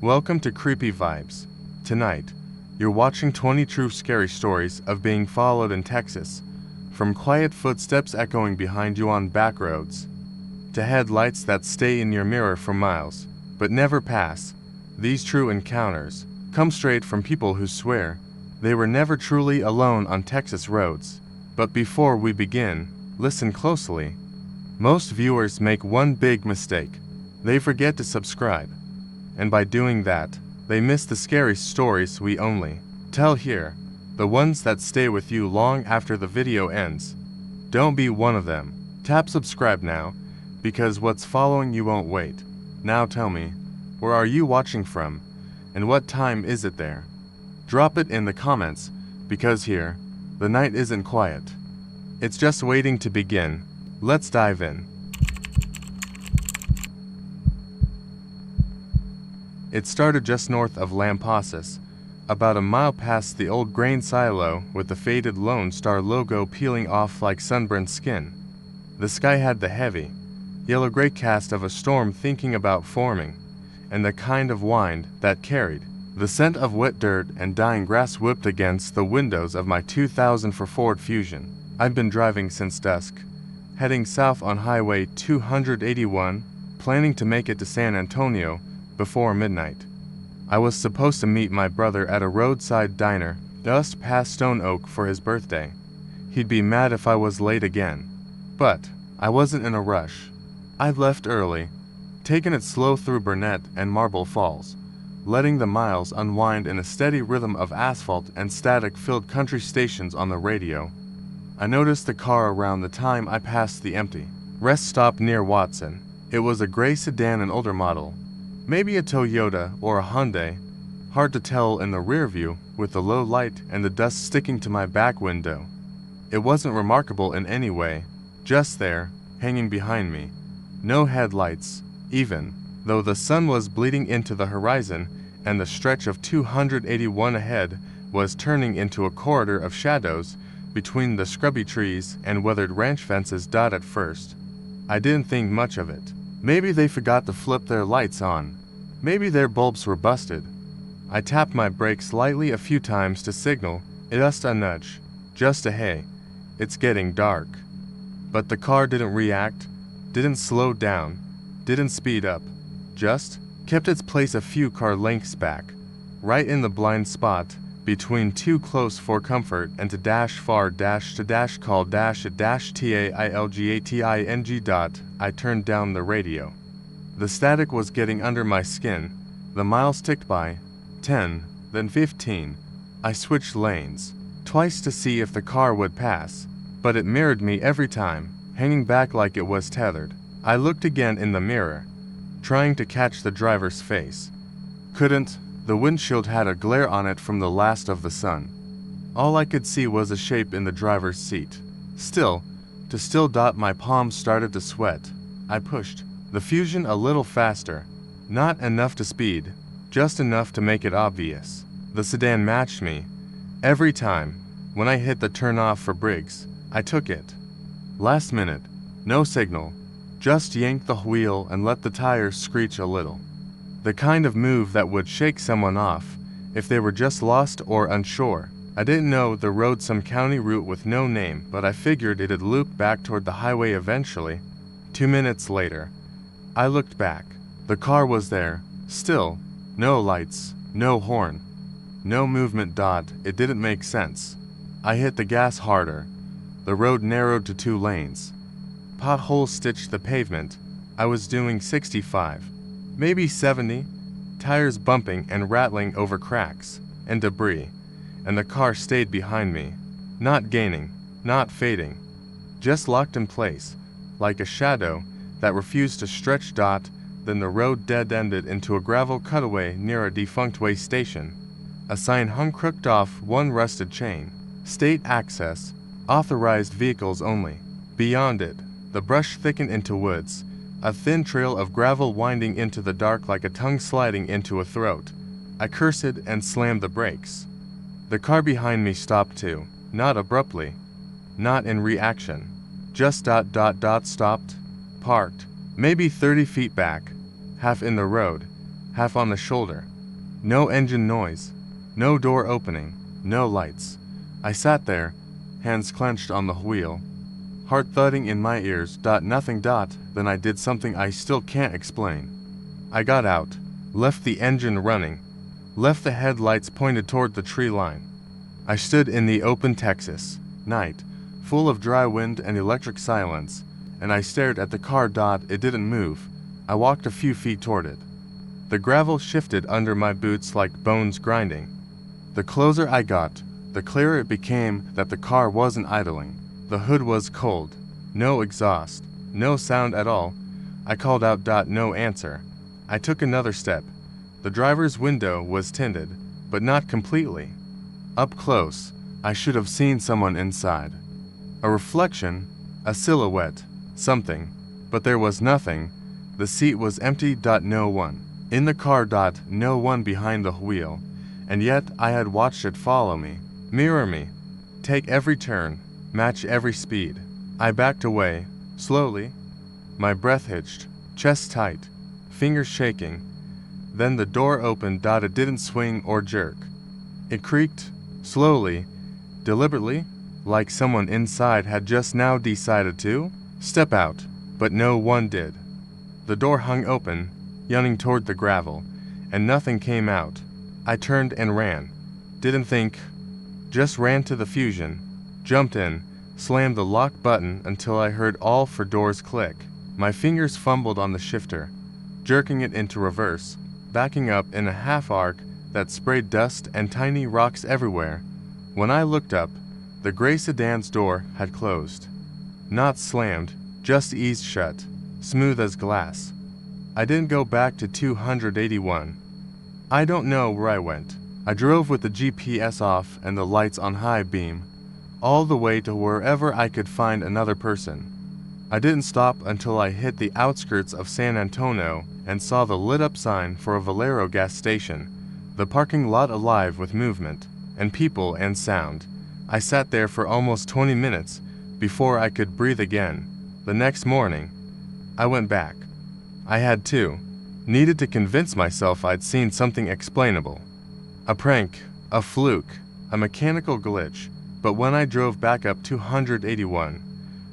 Welcome to Creepy Vibes. Tonight, you're watching 20 true scary stories of being followed in Texas, from quiet footsteps echoing behind you on back roads, to headlights that stay in your mirror for miles, but never pass. These true encounters come straight from people who swear they were never truly alone on Texas roads. But before we begin, listen closely. Most viewers make one big mistake. They forget to subscribe. And by doing that, they miss the scary stories we only tell here, the ones that stay with you long after the video ends. Don't be one of them. Tap subscribe now, because what's following you won't wait. Now tell me, where are you watching from, and what time is it there? Drop it in the comments, because here, the night isn't quiet. It's just waiting to begin. Let's dive in. It started just north of Lampasas, about a mile past the old grain silo with the faded Lone Star logo peeling off like sunburned skin. The sky had the heavy, yellow-gray cast of a storm thinking about forming, and the kind of wind that carried. The scent of wet dirt and dying grass whipped against the windows of my 2004 Ford Fusion. I'd been driving since dusk, heading south on Highway 281, planning to make it to San Antonio before midnight. I was supposed to meet my brother at a roadside diner just past Stone Oak for his birthday. He'd be mad if I was late again. But I wasn't in a rush. I'd left early, taken it slow through Burnett and Marble Falls, letting the miles unwind in a steady rhythm of asphalt and static-filled country stations on the radio. I noticed the car around the time I passed the empty rest stop near Watson. It was a gray sedan, an older model, maybe a Toyota or a Hyundai, hard to tell in the rear view with the low light and the dust sticking to my back window. It wasn't remarkable in any way, just there, hanging behind me. No headlights, even, though the sun was bleeding into the horizon and the stretch of 281 ahead was turning into a corridor of shadows between the scrubby trees and weathered ranch fences. At first, I didn't think much of it. Maybe they forgot to flip their lights on. Maybe their bulbs were busted. I tapped my brakes lightly a few times to signal, just a nudge, just a hey, it's getting dark. But the car didn't react, didn't slow down, didn't speed up, just kept its place a few car lengths back, right in the blind spot between too close for comfort and to dash far dash to dash call dash at dash tailgating. I turned down the radio. The static was getting under my skin. The miles ticked by, 10, then 15. I switched lanes, twice to see if the car would pass, but it mirrored me every time, hanging back like it was tethered. I looked again in the mirror, trying to catch the driver's face. Couldn't. The windshield had a glare on it from the last of the sun. All I could see was a shape in the driver's seat. My palms started to sweat. I pushed the Fusion a little faster. Not enough to speed, just enough to make it obvious. The sedan matched me. Every time, when I hit the turn off for brakes, I took it. Last minute, no signal. Just yanked the wheel and let the tires screech a little. The kind of move that would shake someone off if they were just lost or unsure. I didn't know the road, some county route with no name, but I figured it'd loop back toward the highway eventually. 2 minutes later, I looked back. The car was there, still. No lights, no horn, no movement. It didn't make sense. I hit the gas harder. The road narrowed to 2 lanes. Potholes stitched the pavement. I was doing 65. Maybe 70, tires bumping and rattling over cracks and debris, and the car stayed behind me, not gaining, not fading, just locked in place, like a shadow that refused to stretch. Then the road dead-ended into a gravel cutaway near a defunct way station. A sign hung crooked off one rusted chain. State access, authorized vehicles only. Beyond it, the brush thickened into woods, a thin trail of gravel winding into the dark like a tongue sliding into a throat. I cursed and slammed the brakes. The car behind me stopped too, not abruptly, not in reaction. Just stopped, parked, maybe 30 feet back, half in the road, half on the shoulder. No engine noise, no door opening, no lights. I sat there, hands clenched on the wheel, heart thudding in my ears. Nothing. Then I did something I still can't explain. I got out, left the engine running, left the headlights pointed toward the tree line. I stood in the open Texas night, full of dry wind and electric silence, and I stared at the car. It didn't move. I walked a few feet toward it. The gravel shifted under my boots like bones grinding. The closer I got, the clearer it became that the car wasn't idling. The hood was cold, no exhaust, no sound at all. I called out. No answer. I took another step. The driver's window was tinted, but not completely. Up close, I should have seen someone inside. A reflection, a silhouette, something, but there was nothing. The seat was empty. No one. In the car. No one behind the wheel, and yet I had watched it follow me, mirror me, take every turn, match every speed. I backed away, slowly, my breath hitched, chest tight, fingers shaking. Then the door opened. It didn't swing or jerk. It creaked, slowly, deliberately, like someone inside had just now decided to step out, but no one did. The door hung open, yawning toward the gravel, and nothing came out. I turned and ran. Didn't think, just ran to the fusion, jumped in, slammed the lock button until I heard all four doors click. My fingers fumbled on the shifter, jerking it into reverse, backing up in a half arc that sprayed dust and tiny rocks everywhere. When I looked up, the gray sedan's door had closed. Not slammed, just eased shut, smooth as glass. I didn't go back to 281. I don't know where I went. I drove with the GPS off and the lights on high beam, all the way to wherever I could find another person. I didn't stop until I hit the outskirts of San Antonio and saw the lit-up sign for a Valero gas station, the parking lot alive with movement, and people and sound. I sat there for almost 20 minutes before I could breathe again. The next morning, I went back. I had to. Needed to convince myself I'd seen something explainable. A prank, a fluke, a mechanical glitch. But when I drove back up 281,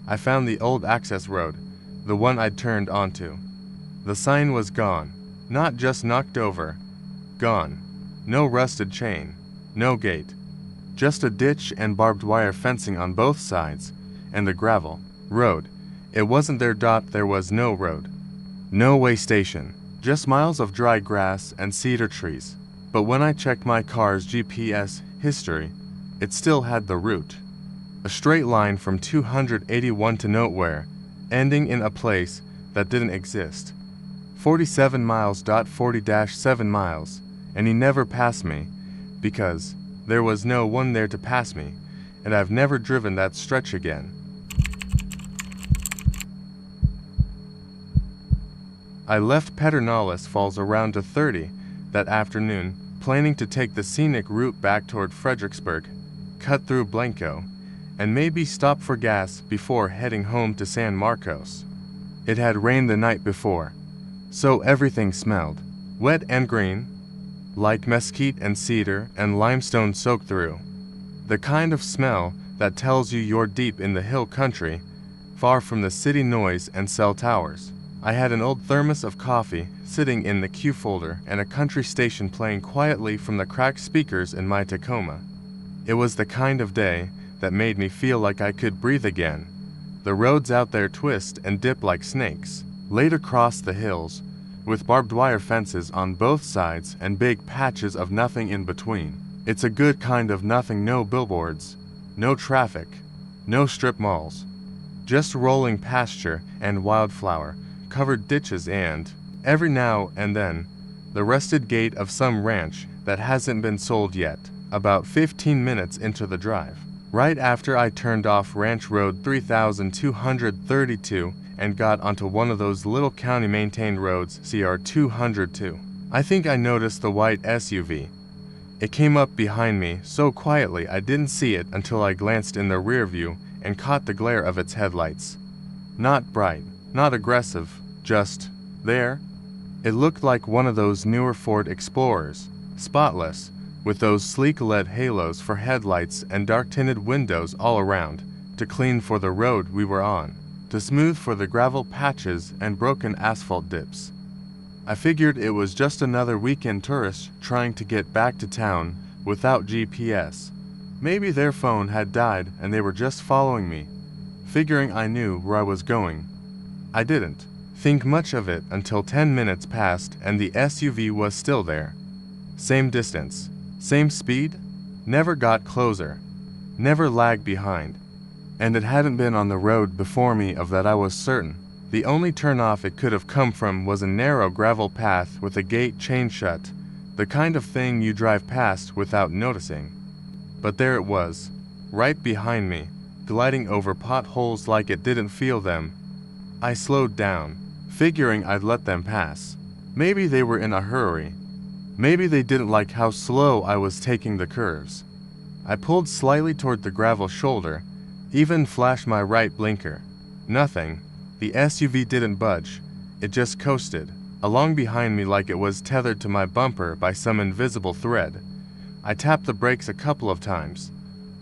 I found the old access road, the one I'd turned onto. The sign was gone, not just knocked over. Gone. No rusted chain, no gate. Just a ditch and barbed wire fencing on both sides, and the gravel. Road. It wasn't there. There was no road. No way station. Just miles of dry grass and cedar trees. But when I checked my car's GPS history, it still had the route. A straight line from 281 to nowhere, ending in a place that didn't exist. 47 miles. 40-7 miles, and he never passed me, because there was no one there to pass me, and I've never driven that stretch again. I left Pedernales Falls around 2:30 that afternoon, planning to take the scenic route back toward Fredericksburg, cut through Blanco, and maybe stop for gas before heading home to San Marcos. It had rained the night before, so everything smelled wet and green, like mesquite and cedar and limestone soaked through. The kind of smell that tells you you're deep in the hill country, far from the city noise and cell towers. I had an old thermos of coffee sitting in the Q folder and a country station playing quietly from the cracked speakers in my Tacoma. It was the kind of day that made me feel like I could breathe again. The roads out there twist and dip like snakes, laid across the hills, with barbed wire fences on both sides and big patches of nothing in between. It's a good kind of nothing. No billboards, no traffic, no strip malls. Just rolling pasture and wildflower covered ditches and, every now and then, the rusted gate of some ranch that hasn't been sold yet. About 15 minutes into the drive, right after I turned off Ranch Road 3232 and got onto one of those little county-maintained roads, CR 202, I think I noticed the white SUV. It came up behind me so quietly I didn't see it until I glanced in the rear view and caught the glare of its headlights. Not bright, not aggressive, just there. It looked like one of those newer Ford Explorers, spotless, with those sleek LED halos for headlights and dark-tinted windows all around, to clean for the road we were on, to smooth for the gravel patches and broken asphalt dips. I figured it was just another weekend tourist trying to get back to town without GPS. Maybe their phone had died and they were just following me, figuring I knew where I was going. I didn't think much of it until 10 minutes passed and the SUV was still there. Same distance, same speed, never got closer, never lagged behind. And it hadn't been on the road before me, of that I was certain. The only turnoff it could have come from was a narrow gravel path with a gate chained shut, the kind of thing you drive past without noticing. But there it was, right behind me, gliding over potholes like it didn't feel them. I slowed down, figuring I'd let them pass. Maybe they were in a hurry. Maybe they didn't like how slow I was taking the curves. I pulled slightly toward the gravel shoulder, even flashed my right blinker. Nothing. The SUV didn't budge. It just coasted, along behind me like it was tethered to my bumper by some invisible thread. I tapped the brakes a couple of times,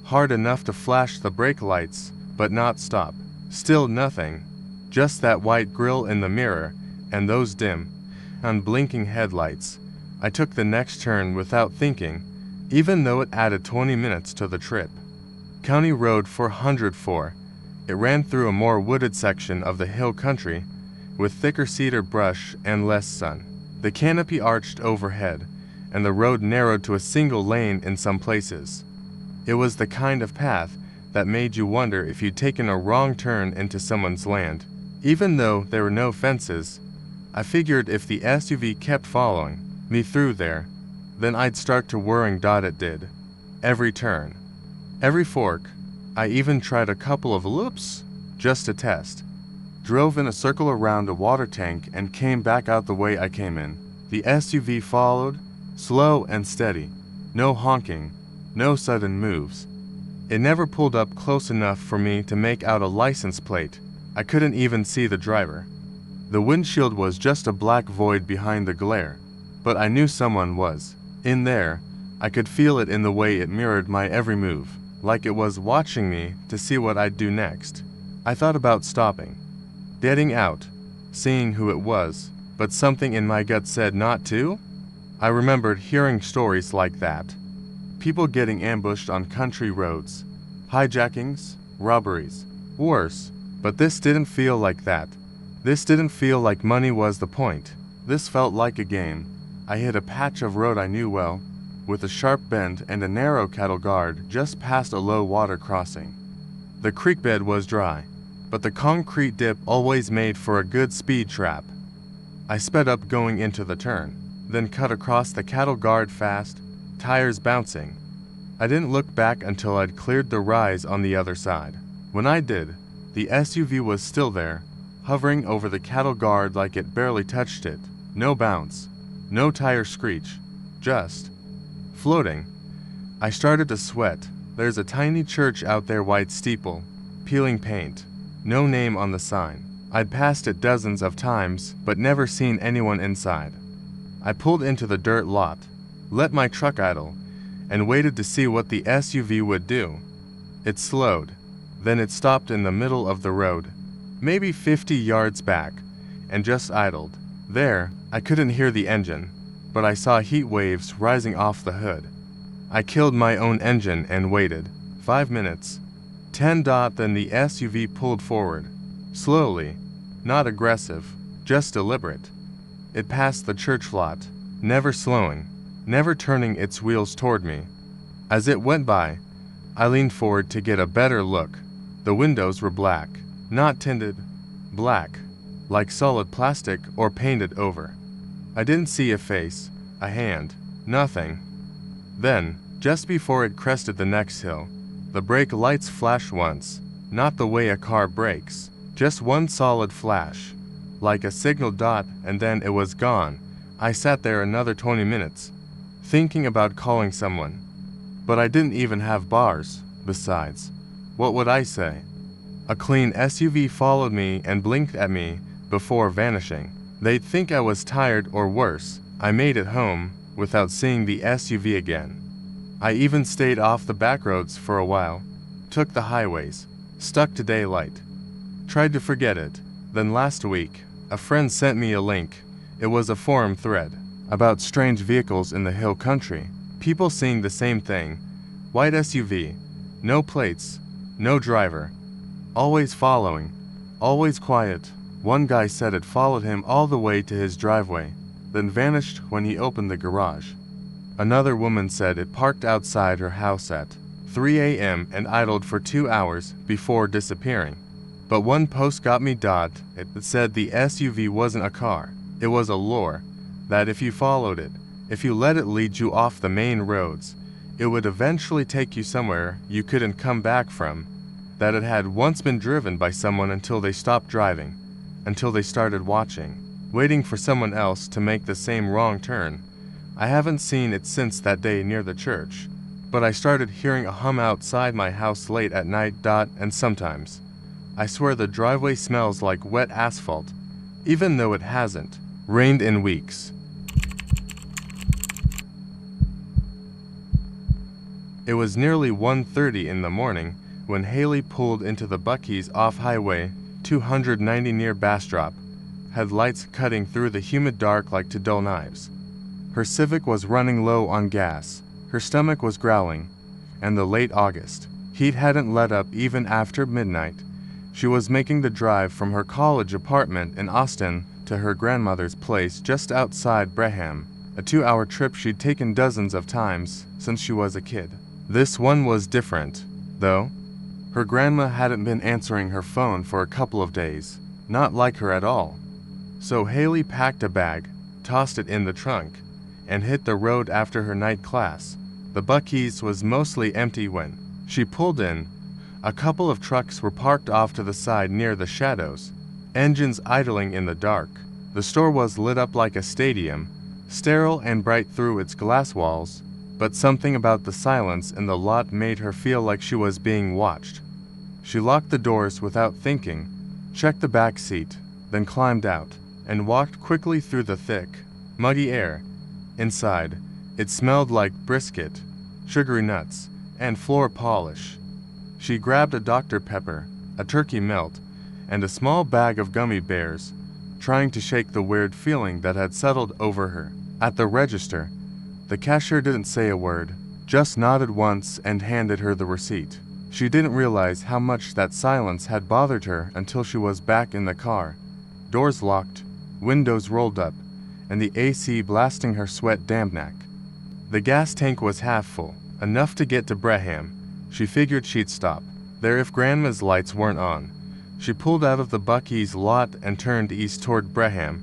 hard enough to flash the brake lights, but not stop. Still nothing. Just that white grille in the mirror, and those dim, unblinking headlights. I took the next turn without thinking, even though it added 20 minutes to the trip. County Road 404. It ran through a more wooded section of the hill country, with thicker cedar brush and less sun. The canopy arched overhead, and the road narrowed to a single lane in some places. It was the kind of path that made you wonder if you'd taken a wrong turn into someone's land. Even though there were no fences, I figured if the SUV kept following me through there, then I'd start to worrying. It did. Every turn, every fork. I even tried a couple of loops, just to test. Drove in a circle around a water tank and came back out the way I came in. The SUV followed, slow and steady. No honking, no sudden moves. It never pulled up close enough for me to make out a license plate. I couldn't even see the driver. The windshield was just a black void behind the glare, but I knew someone was in there. I could feel it in the way it mirrored my every move, like it was watching me to see what I'd do next. I thought about stopping, getting out, seeing who it was, but something in my gut said not to. I remembered hearing stories like that. People getting ambushed on country roads, hijackings, robberies, worse. But this didn't feel like that. This didn't feel like money was the point. This felt like a game. I hit a patch of road I knew well, with a sharp bend and a narrow cattle guard just past a low water crossing. The creek bed was dry, but the concrete dip always made for a good speed trap. I sped up going into the turn, then cut across the cattle guard fast, tires bouncing. I didn't look back until I'd cleared the rise on the other side. When I did, the SUV was still there, hovering over the cattle guard like it barely touched it. No bounce, no tire screech, just floating. I started to sweat. There's a tiny church out there, white steeple, peeling paint, no name on the sign. I'd passed it dozens of times, but never seen anyone inside. I pulled into the dirt lot, let my truck idle, and waited to see what the SUV would do. It slowed. Then it stopped in the middle of the road, maybe 50 yards back, and just idled. There, I couldn't hear the engine, but I saw heat waves rising off the hood. I killed my own engine and waited. 5 minutes. 10. Then the SUV pulled forward. Slowly. Not aggressive, just deliberate. It passed the church lot, never slowing, never turning its wheels toward me. As it went by, I leaned forward to get a better look. The windows were black, not tinted, black, like solid plastic or painted over. I didn't see a face, a hand, nothing. Then, just before it crested the next hill, the brake lights flashed once, not the way a car brakes, just one solid flash, like a signal dot, and then it was gone. I sat there another 20 minutes, thinking about calling someone. But I didn't even have bars, besides. What would I say? A clean SUV followed me and blinked at me before vanishing. They'd think I was tired or worse. I made it home without seeing the SUV again. I even stayed off the back roads for a while, took the highways, stuck to daylight. Tried to forget it. Then last week, a friend sent me a link. It was a forum thread about strange vehicles in the hill country. People seeing the same thing. White SUV, no plates, no driver, always following, always quiet. One guy said it followed him all the way to his driveway, then vanished when he opened the garage. Another woman said it parked outside her house at 3 a.m. and idled for 2 hours before disappearing. But one post got me. It said the SUV wasn't a car, it was a lure, that if you followed it, if you let it lead you off the main roads, it would eventually take you somewhere you couldn't come back from, that it had once been driven by someone until they stopped driving, until they started watching, waiting for someone else to make the same wrong turn. I haven't seen it since that day near the church, but I started hearing a hum outside my house late at night. And sometimes, I swear the driveway smells like wet asphalt, even though it hasn't rained in weeks. It was nearly 1:30 in the morning when Haley pulled into the Buc-ee's off Highway 290 near Bastrop, headlights cutting through the humid dark like two dull knives. Her Civic was running low on gas, her stomach was growling, and the late August heat hadn't let up even after midnight. She was making the drive from her college apartment in Austin to her grandmother's place just outside Breham, a 2-hour trip she'd taken dozens of times since she was a kid. This one was different, though. Her grandma hadn't been answering her phone for a couple of days, not like her at all. So Haley packed a bag, tossed it in the trunk, and hit the road after her night class. The Buc-ee's was mostly empty when she pulled in. A couple of trucks were parked off to the side near the shadows, engines idling in the dark. The store was lit up like a stadium, sterile and bright through its glass walls, but something about the silence in the lot made her feel like she was being watched. She locked the doors without thinking, checked the back seat, then climbed out, and walked quickly through the thick, muggy air. Inside, it smelled like brisket, sugary nuts, and floor polish. She grabbed a Dr. Pepper, a turkey melt, and a small bag of gummy bears, trying to shake the weird feeling that had settled over her. At the register, the cashier didn't say a word, just nodded once and handed her the receipt. She didn't realize how much that silence had bothered her until she was back in the car, doors locked, windows rolled up, and the AC blasting her sweat-damp neck. The gas tank was half full, enough to get to Breham. She figured she'd stop there if Grandma's lights weren't on. She pulled out of the Buc-ee's lot and turned east toward Breham,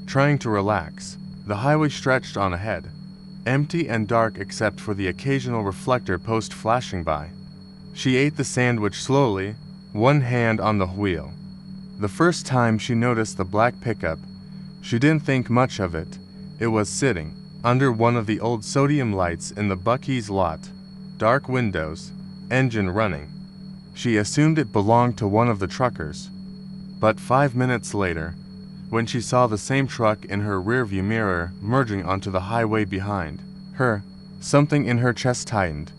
trying to relax. The highway stretched on ahead, empty and dark except for the occasional reflector post flashing by. She ate the sandwich slowly, one hand on the wheel. The first time she noticed the black pickup, she didn't think much of it. It was sitting under one of the old sodium lights in the Buc-ee's lot, dark windows, engine running. She assumed it belonged to one of the truckers. But 5 minutes later, when she saw the same truck in her rearview mirror merging onto the highway behind her, something in her chest tightened.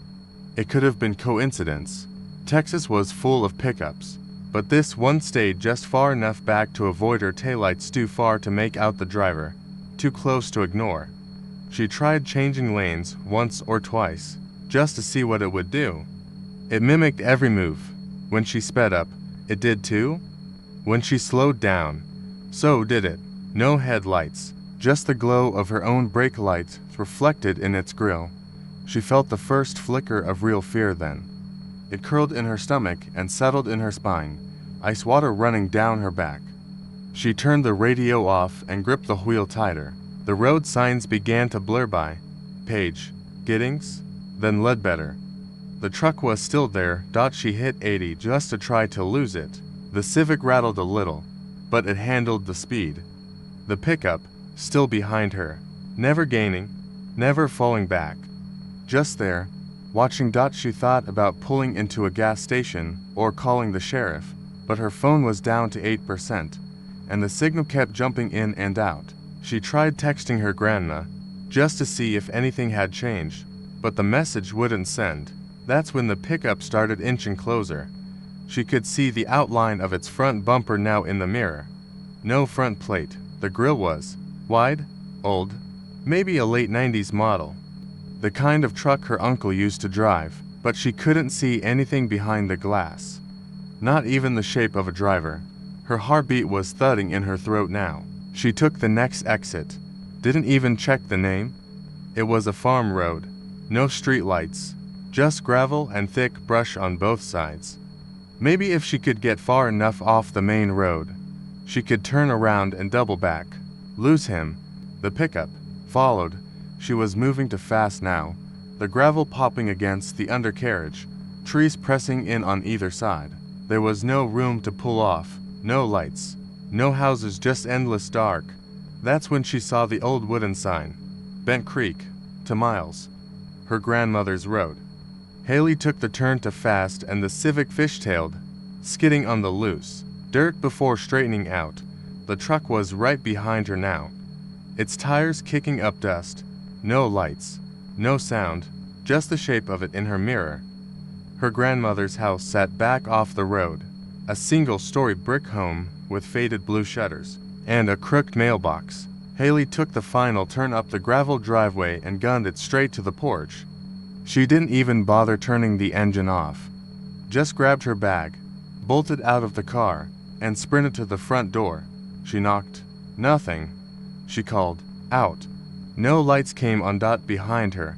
It could have been coincidence. Texas was full of pickups, but this one stayed just far enough back to avoid her taillights, too far to make out the driver, too close to ignore. She tried changing lanes once or twice, just to see what it would do. It mimicked every move. When she sped up, it did too. When she slowed down, so did it. No headlights, just the glow of her own brake lights reflected in its grille. She felt the first flicker of real fear then. It curled in her stomach and settled in her spine, ice water running down her back. She turned the radio off and gripped the wheel tighter. The road signs began to blur by. Page, Giddings, then Ledbetter. The truck was still there. She hit 80 just to try to lose it. The Civic rattled a little, but it handled the speed. The pickup, still behind her, never gaining, never falling back. Just there, watching. She thought about pulling into a gas station or calling the sheriff, but her phone was down to 8%. and the signal kept jumping in and out. She tried texting her grandma, just to see if anything had changed, but the message wouldn't send. That's when the pickup started inching closer. She could see the outline of its front bumper now in the mirror. No front plate. The grille was wide, old, maybe a late 90s model. The kind of truck her uncle used to drive, but she couldn't see anything behind the glass. Not even the shape of a driver. Her heartbeat was thudding in her throat now. She took the next exit. Didn't even check the name. It was a farm road. No street lights. Just gravel and thick brush on both sides. Maybe if she could get far enough off the main road, she could turn around and double back. Lose him. The pickup followed. She was moving too fast now. The gravel popping against the undercarriage. Trees pressing in on either side. There was no room to pull off. No lights. No houses, just endless dark. That's when she saw the old wooden sign. Bent Creek. To Miles. Her grandmother's road. Haley took the turn too fast and the Civic fishtailed, skidding on the loose dirt before straightening out. The truck was right behind her now. Its tires kicking up dust. No lights. No sound. Just the shape of it in her mirror. Her grandmother's house sat back off the road. A single-story brick home with faded blue shutters, and a crooked mailbox. Haley took the final turn up the gravel driveway and gunned it straight to the porch. She didn't even bother turning the engine off. Just grabbed her bag, bolted out of the car, and sprinted to the front door. She knocked. Nothing. She called. Out. No lights came on dot behind her.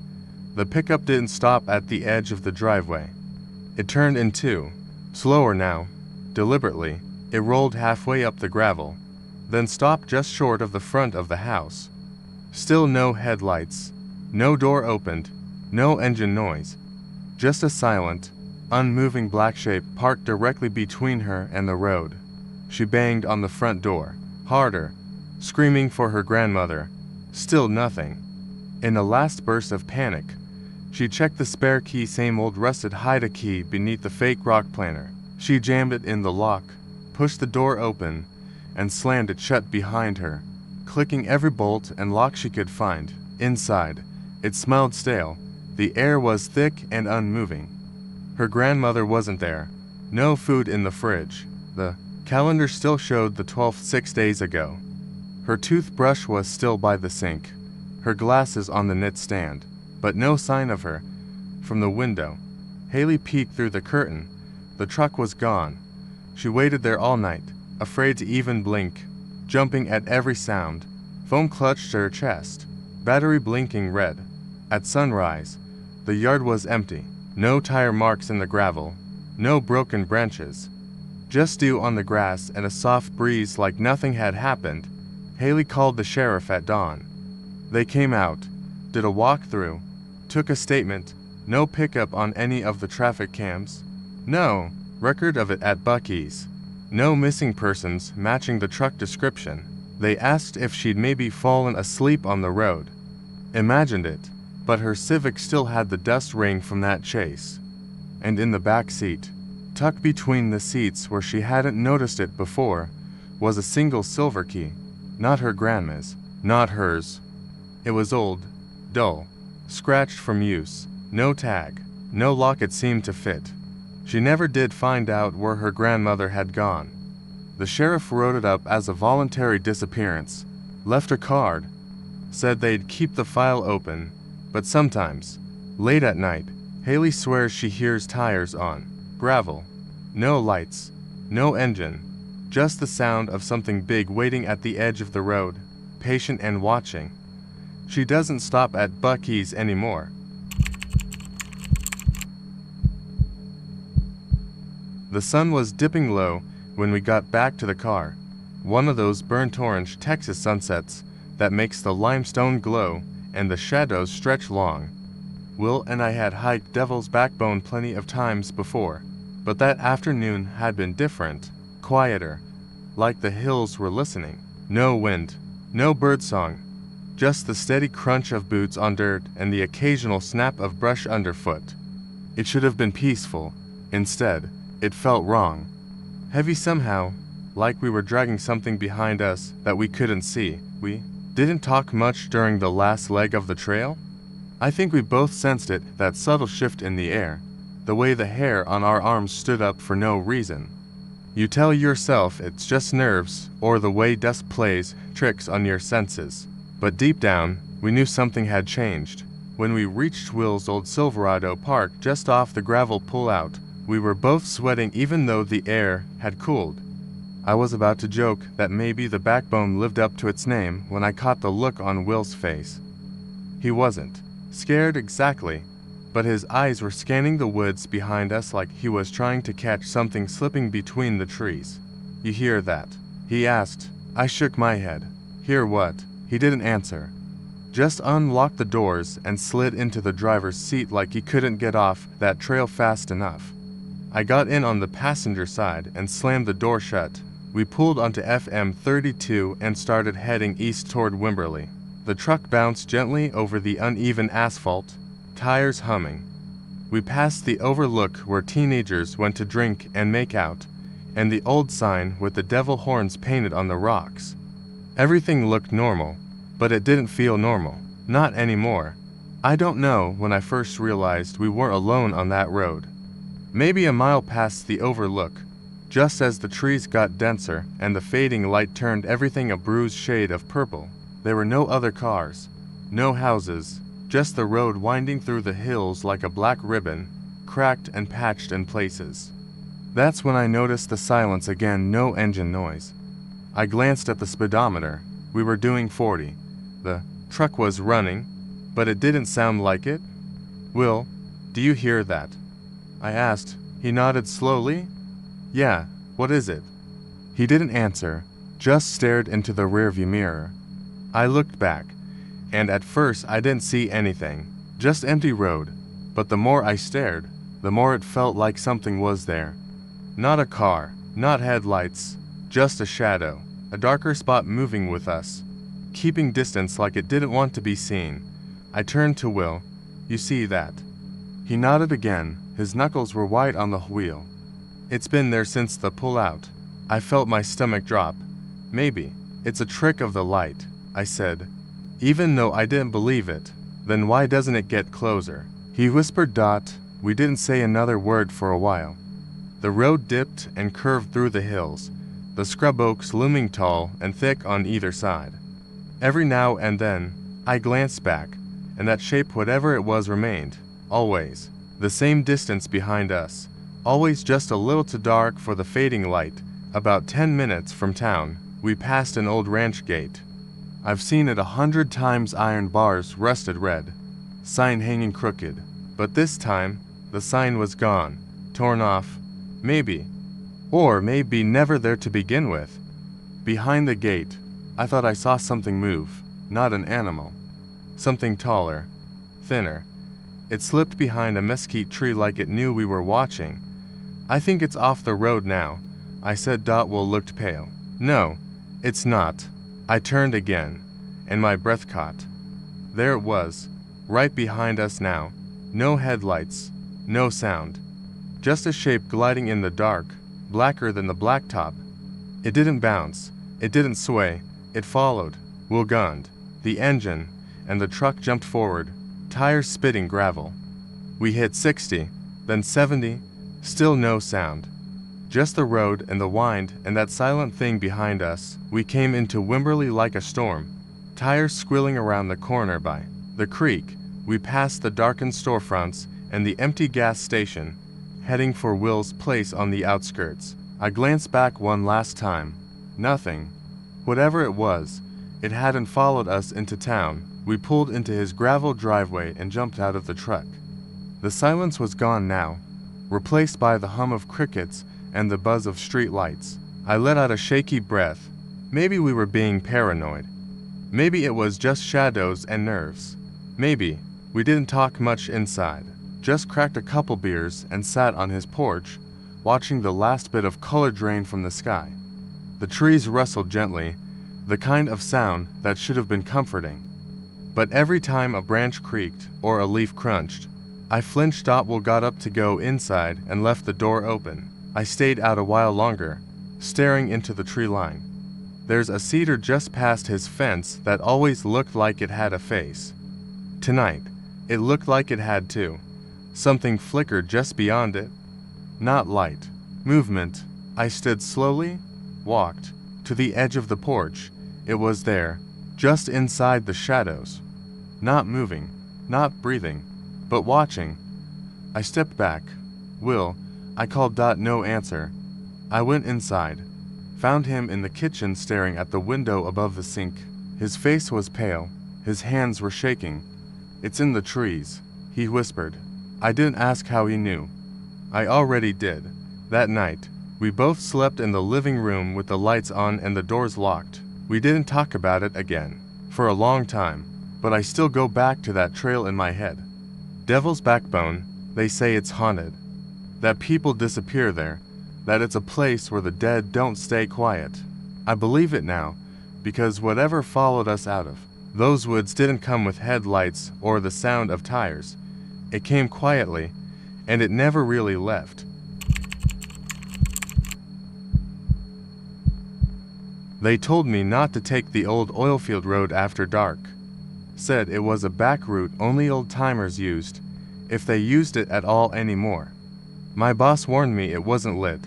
The pickup didn't stop at the edge of the driveway. It turned in two. Slower now. Deliberately, it rolled halfway up the gravel, then stopped just short of the front of the house. Still no headlights. No door opened. No engine noise. Just a silent, unmoving black shape parked directly between her and the road. She banged on the front door, harder, screaming for her grandmother. Still nothing. In a last burst of panic, she checked the spare key, same old rusted hide key beneath the fake rock planer. She jammed it in the lock, pushed the door open, and slammed it shut behind her, clicking every bolt and lock she could find. Inside, it smelled stale. The air was thick and unmoving. Her grandmother wasn't there. No food in the fridge. The calendar still showed the 12th 6 days ago. Her toothbrush was still by the sink. Her glasses on the knit stand. But no sign of her. From the window, Haley peeked through the curtain. The truck was gone. She waited there all night, afraid to even blink, jumping at every sound. Phone clutched to her chest, battery blinking red. At sunrise, the yard was empty. No tire marks in the gravel. No broken branches. Just dew on the grass and a soft breeze like nothing had happened. Haley called the sheriff at dawn. They came out, did a walkthrough, took a statement. No pickup on any of the traffic cams. No record of it at Bucky's. No missing persons matching the truck description. They asked if she'd maybe fallen asleep on the road. Imagined it. But her Civic still had the dust ring from that chase. And in the back seat, tucked between the seats where she hadn't noticed it before, was a single silver key. Not her grandma's, not hers. It was old, dull, scratched from use. No tag, no lock it seemed to fit. She never did find out where her grandmother had gone. The sheriff wrote it up as a voluntary disappearance, left a card, said they'd keep the file open. But sometimes, late at night, Haley swears she hears tires on gravel. No lights, no engine, just the sound of something big waiting at the edge of the road, patient and watching. She doesn't stop at Bucky's anymore. The sun was dipping low when we got back to the car. One of those burnt orange Texas sunsets that makes the limestone glow and the shadows stretch long. Will and I had hiked Devil's Backbone plenty of times before, but that afternoon had been different, quieter, like the hills were listening. No wind, no birdsong, just the steady crunch of boots on dirt and the occasional snap of brush underfoot. It should have been peaceful. Instead, it felt wrong. Heavy somehow, like we were dragging something behind us that we couldn't see. We didn't talk much during the last leg of the trail. I think we both sensed it, that subtle shift in the air, the way the hair on our arms stood up for no reason. You tell yourself it's just nerves or the way dust plays tricks on your senses. But deep down, we knew something had changed. When we reached Will's old Silverado parked just off the gravel pull-out, we were both sweating even though the air had cooled. I was about to joke that maybe the backbone lived up to its name when I caught the look on Will's face. He wasn't scared exactly, but his eyes were scanning the woods behind us like he was trying to catch something slipping between the trees. "You hear that?" he asked. I shook my head. "Hear what?" He didn't answer. Just unlocked the doors and slid into the driver's seat like he couldn't get off that trail fast enough. I got in on the passenger side and slammed the door shut. We pulled onto FM 32 and started heading east toward Wimberley. The truck bounced gently over the uneven asphalt, tires humming. We passed the overlook where teenagers went to drink and make out, and the old sign with the devil horns painted on the rocks. Everything looked normal, but it didn't feel normal. Not anymore. I don't know when I first realized we weren't alone on that road. Maybe a mile past the overlook, just as the trees got denser and the fading light turned everything a bruised shade of purple. There were no other cars, no houses, just the road winding through the hills like a black ribbon, cracked and patched in places. That's when I noticed the silence again, no engine noise. I glanced at the speedometer. We were doing 40. The truck was running, but it didn't sound like it. "Will, do you hear that?" I asked. He nodded slowly. "Yeah, what is it?" He didn't answer, just stared into the rearview mirror. I looked back, and at first I didn't see anything, just empty road, but the more I stared, the more it felt like something was there. Not a car, not headlights, just a shadow, a darker spot moving with us, keeping distance like it didn't want to be seen. I turned to Will. "You see that?" He nodded again. His knuckles were white on the wheel. "It's been there since the pull-out." I felt my stomach drop. "Maybe it's a trick of the light," I said, even though I didn't believe it. "Then why doesn't it get closer?" He whispered. We didn't say another word for a while. The road dipped and curved through the hills, the scrub oaks looming tall and thick on either side. Every now and then, I glanced back, and that shape, whatever it was, remained, always, the same distance behind us, always just a little too dark for the fading light. About 10 minutes from town, we passed an old ranch gate. I've seen it 100 times, iron bars rusted red, sign hanging crooked, but this time, the sign was gone, torn off, maybe, or maybe never there to begin with. Behind the gate, I thought I saw something move, not an animal, something taller, thinner. It slipped behind a mesquite tree like it knew we were watching. "I think it's off the road now," I said. Will looked pale. "No, it's not." I turned again, and my breath caught. There it was, right behind us now. No headlights, no sound. Just a shape gliding in the dark, blacker than the blacktop. It didn't bounce, it didn't sway, it followed. Will gunned the engine, and the truck jumped forward, tires spitting gravel. We hit 60, then 70, still no sound. Just the road and the wind and that silent thing behind us. We came into Wimberley like a storm, tires squealing around the corner by the creek. We passed the darkened storefronts and the empty gas station, heading for Will's place on the outskirts. I glanced back one last time. Nothing. Whatever it was, it hadn't followed us into town. We pulled into his gravel driveway and jumped out of the truck. The silence was gone now, replaced by the hum of crickets and the buzz of street lights. I let out a shaky breath. Maybe we were being paranoid. Maybe it was just shadows and nerves. Maybe. We didn't talk much inside, just cracked a couple beers and sat on his porch, watching the last bit of color drain from the sky. The trees rustled gently, the kind of sound that should have been comforting. But every time a branch creaked or a leaf crunched, I flinched. Will got up to go inside and left the door open. I stayed out a while longer, staring into the tree line. There's a cedar just past his fence that always looked like it had a face. Tonight, it looked like it had too. Something flickered just beyond it. Not light. Movement. I stood slowly, walked to the edge of the porch. It was there, just inside the shadows. Not moving, not breathing, but watching. I stepped back. Will, I called. No answer. I went inside. Found him in the kitchen staring at the window above the sink. His face was pale. His hands were shaking. "It's in the trees," he whispered. I didn't ask how he knew. I already did. That night, we both slept in the living room with the lights on and the doors locked. We didn't talk about it again for a long time, but I still go back to that trail in my head. Devil's Backbone, they say it's haunted. That people disappear there, that it's a place where the dead don't stay quiet. I believe it now, because whatever followed us out of those woods didn't come with headlights or the sound of tires. It came quietly, and it never really left. They told me not to take the old oilfield road after dark. Said it was a back route only old-timers used, if they used it at all anymore. My boss warned me it wasn't lit,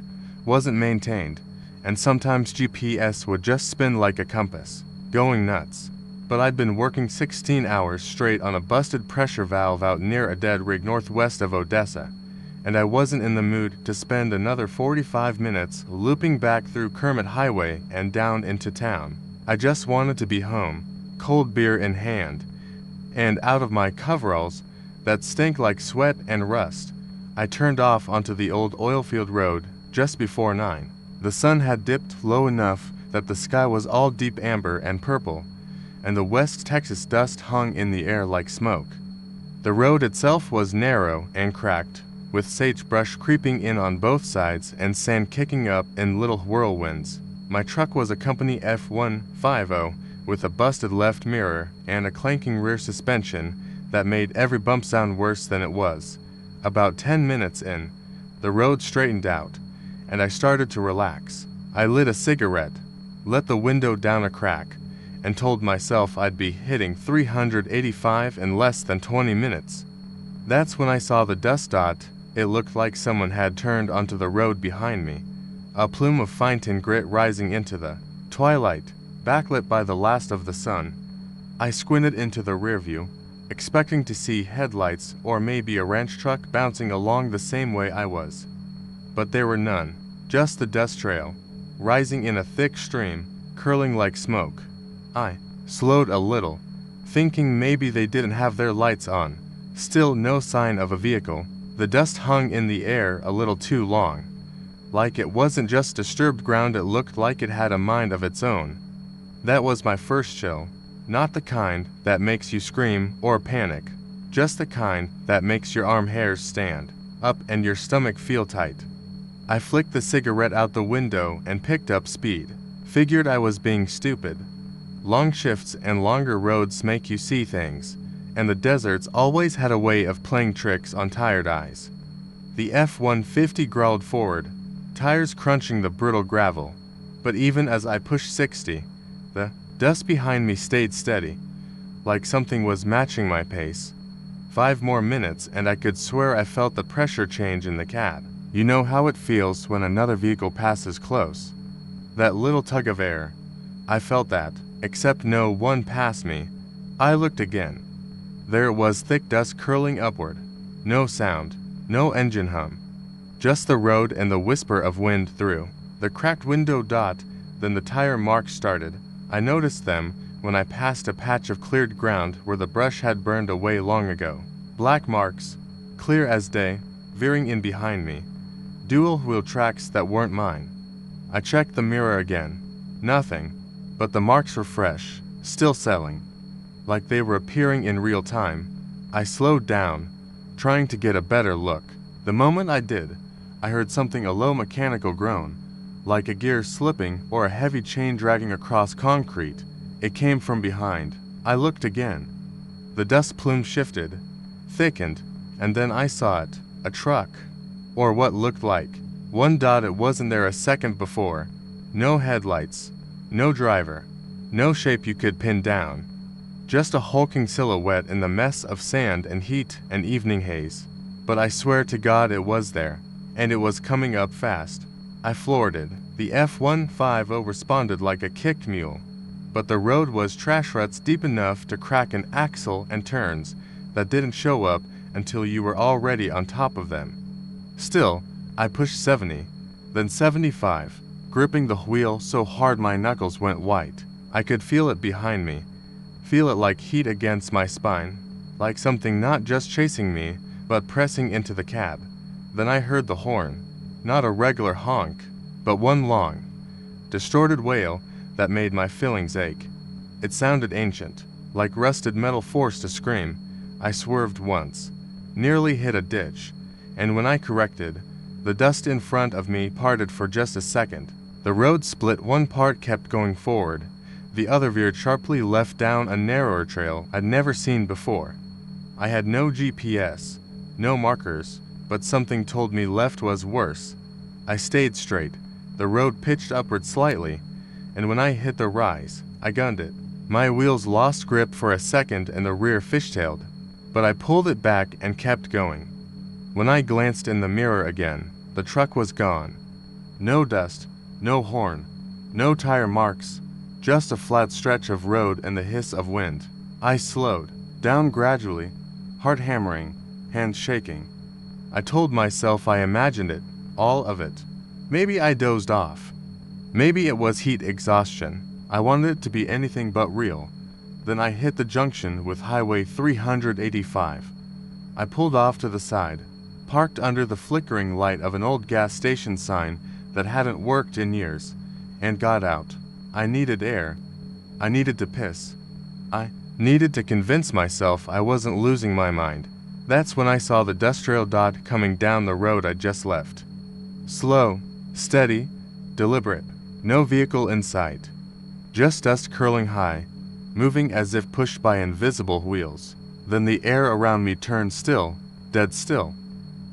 wasn't maintained, and sometimes GPS would just spin like a compass, going nuts. But I'd been working 16 hours straight on a busted pressure valve out near a dead rig northwest of Odessa, and I wasn't in the mood to spend another 45 minutes looping back through Kermit Highway and down into town. I just wanted to be home, cold beer in hand, and out of my coveralls that stink like sweat and rust. I turned off onto the old oilfield road just before 9. The sun had dipped low enough that the sky was all deep amber and purple, and the West Texas dust hung in the air like smoke. The road itself was narrow and cracked, with sagebrush creeping in on both sides and sand kicking up in little whirlwinds. My truck was a company F150 with a busted left mirror and a clanking rear suspension that made every bump sound worse than it was. About 10 minutes in, the road straightened out, and I started to relax. I lit a cigarette, let the window down a crack, and told myself I'd be hitting 385 in less than 20 minutes. That's when I saw the dust dot. It looked like someone had turned onto the road behind me, a plume of fine tin grit rising into the twilight, backlit by the last of the sun. I squinted into the rearview, expecting to see headlights or maybe a ranch truck bouncing along the same way I was. But there were none, just the dust trail, rising in a thick stream, curling like smoke. I slowed a little, thinking maybe they didn't have their lights on. Still no sign of a vehicle. The dust hung in the air a little too long. Like it wasn't just disturbed ground, it looked like it had a mind of its own. That was my first chill. Not the kind that makes you scream or panic, just the kind that makes your arm hairs stand up and your stomach feel tight. I flicked the cigarette out the window and picked up speed. Figured I was being stupid. Long shifts and longer roads make you see things, and the deserts always had a way of playing tricks on tired eyes. The F-150 growled forward, tires crunching the brittle gravel, but even as I pushed 60, the dust behind me stayed steady, like something was matching my pace. 5 more minutes and I could swear I felt the pressure change in the cab. You know how it feels when another vehicle passes close? That little tug of air. I felt that, except no one passed me. I looked again. There it was, thick dust curling upward. No sound, no engine hum. Just the road and the whisper of wind through the cracked window dot. Then the tire marks started. I noticed them when I passed a patch of cleared ground where the brush had burned away long ago. Black marks, clear as day, veering in behind me. Dual wheel tracks that weren't mine. I checked the mirror again. Nothing. But the marks were fresh, still selling, like they were appearing in real time. I slowed down, trying to get a better look. The moment I did, I heard something, a low mechanical groan, like a gear slipping or a heavy chain dragging across concrete. It came from behind. I looked again. The dust plume shifted, thickened, and then I saw it, a truck, or what looked like one dot. It wasn't there a second before. No headlights, no driver, no shape you could pin down. Just a hulking silhouette in the mess of sand and heat and evening haze. But I swear to God it was there, and it was coming up fast. I floored it. The F-150 responded like a kicked mule. But the road was trash ruts deep enough to crack an axle and turns that didn't show up until you were already on top of them. Still, I pushed 70, then 75, gripping the wheel so hard my knuckles went white. I could feel it behind me, feel it like heat against my spine, like something not just chasing me, but pressing into the cab. Then I heard the horn, not a regular honk, but one long, distorted wail that made my fillings ache. It sounded ancient, like rusted metal forced to scream. I swerved once, nearly hit a ditch, and when I corrected, the dust in front of me parted for just a second. The road split, one part kept going forward, the other veered sharply left down a narrower trail I'd never seen before. I had no GPS, no markers, but something told me left was worse. I stayed straight. The road pitched upward slightly, and when I hit the rise, I gunned it. My wheels lost grip for a second and the rear fishtailed, but I pulled it back and kept going. When I glanced in the mirror again, the truck was gone. No dust, no horn, no tire marks, just a flat stretch of road and the hiss of wind. I slowed down gradually, heart hammering, hands shaking. I told myself I imagined it, all of it. Maybe I dozed off. Maybe it was heat exhaustion. I wanted it to be anything but real. Then I hit the junction with Highway 385. I pulled off to the side, parked under the flickering light of an old gas station sign that hadn't worked in years, and got out. I needed air. I needed to piss. I needed to convince myself I wasn't losing my mind. That's when I saw the dust trail dot coming down the road I'd just left. Slow, steady, deliberate, no vehicle in sight. Just dust curling high, moving as if pushed by invisible wheels. Then the air around me turned still, dead still.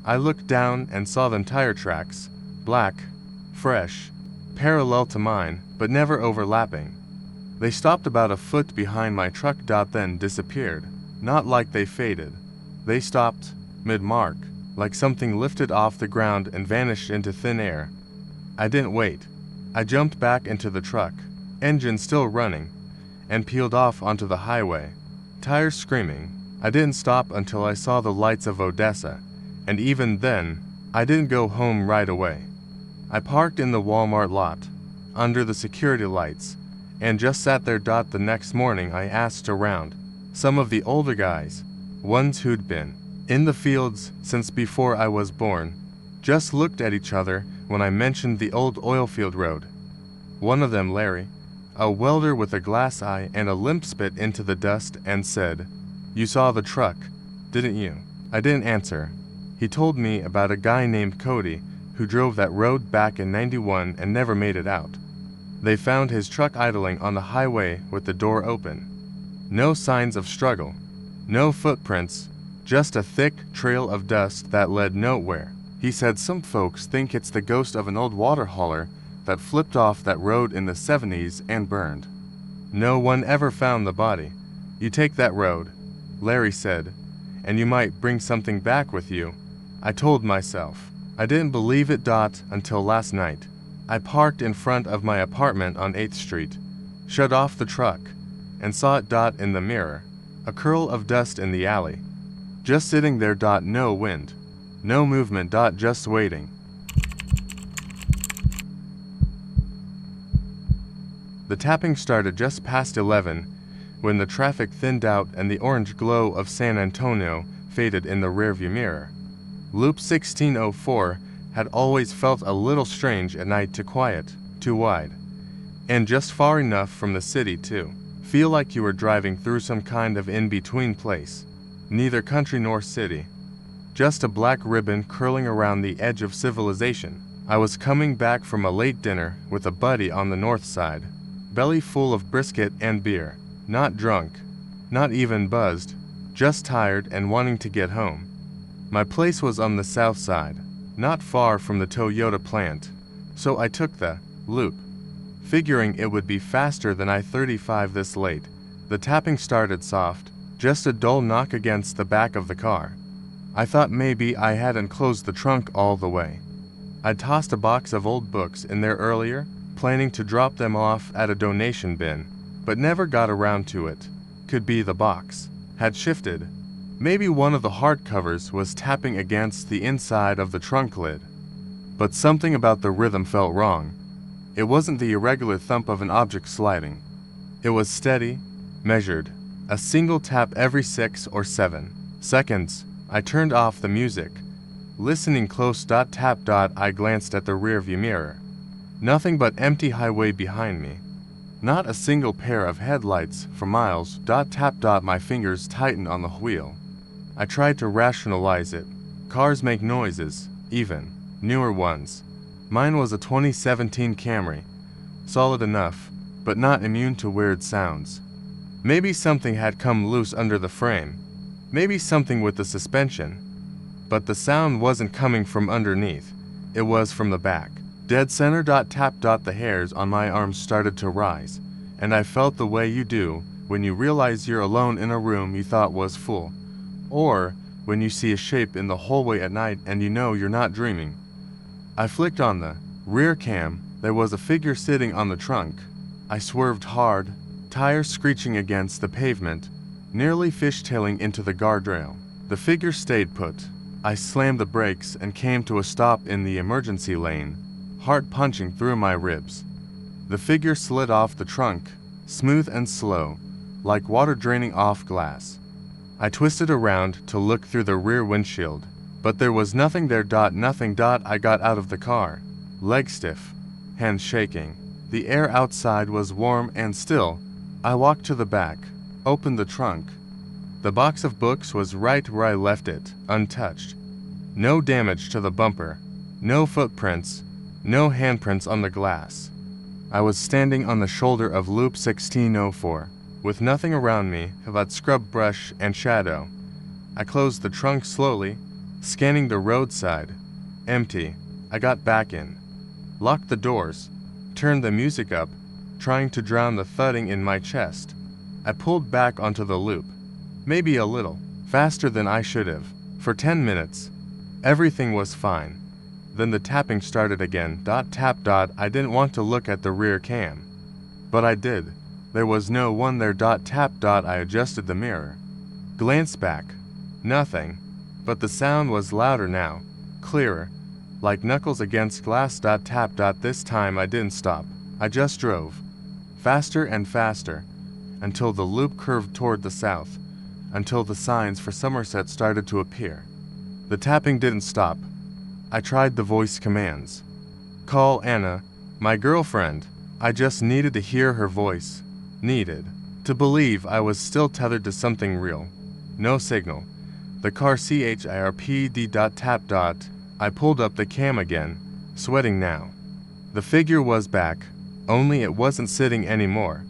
I looked down and saw them tire tracks, black, fresh, parallel to mine, but never overlapping. They stopped about a foot behind my truck, then disappeared, not like they faded. They stopped, mid-mark, like something lifted off the ground and vanished into thin air. I didn't wait. I jumped back into the truck, engine still running, and peeled off onto the highway, tires screaming. I didn't stop until I saw the lights of Odessa, and even then, I didn't go home right away. I parked in the Walmart lot, under the security lights, and just sat there. The next morning I asked around. Some of the older guys, ones who'd been in the fields since before I was born, just looked at each other when I mentioned the old oil field road. One of them, Larry, a welder with a glass eye and a limp spit into the dust, and said, "You saw the truck, didn't you?" I didn't answer. He told me about a guy named Cody who drove that road back in '91 and never made it out. They found his truck idling on the highway with the door open. No signs of struggle, no footprints, just a thick trail of dust that led nowhere. He said some folks think it's the ghost of an old water hauler that flipped off that road in the '70s and burned. No one ever found the body. You take that road, Larry said, and you might bring something back with you. I told myself. I didn't believe it until last night. I parked in front of my apartment on 8th Street, shut off the truck, and saw it in the mirror, a curl of dust in the alley. Just sitting there. No wind, no movement. Just waiting. The tapping started just past 11 when the traffic thinned out and the orange glow of San Antonio faded in the rearview mirror. Loop 1604 had always felt a little strange at night, too quiet, too wide, and just far enough from the city to feel like you were driving through some kind of in-between place, neither country nor city, just a black ribbon curling around the edge of civilization. I was coming back from a late dinner with a buddy on the north side, belly full of brisket and beer, not drunk, not even buzzed, just tired and wanting to get home. My place was on the south side, not far from the Toyota plant, so I took the loop. figuring it would be faster than I-35 this late. The tapping started soft, just a dull knock against the back of the car. I thought maybe I hadn't closed the trunk all the way. I'd tossed a box of old books in there earlier, planning to drop them off at a donation bin, but never got around to it. Could be the box had shifted. Maybe one of the hardcovers was tapping against the inside of the trunk lid. But something about the rhythm felt wrong. It wasn't the irregular thump of an object sliding. It was steady, measured, a single tap every 6 or 7 seconds. I turned off the music. Listening close. Tap. I glanced at the rearview mirror. Nothing but empty highway behind me. Not a single pair of headlights for miles. Tap. My fingers tightened on the wheel. I tried to rationalize it. Cars make noises, even newer ones. Mine was a 2017 Camry. Solid enough, but not immune to weird sounds. Maybe something had come loose under the frame. Maybe something with the suspension. But the sound wasn't coming from underneath. It was from the back. Dead center. Tap. The hairs on my arms started to rise, and I felt the way you do when you realize you're alone in a room you thought was full, or when you see a shape in the hallway at night and you know you're not dreaming. I flicked on the rear cam. There was a figure sitting on the trunk. I swerved hard, tires screeching against the pavement, nearly fishtailing into the guardrail. The figure stayed put. I slammed the brakes and came to a stop in the emergency lane, heart punching through my ribs. The figure slid off the trunk, smooth and slow, like water draining off glass. I twisted around to look through the rear windshield, but there was nothing there. Nothing. I got out of the car, legs stiff, hands shaking. The air outside was warm and still. I walked to the back, opened the trunk. The box of books was right where I left it, untouched. No damage to the bumper, no footprints, no handprints on the glass. I was standing on the shoulder of Loop 1604, with nothing around me but scrub brush and shadow. I closed the trunk slowly, scanning the roadside. Empty. I got back in, locked the doors, turned the music up, trying to drown the thudding in my chest. I pulled back onto the loop, maybe a little faster than I should have. For 10 minutes, everything was fine. Then the tapping started again. Tap. I didn't want to look at the rear cam, but I did. There was no one there. Tap. I adjusted the mirror, glanced back. Nothing, but the sound was louder now, clearer, like knuckles against glass. Tap. This time I didn't stop. I just drove, faster and faster, until the loop curved toward the south, until the signs for Somerset started to appear. The tapping didn't stop. I tried the voice commands. Call Anna, my girlfriend. I just needed to hear her voice. Needed to believe I was still tethered to something real. No signal. The car CHIRPD. Tap. I pulled up the cam again, sweating now. The figure was back, only it wasn't sitting anymore.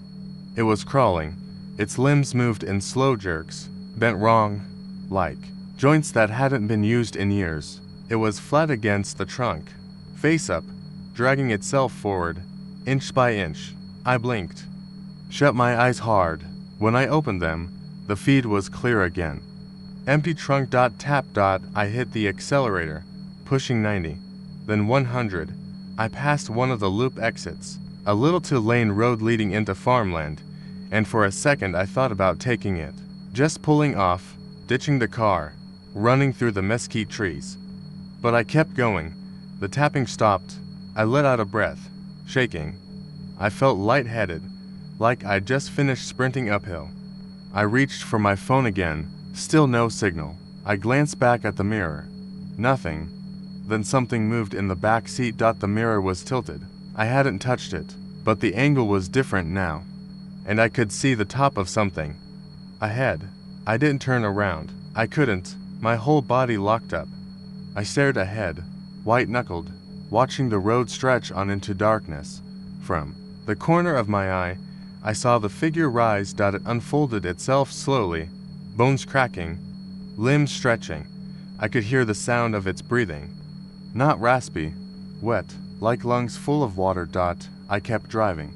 It was crawling. Its limbs moved in slow jerks, bent wrong, like joints that hadn't been used in years. It was flat against the trunk, face up, dragging itself forward, inch by inch. I blinked, shut my eyes hard. When I opened them, the feed was clear again. Empty trunk. Tap. I hit the accelerator, pushing 90, then 100. I passed one of the loop exits, a little two-lane road leading into farmland, and for a second I thought about taking it, just pulling off, ditching the car, running through the mesquite trees. But I kept going. The tapping stopped. I let out a breath, shaking. I felt lightheaded, like I'd just finished sprinting uphill. I reached for my phone again, still no signal. I glanced back at the mirror. Nothing. Then something moved in the back seat. The mirror was tilted. I hadn't touched it, but the angle was different now, and I could see the top of something. Ahead. I didn't turn around. I couldn't. My whole body locked up. I stared ahead, white-knuckled, watching the road stretch on into darkness. From the corner of my eye, I saw the figure rise. It unfolded itself slowly, bones cracking, limbs stretching. I could hear the sound of its breathing. Not raspy, wet, like lungs full of water. I kept driving.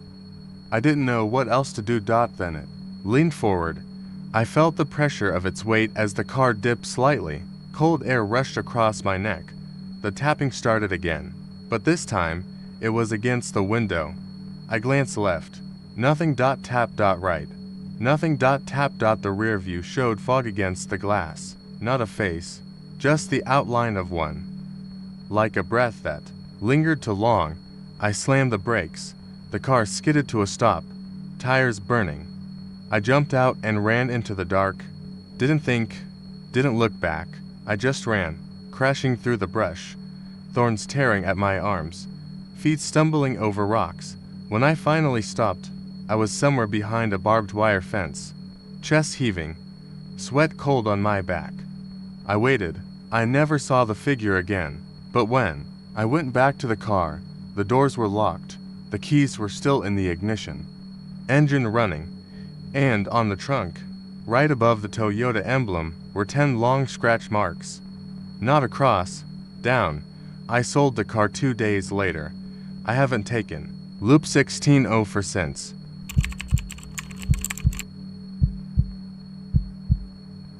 I didn't know what else to do. Then it leaned forward. I felt the pressure of its weight as the car dipped slightly. Cold air rushed across my neck. The tapping started again, but this time it was against the window. I glanced left. Nothing. Tap. Right. Nothing. Tap. The rear view showed fog against the glass. Not a face, just the outline of one. Like a breath that lingered too long, I slammed the brakes. The car skidded to a stop, tires burning. I jumped out and ran into the dark. Didn't think, didn't look back. I just ran, crashing through the brush, thorns tearing at my arms, feet stumbling over rocks. When I finally stopped, I was somewhere behind a barbed wire fence, chest heaving, sweat cold on my back. I waited. I never saw the figure again. But when I went back to the car, the doors were locked. The keys were still in the ignition. Engine running. And on the trunk, right above the Toyota emblem, were 10 long scratch marks. Not across, down. I sold the car 2 days later. I haven't taken Loop 16 for since.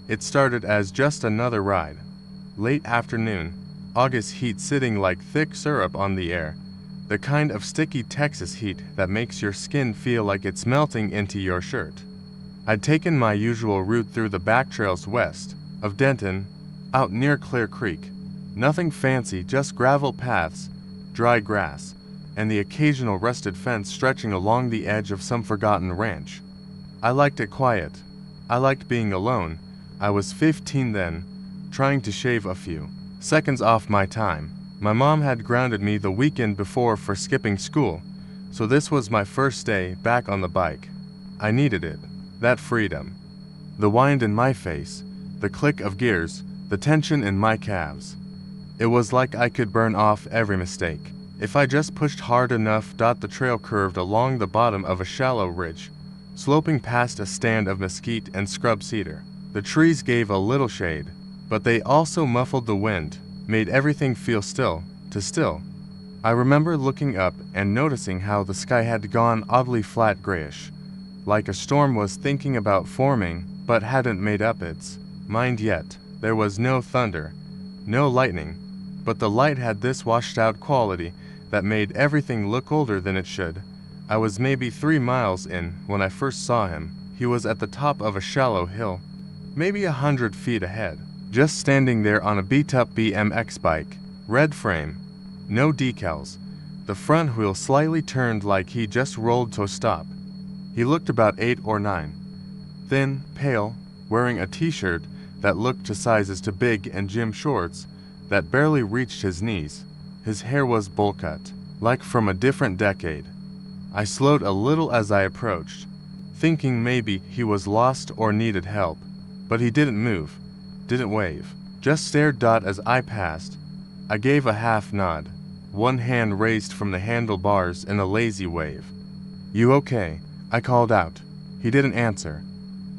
It started as just another ride. Late afternoon, August heat sitting like thick syrup on the air. The kind of sticky Texas heat that makes your skin feel like it's melting into your shirt. I'd taken my usual route through the back trails west of Denton, out near Clear Creek. Nothing fancy, just gravel paths, dry grass, and the occasional rusted fence stretching along the edge of some forgotten ranch. I liked it quiet. I liked being alone. I was 15 then, trying to shave a few seconds off my time. My mom had grounded me the weekend before for skipping school, so this was my first day back on the bike. I needed it, that freedom. The wind in my face, the click of gears, the tension in my calves. It was like I could burn off every mistake. If I just pushed hard enough. The trail curved along the bottom of a shallow ridge, sloping past a stand of mesquite and scrub cedar. The trees gave a little shade, but they also muffled the wind, made everything feel still. I remember looking up and noticing how the sky had gone oddly flat grayish, like a storm was thinking about forming but hadn't made up its mind yet. There was no thunder, no lightning, but the light had this washed-out quality that made everything look older than it should. I was maybe 3 miles in when I first saw him. He was at the top of a shallow hill, maybe 100 feet ahead, just standing there on a beat-up BMX bike, red frame, no decals, the front wheel slightly turned like he just rolled to a stop. He looked about 8 or 9, thin, pale, wearing a t-shirt that looked to sizes too big and gym shorts that barely reached his knees. His hair was bowl cut, like from a different decade. I slowed a little as I approached, thinking maybe he was lost or needed help. But he didn't move, didn't wave, just stared. As I passed, I gave a half nod, one hand raised from the handlebars in a lazy wave. "You okay?" I called out. He didn't answer,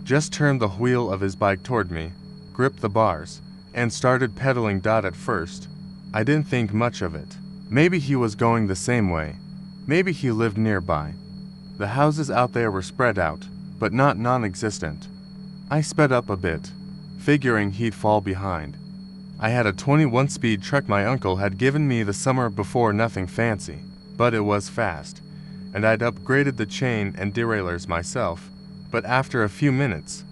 just turned the wheel of his bike toward me, gripped the bars, and started pedaling. At first, I didn't think much of it. Maybe he was going the same way. Maybe he lived nearby. The houses out there were spread out, but not non-existent. I sped up a bit, figuring he'd fall behind. I had a 21-speed truck my uncle had given me the summer before, nothing fancy, but it was fast, and I'd upgraded the chain and derailleurs myself. But after a few minutes,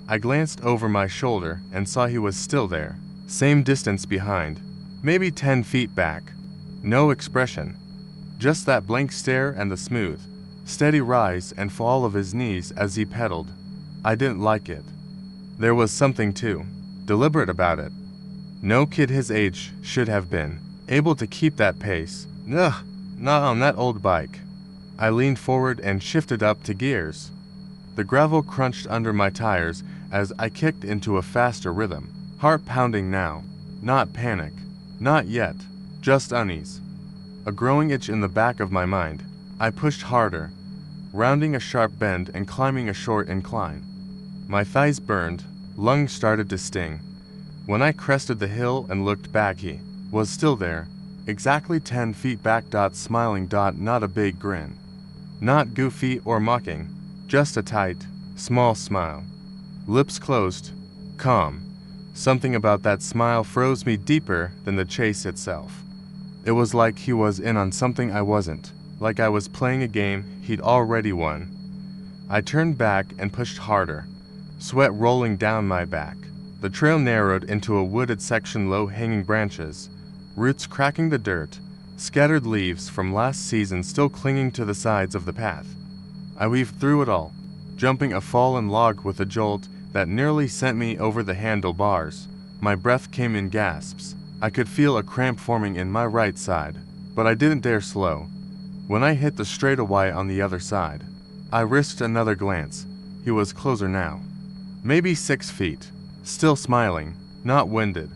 I glanced over my shoulder and saw he was still there, same distance behind, maybe 10 feet back. No expression, just that blank stare and the smooth, steady rise and fall of his knees as he pedaled. I didn't like it. There was something too deliberate about it. No kid his age should have been able to keep that pace. Ugh, not on that old bike. I leaned forward and shifted up to gears. The gravel crunched under my tires as I kicked into a faster rhythm. Heart pounding now. Not panic. Not yet. Just unease. A growing itch in the back of my mind. I pushed harder, rounding a sharp bend and climbing a short incline. My thighs burned, lungs started to sting. When I crested the hill and looked back, he was still there, Exactly 10 feet back. Smiling. Not a big grin. Not goofy or mocking. Just a tight, small smile. Lips closed. Calm. Something about that smile froze me deeper than the chase itself. It was like he was in on something I wasn't. Like I was playing a game he'd already won. I turned back and pushed harder, sweat rolling down my back. The trail narrowed into a wooded section, low-hanging branches, roots cracking the dirt, scattered leaves from last season still clinging to the sides of the path. I weaved through it all, jumping a fallen log with a jolt that nearly sent me over the handlebars. My breath came in gasps. I could feel a cramp forming in my right side, but I didn't dare slow. When I hit the straightaway on the other side, I risked another glance. He was closer now. Maybe 6 feet. Still smiling, not winded,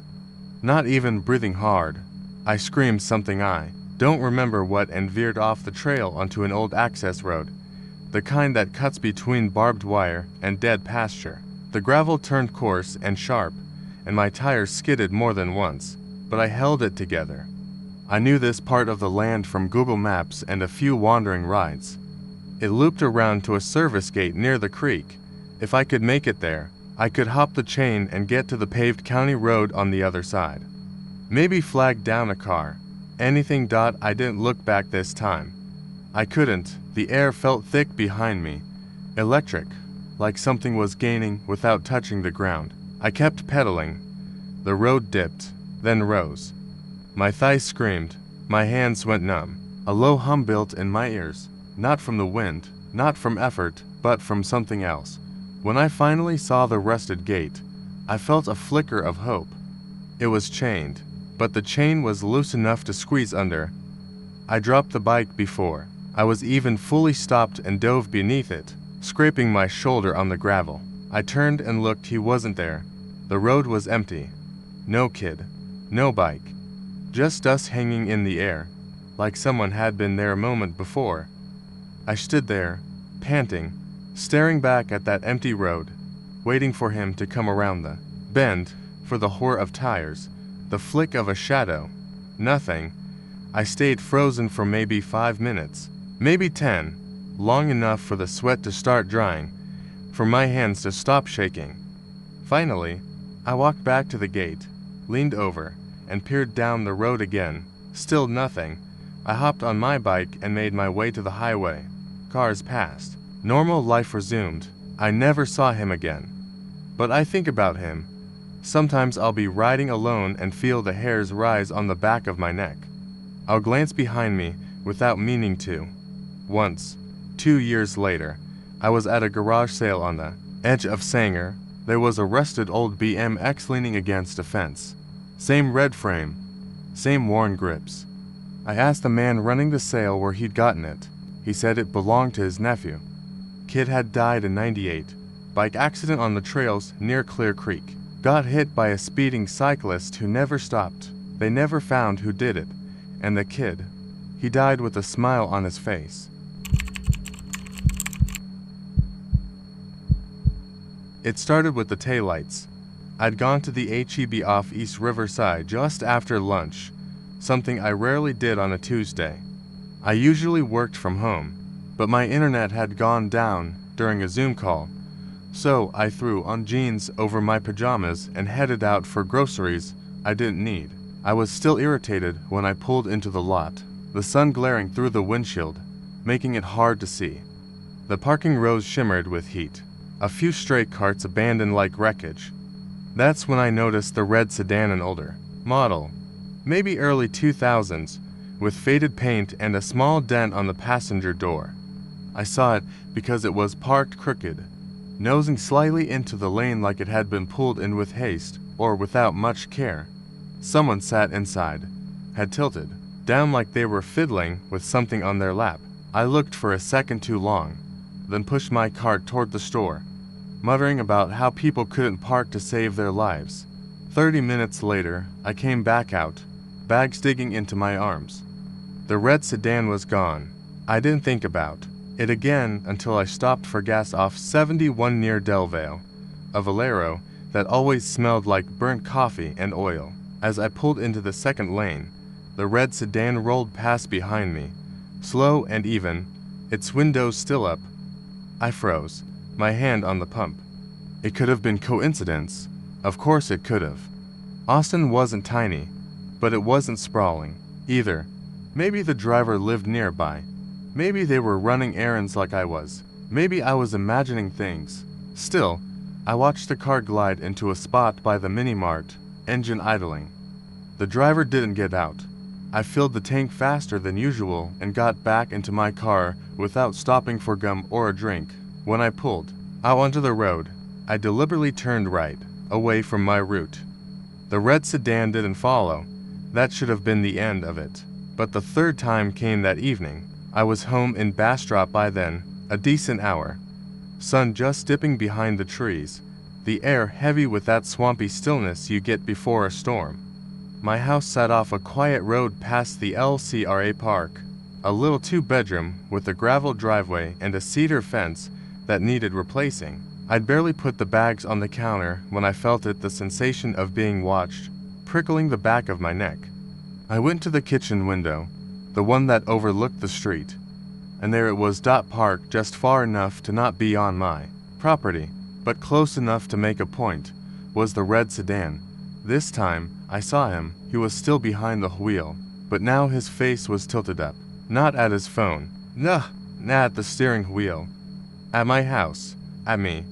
not even breathing hard. I screamed something I don't remember what and veered off the trail onto an old access road, the kind that cuts between barbed wire and dead pasture. The gravel turned coarse and sharp, and my tires skidded more than once, but I held it together. I knew this part of the land from Google Maps and a few wandering rides. It looped around to a service gate near the creek. If I could make it there, I could hop the chain and get to the paved county road on the other side. Maybe flag down a car. Anything. I didn't look back this time. I couldn't. The air felt thick behind me. Electric, like something was gaining without touching the ground. I kept pedaling. The road dipped, then rose. My thighs screamed. My hands went numb. A low hum built in my ears, not from the wind, not from effort, but from something else. When I finally saw the rusted gate, I felt a flicker of hope. It was chained, but the chain was loose enough to squeeze under. I dropped the bike before I was even fully stopped and dove beneath it, scraping my shoulder on the gravel. I turned and looked. He wasn't there. The road was empty. No kid. No bike. Just us hanging in the air, like someone had been there a moment before. I stood there, panting, staring back at that empty road, waiting for him to come around the bend, for the whir of tires, the flick of a shadow. Nothing. I stayed frozen for maybe 5 minutes, maybe 10, long enough for the sweat to start drying, for my hands to stop shaking. Finally, I walked back to the gate, leaned over, and peered down the road again. Still nothing. I hopped on my bike and made my way to the highway. Cars passed. Normal life resumed. I never saw him again. But I think about him. Sometimes I'll be riding alone and feel the hairs rise on the back of my neck. I'll glance behind me without meaning to. Once, 2 years later, I was at a garage sale on the edge of Sanger. There was a rusted old BMX leaning against a fence. Same red frame, same worn grips. I asked the man running the sale where he'd gotten it. He said it belonged to his nephew. Kid had died in '98. Bike accident on the trails near Clear Creek. Got hit by a speeding cyclist who never stopped. They never found who did it. And the kid, he died with a smile on his face. It started with the taillights. I'd gone to the H-E-B off East Riverside just after lunch, something I rarely did on a Tuesday. I usually worked from home, but my internet had gone down during a Zoom call, so I threw on jeans over my pajamas and headed out for groceries I didn't need. I was still irritated when I pulled into the lot, the sun glaring through the windshield, making it hard to see. The parking rows shimmered with heat, a few stray carts abandoned like wreckage. That's when I noticed the red sedan, an older model, maybe early 2000s, with faded paint and a small dent on the passenger door. I saw it because it was parked crooked, nosing slightly into the lane like it had been pulled in with haste or without much care. Someone sat inside, had tilted down like they were fiddling with something on their lap. I looked for a second too long, then pushed my cart toward the store, muttering about how people couldn't park to save their lives. 30 minutes later, I came back out, bags digging into my arms. The red sedan was gone. I didn't think about it again until I stopped for gas off 71 near Del Valle, a Valero that always smelled like burnt coffee and oil. As I pulled into the second lane, The red sedan rolled past behind me, slow and even, its windows still up. I froze, my hand on the pump. It could have been coincidence. Of course it could have. Austin wasn't tiny, but it wasn't sprawling, either. Maybe the driver lived nearby. Maybe they were running errands like I was. Maybe I was imagining things. Still, I watched the car glide into a spot by the mini-mart, engine idling. The driver didn't get out. I filled the tank faster than usual and got back into my car without stopping for gum or a drink. When I pulled out onto the road, I deliberately turned right, away from my route. The red sedan didn't follow. That should have been the end of it. But the third time came that evening. I was home in Bastrop by then, a decent hour. Sun just dipping behind the trees, the air heavy with that swampy stillness you get before a storm. My house sat off a quiet road past the LCRA park, a little two-bedroom with a gravel driveway and a cedar fence that needed replacing. I'd barely put the bags on the counter when I felt it, the sensation of being watched, prickling the back of my neck. I went to the kitchen window, the one that overlooked the street, and there it was, parked just far enough to not be on my property, but close enough to make a point, was the red sedan. This time, I saw him. He was still behind the wheel, but now his face was tilted up, not at his phone, not at the steering wheel, at my house, at me.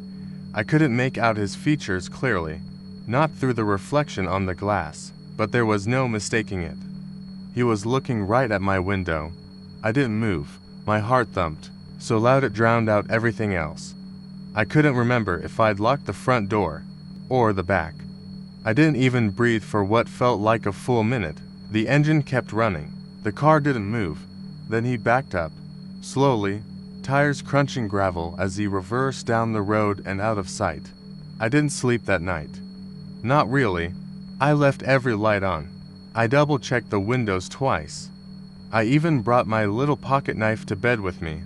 I couldn't make out his features clearly, not through the reflection on the glass, but there was no mistaking it. He was looking right at my window. I didn't move. My heart thumped, so loud it drowned out everything else. I couldn't remember if I'd locked the front door, or the back. I didn't even breathe for what felt like a full minute. The engine kept running. The car didn't move. Then he backed up, slowly, tires crunching gravel as he reversed down the road and out of sight. I didn't sleep that night. Not really. I left every light on. I double-checked the windows twice. I even brought my little pocket knife to bed with me.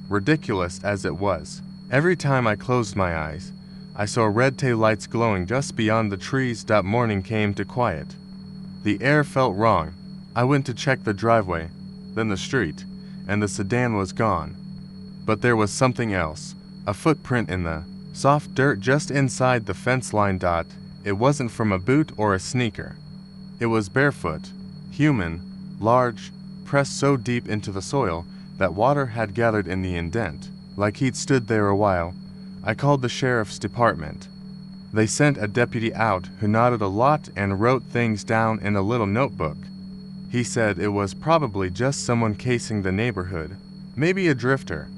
Ridiculous as it was, every time I closed my eyes, I saw red taillights glowing just beyond the trees. Morning came to quiet. The air felt wrong. I went to check the driveway, then the street, and the sedan was gone. But there was something else, a footprint in the soft dirt just inside the fence line. It wasn't from a boot or a sneaker. It was barefoot, human, large, pressed so deep into the soil that water had gathered in the indent, like he'd stood there a while. I called the sheriff's department. They sent a deputy out who nodded a lot and wrote things down in a little notebook. He said it was probably just someone casing the neighborhood, maybe a drifter,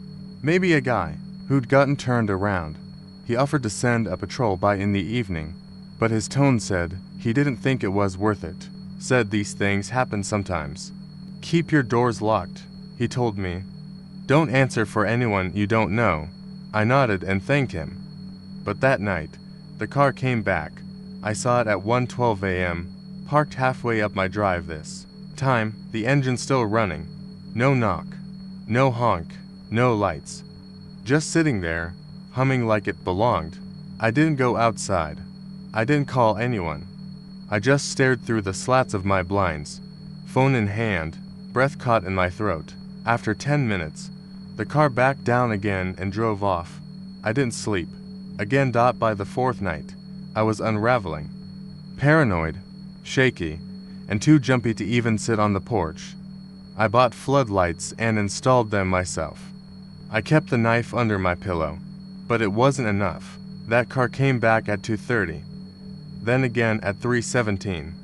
maybe a guy who'd gotten turned around. He offered to send a patrol by in the evening, but his tone said he didn't think it was worth it. Said these things happen sometimes. Keep your doors locked, he told me. Don't answer for anyone you don't know. I nodded and thanked him. But that night, the car came back. I saw it at 1:12 a.m., parked halfway up my drive this time, the engine still running. No knock, no honk, no lights. Just sitting there, humming like it belonged. I didn't go outside. I didn't call anyone. I just stared through the slats of my blinds, phone in hand, breath caught in my throat. After 10 minutes, the car backed down again and drove off. I didn't sleep. Again. By the fourth night, I was unraveling. Paranoid, shaky, and too jumpy to even sit on the porch. I bought floodlights and installed them myself. I kept the knife under my pillow, but it wasn't enough. That car came back at 2:30, then again at 3:17.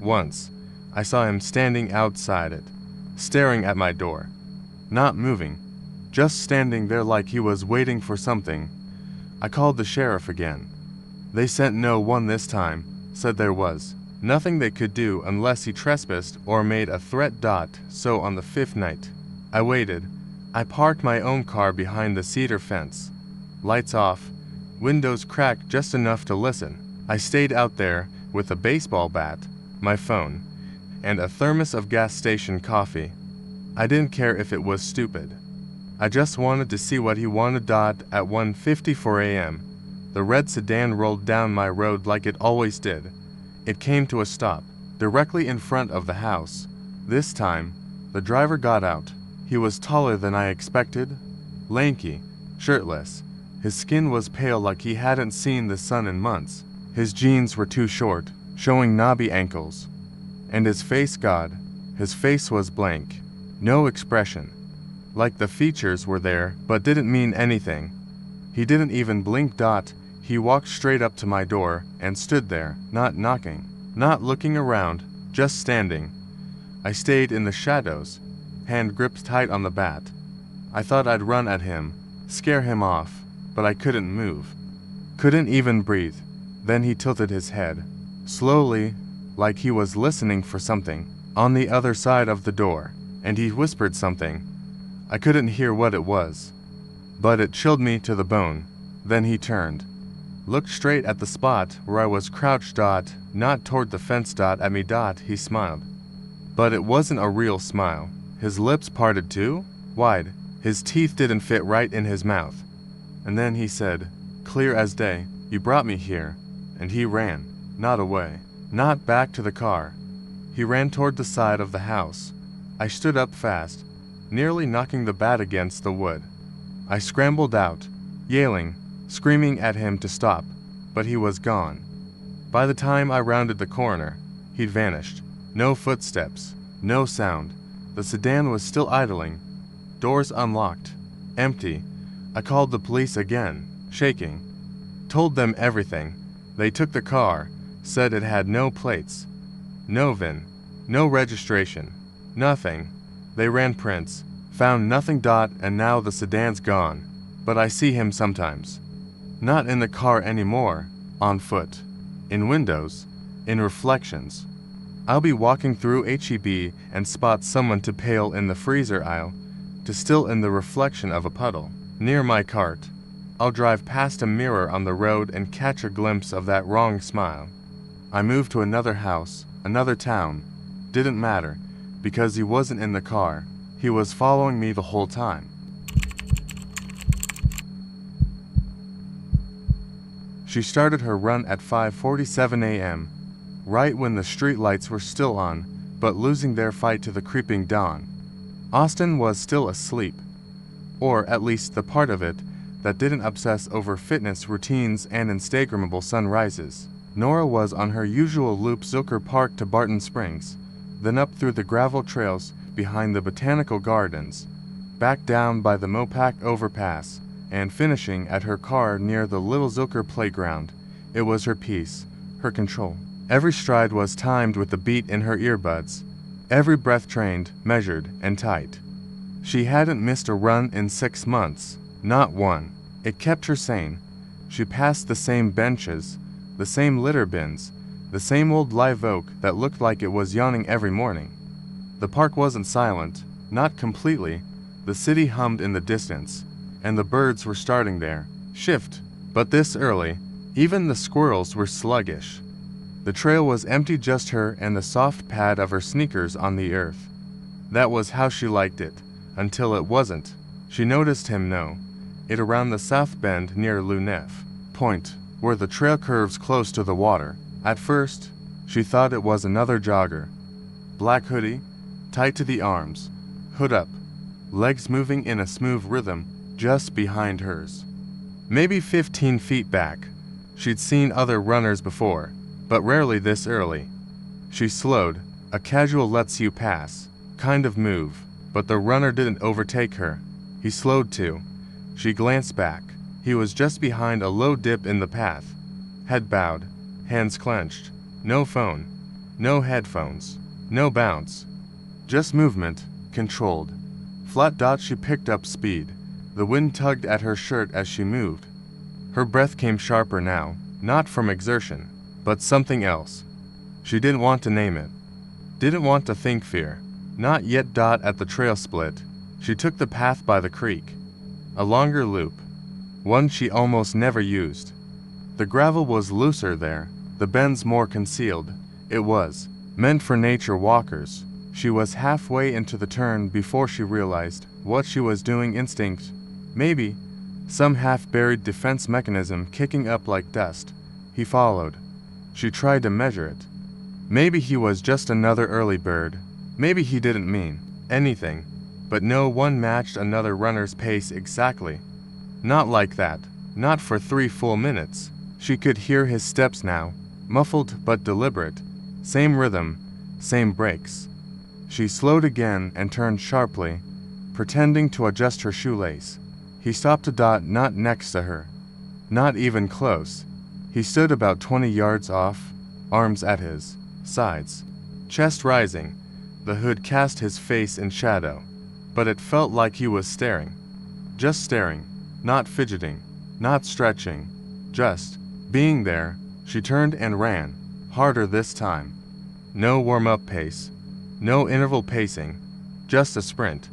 Once, I saw him standing outside it, staring at my door, not moving, just standing there like he was waiting for something. I called the sheriff again. They sent no one this time, said there was nothing they could do unless he trespassed or made a threat. So on the fifth night, I waited. I parked my own car behind the cedar fence. Lights off, windows cracked just enough to listen. I stayed out there with a baseball bat, my phone, and a thermos of gas station coffee. I didn't care if it was stupid. I just wanted to see what he wanted. At 1:54 a.m., the red sedan rolled down my road like it always did. It came to a stop, directly in front of the house, This time, the driver got out. He was taller than I expected, lanky, shirtless. His skin was pale like he hadn't seen the sun in months. His jeans were too short, showing knobby ankles. And his face, God, his face was blank. No expression. Like the features were there, but didn't mean anything. He didn't even blink. He walked straight up to my door and stood there, not knocking, not looking around, just standing. I stayed in the shadows, hand gripped tight on the bat. I thought I'd run at him, scare him off, but I couldn't move. Couldn't even breathe. Then he tilted his head, slowly, like he was listening for something, on the other side of the door, and he whispered something. I couldn't hear what it was, but it chilled me to the bone. Then he turned, looked straight at the spot where I was crouched. Not toward the fence. At me. He smiled. But it wasn't a real smile. His lips parted too wide. His teeth didn't fit right in his mouth. And then he said, clear as day, "You brought me here." And he ran, not away, not back to the car. He ran toward the side of the house. I stood up fast, nearly knocking the bat against the wood. I scrambled out, yelling, screaming at him to stop, but he was gone. By the time I rounded the corner, he'd vanished. No footsteps, no sound. The sedan was still idling, doors unlocked, empty. I called the police again, shaking. Told them everything. They took the car, said it had no plates, no VIN, no registration, nothing. They ran prints, found nothing. And now the sedan's gone. But I see him sometimes. Not in the car anymore, on foot, in windows, in reflections. I'll be walking through HEB and spot someone to pale in the freezer aisle, to still in the reflection of a puddle, near my cart. I'll drive past a mirror on the road and catch a glimpse of that wrong smile. I moved to another house, another town. Didn't matter, because he wasn't in the car. He was following me the whole time. She started her run at 5:47 a.m., right when the street lights were still on, but losing their fight to the creeping dawn. Austin was still asleep, or at least the part of it that didn't obsess over fitness routines and Instagrammable sunrises. Nora was on her usual loop Zilker Park to Barton Springs, then up through the gravel trails behind the botanical gardens, back down by the Mopac overpass, and finishing at her car near the Little Zilker playground. It was her peace, her control. Every stride was timed with the beat in her earbuds, every breath trained, measured, and tight. She hadn't missed a run in 6 months, not one. It kept her sane. She passed the same benches, the same litter bins, the same old live oak that looked like it was yawning every morning. The park wasn't silent, not completely. The city hummed in the distance, and the birds were starting their shift. But this early, even the squirrels were sluggish. The trail was empty, just her and the soft pad of her sneakers on the earth. That was how she liked it, until it wasn't. She noticed him it around the south bend near Lunef Point, where the trail curves close to the water. At first, she thought it was another jogger. Black hoodie, tight to the arms, hood up, legs moving in a smooth rhythm just behind hers. Maybe 15 feet back. She'd seen other runners before, but rarely this early. She slowed, a casual lets you pass kind of move, but the runner didn't overtake her. He slowed too. She glanced back. He was just behind a low dip in the path. Head bowed, hands clenched. No phone, no headphones, no bounce. Just movement, controlled. Flat. She picked up speed. The wind tugged at her shirt as she moved. Her breath came sharper now, not from exertion, but something else. She didn't want to name it. Didn't want to think fear. Not yet. At the trail split, she took the path by the creek. A longer loop, one she almost never used. The gravel was looser there, the bends more concealed. It was meant for nature walkers. She was halfway into the turn before she realized what she was doing. Instinct, maybe, some half-buried defense mechanism kicking up like dust. He followed. She tried to measure it. Maybe he was just another early bird, Maybe he didn't mean anything, but no one matched another runner's pace exactly. Not like that, not for 3 full minutes. She could hear his steps now, muffled but deliberate, same rhythm, same breaks. She slowed again and turned sharply, pretending to adjust her shoelace. He stopped a dot not next to her, not even close. He stood about 20 yards off, arms at his sides, chest rising. The hood cast his face in shadow, but it felt like he was staring. Just staring, not fidgeting, not stretching, just being there. She turned and ran, harder this time. No warm-up pace, no interval pacing, just a sprint.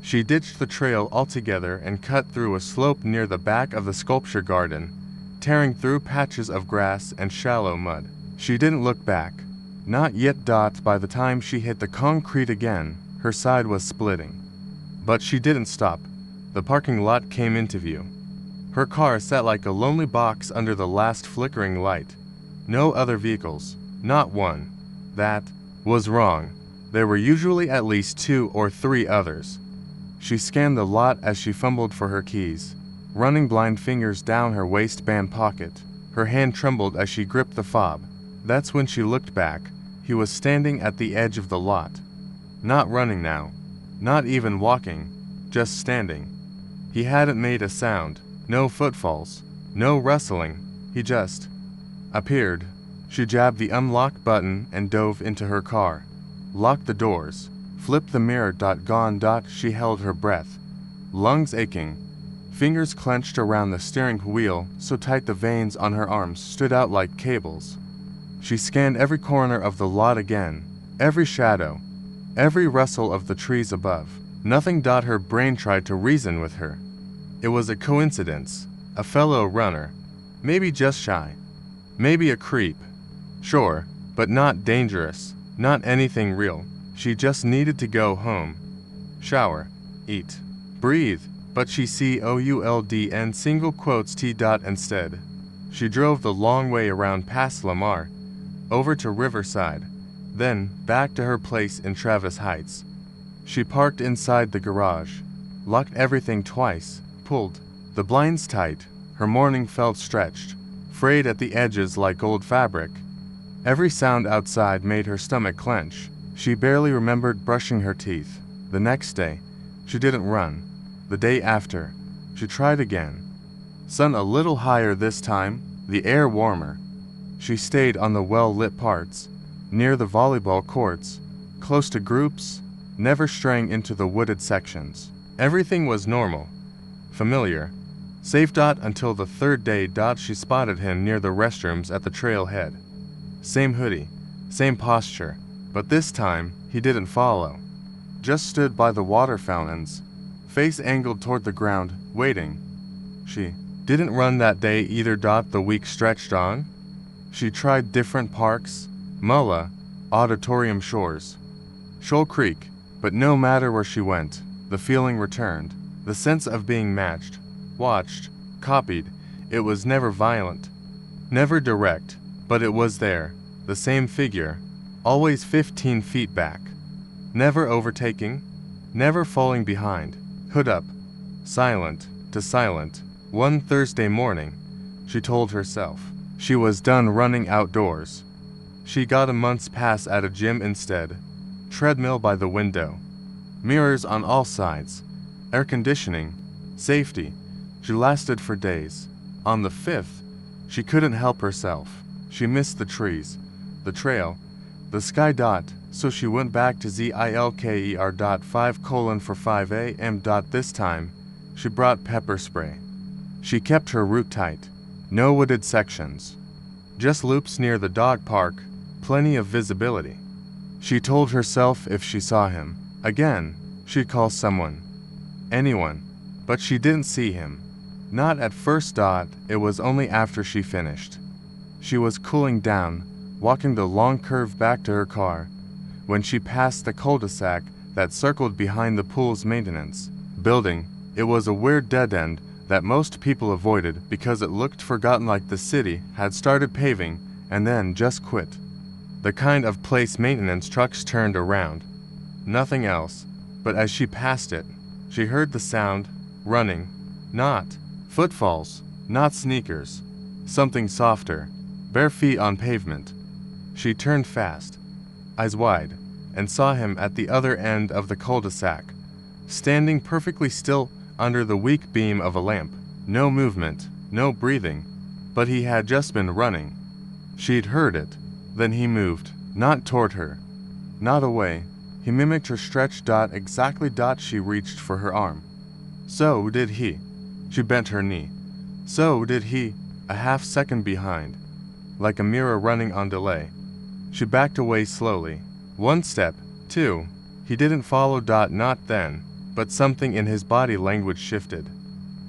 She ditched the trail altogether and cut through a slope near the back of the sculpture garden, tearing through patches of grass and shallow mud. She didn't look back. Not yet. By the time she hit the concrete again, her side was splitting. But she didn't stop. The parking lot came into view. Her car sat like a lonely box under the last flickering light. No other vehicles, not one. That was wrong. There were usually at least 2 or 3 others. She scanned the lot as she fumbled for her keys, running blind fingers down her waistband pocket. Her hand trembled as she gripped the fob. That's when she looked back. He was standing at the edge of the lot. Not running now. Not even walking. Just standing. He hadn't made a sound. No footfalls. No rustling. He just appeared. She jabbed the unlock button and dove into her car. Locked the doors. Flipped the mirror. Gone. She held her breath. Lungs aching. Fingers clenched around the steering wheel so tight the veins on her arms stood out like cables. She scanned every corner of the lot again, every shadow, every rustle of the trees above. Nothing. Her brain tried to reason with her. It was a coincidence, a fellow runner, maybe just shy, maybe a creep. Sure, but not dangerous, not anything real. She just needed to go home, shower, eat, breathe. But she could and single quotes T. Instead. She drove the long way around past Lamar, over to Riverside, then back to her place in Travis Heights. She parked inside the garage, locked everything twice, pulled the blinds tight. Her morning felt stretched, frayed at the edges like old fabric. Every sound outside made her stomach clench. She barely remembered brushing her teeth. The next day, she didn't run. The day after, she tried again. Sun a little higher this time, the air warmer. She stayed on the well-lit parts, near the volleyball courts, close to groups, never straying into the wooded sections. Everything was normal, familiar, safe. Until the 3rd day. She spotted him near the restrooms at the trailhead. Same hoodie, same posture, but this time he didn't follow. Just stood by the water fountains, face angled toward the ground, waiting. She didn't run that day either. The week stretched on. She tried different parks, Mulla, Auditorium Shores, Shoal Creek, but no matter where she went, the feeling returned. The sense of being matched, watched, copied. It was never violent, never direct, but it was there, the same figure, always 15 feet back. Never overtaking, never falling behind. Hood up, silent to silent. One Thursday morning, she told herself, she was done running outdoors. She got a month's pass at a gym instead. Treadmill by the window. Mirrors on all sides. Air conditioning. Safety. She lasted for days. On the 5th, she couldn't help herself. She missed the trees, the trail, the sky. So she went back to Zilker. 5 for 5 a.m. This time, she brought pepper spray. She kept her route tight. No wooded sections. Just loops near the dog park, plenty of visibility. She told herself if she saw him again, she'd call someone. Anyone. But she didn't see him. Not at first. It was only after she finished. She was cooling down, walking the long curve back to her car, when she passed the cul-de-sac that circled behind the pool's maintenance building. It was a weird dead end that most people avoided because it looked forgotten, like the city had started paving and then just quit. The kind of place maintenance trucks turned around. nothing else. But as she passed it, she heard the sound, running. Not footfalls, not sneakers. Something softer, bare feet on pavement. She turned fast, eyes wide, and saw him at the other end of the cul-de-sac, standing perfectly still under the weak beam of a lamp. No movement, no breathing, but he had just been running. She'd heard it. Then he moved, not toward her, not away. He mimicked her stretch. Exactly. She reached for her arm. So did he. She bent her knee. So did he, a half second behind, like a mirror running on delay. She backed away slowly. One step, two. He didn't follow. Not then, but something in his body language shifted.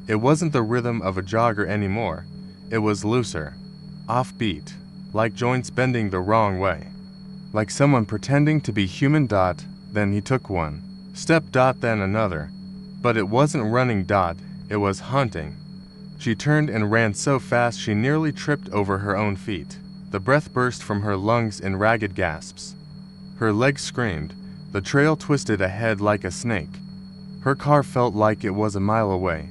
It wasn't the rhythm of a jogger anymore. It was looser, offbeat, like joints bending the wrong way. Like someone pretending to be human. Then he took one step. Then another. But it wasn't running. It was hunting. She turned and ran so fast she nearly tripped over her own feet. The breath burst from her lungs in ragged gasps. Her legs screamed. The trail twisted ahead like a snake. Her car felt like it was a mile away.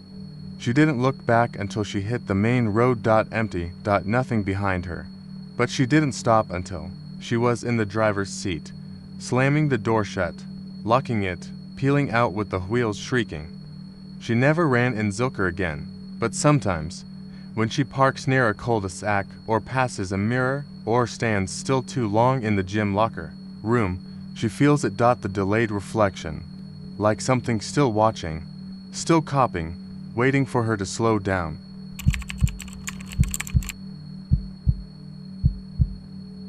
She didn't look back until she hit the main road. Empty. Nothing behind her. But she didn't stop until she was in the driver's seat, slamming the door shut, locking it, peeling out with the wheels shrieking. She never ran in Zilker again, but sometimes, when she parks near a cul-de-sac or passes a mirror or stands still too long in the gym locker room, she feels it. The delayed reflection, like something still watching, still copying, waiting for her to slow down.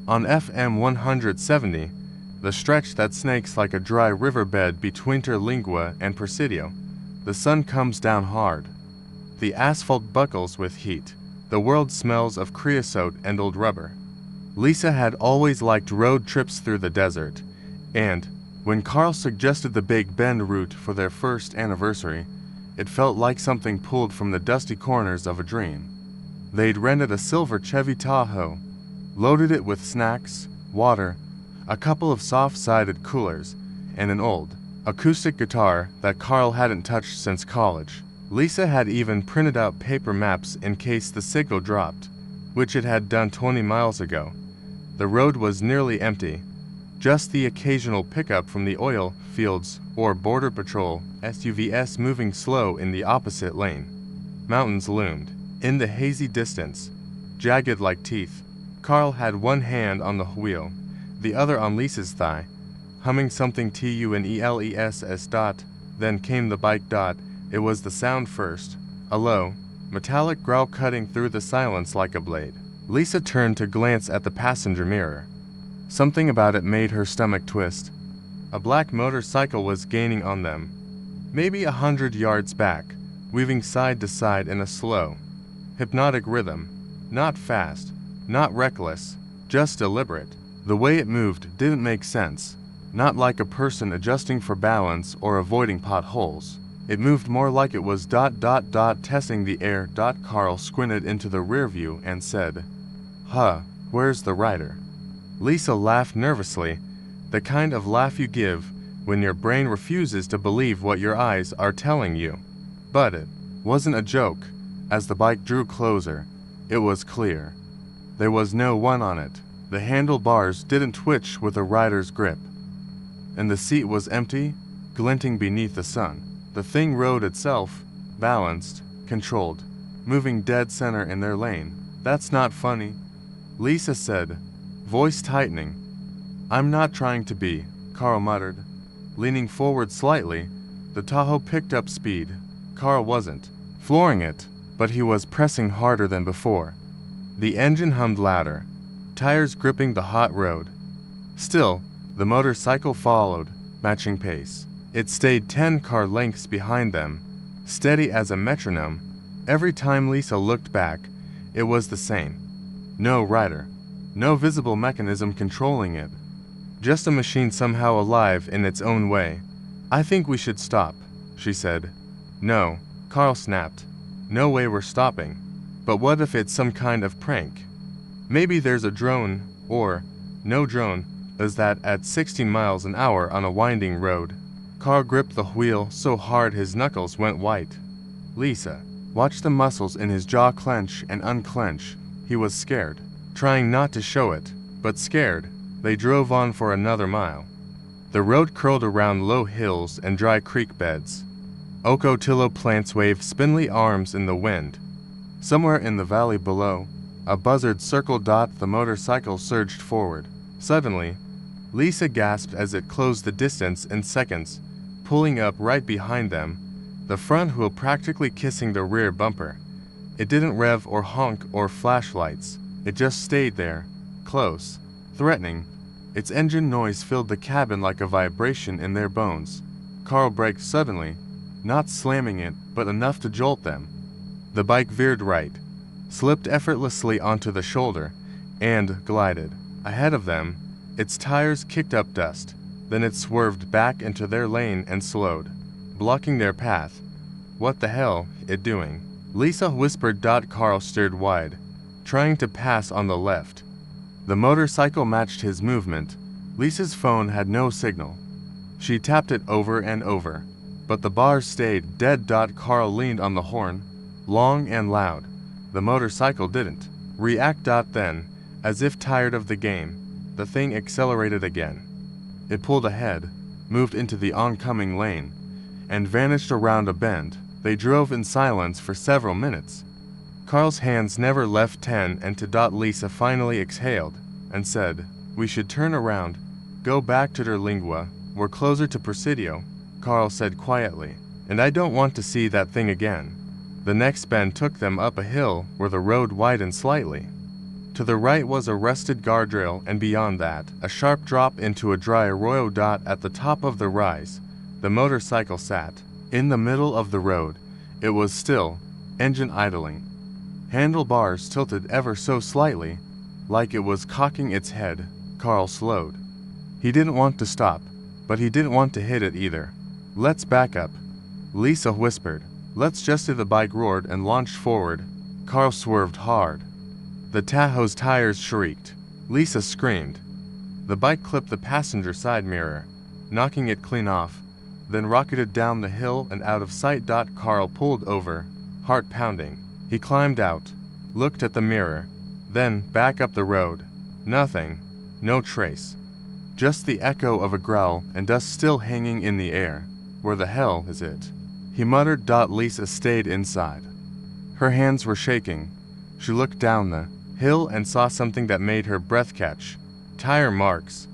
On FM 170, the stretch that snakes like a dry riverbed between Terlingua and Presidio, the sun comes down hard. The asphalt buckles with heat. The world smells of creosote and old rubber. Lisa had always liked road trips through the desert, and when Carl suggested the Big Bend route for their first anniversary, it felt like something pulled from the dusty corners of a dream. They'd rented a silver Chevy Tahoe, loaded it with snacks, water, a couple of soft-sided coolers, and an old, acoustic guitar that Carl hadn't touched since college. Lisa had even printed out paper maps in case the signal dropped, which it had done 20 miles ago. The road was nearly empty, just the occasional pickup from the oil fields or border patrol SUVs moving slow in the opposite lane. Mountains loomed in the hazy distance, jagged like teeth. Carl had one hand on the wheel, the other on Lisa's thigh, humming something tuneless. Then came the bike. It was the sound first, a low, metallic growl cutting through the silence like a blade. Lisa turned to glance at the passenger mirror. Something about it made her stomach twist. A black motorcycle was gaining on them, maybe 100 yards back, weaving side to side in a slow, hypnotic rhythm, not fast, not reckless, just deliberate. The way it moved didn't make sense, not like a person adjusting for balance or avoiding potholes. It moved more like it was ... testing the air. Carl squinted into the rearview and said, "Huh, where's the rider?" Lisa laughed nervously, the kind of laugh you give when your brain refuses to believe what your eyes are telling you. But it wasn't a joke. As the bike drew closer, it was clear. There was no one on it. The handlebars didn't twitch with a rider's grip. And the seat was empty, glinting beneath the sun. The thing rode itself, balanced, controlled, moving dead center in their lane. "That's not funny," Lisa said, voice tightening. "I'm not trying to be," Carl muttered. Leaning forward slightly, the Tahoe picked up speed. Carl wasn't flooring it, but he was pressing harder than before. The engine hummed louder, tires gripping the hot road. Still, the motorcycle followed, matching pace. It stayed 10 car lengths behind them, steady as a metronome. Every time Lisa looked back, it was the same. No rider, no visible mechanism controlling it. Just a machine somehow alive in its own way. "I think we should stop," she said. "No," Carl snapped. "No way we're stopping. But what if it's some kind of prank? Maybe there's a drone, or no drone, is that at 16 miles an hour on a winding road, Carl gripped the wheel so hard his knuckles went white. Lisa watched the muscles in his jaw clench and unclench. He was scared, trying not to show it, but scared. They drove on for another mile. The road curled around low hills and dry creek beds. Ocotillo plants waved spindly arms in the wind. Somewhere in the valley below, a buzzard circled. The motorcycle surged forward. Suddenly, Lisa gasped as it closed the distance in seconds, pulling up right behind them, the front wheel practically kissing the rear bumper. It didn't rev or honk or flash lights. It just stayed there, close, threatening. Its engine noise filled the cabin like a vibration in their bones. Carl braked suddenly, not slamming it, but enough to jolt them. The bike veered right, slipped effortlessly onto the shoulder, and glided. Ahead of them, its tires kicked up dust. Then it swerved back into their lane and slowed, blocking their path. What the hell, it doing? Lisa whispered. Carl steered wide, trying to pass on the left. The motorcycle matched his movement. Lisa's phone had no signal. She tapped it over and over, but the bars stayed dead. Carl leaned on the horn, long and loud. The motorcycle didn't react. Then, as if tired of the game, the thing accelerated again. It pulled ahead, moved into the oncoming lane, and vanished around a bend. They drove in silence for several minutes. Carl's hands never left 10 and to. Lisa finally exhaled and said, "We should turn around, go back to Terlingua. We're closer to Presidio," Carl said quietly, "and I don't want to see that thing again." The next bend took them up a hill where the road widened slightly. To the right was a rusted guardrail, and beyond that, a sharp drop into a dry arroyo. At the top of the rise, the motorcycle sat. In the middle of the road, it was still, engine idling. Handlebars tilted ever so slightly, like it was cocking its head. Carl slowed. He didn't want to stop, but he didn't want to hit it either. "Let's back up," Lisa whispered. "Let's just." The bike roared and launched forward. Carl swerved hard. The Tahoe's tires shrieked. Lisa screamed. The bike clipped the passenger side mirror, knocking it clean off, then rocketed down the hill and out of sight. Carl pulled over, heart pounding. He climbed out, looked at the mirror, then back up the road. Nothing, no trace. Just the echo of a growl and dust still hanging in the air. Where the hell is it? He muttered. Lisa stayed inside. Her hands were shaking. She looked down the hill and saw something that made her breath catch. Tire marks.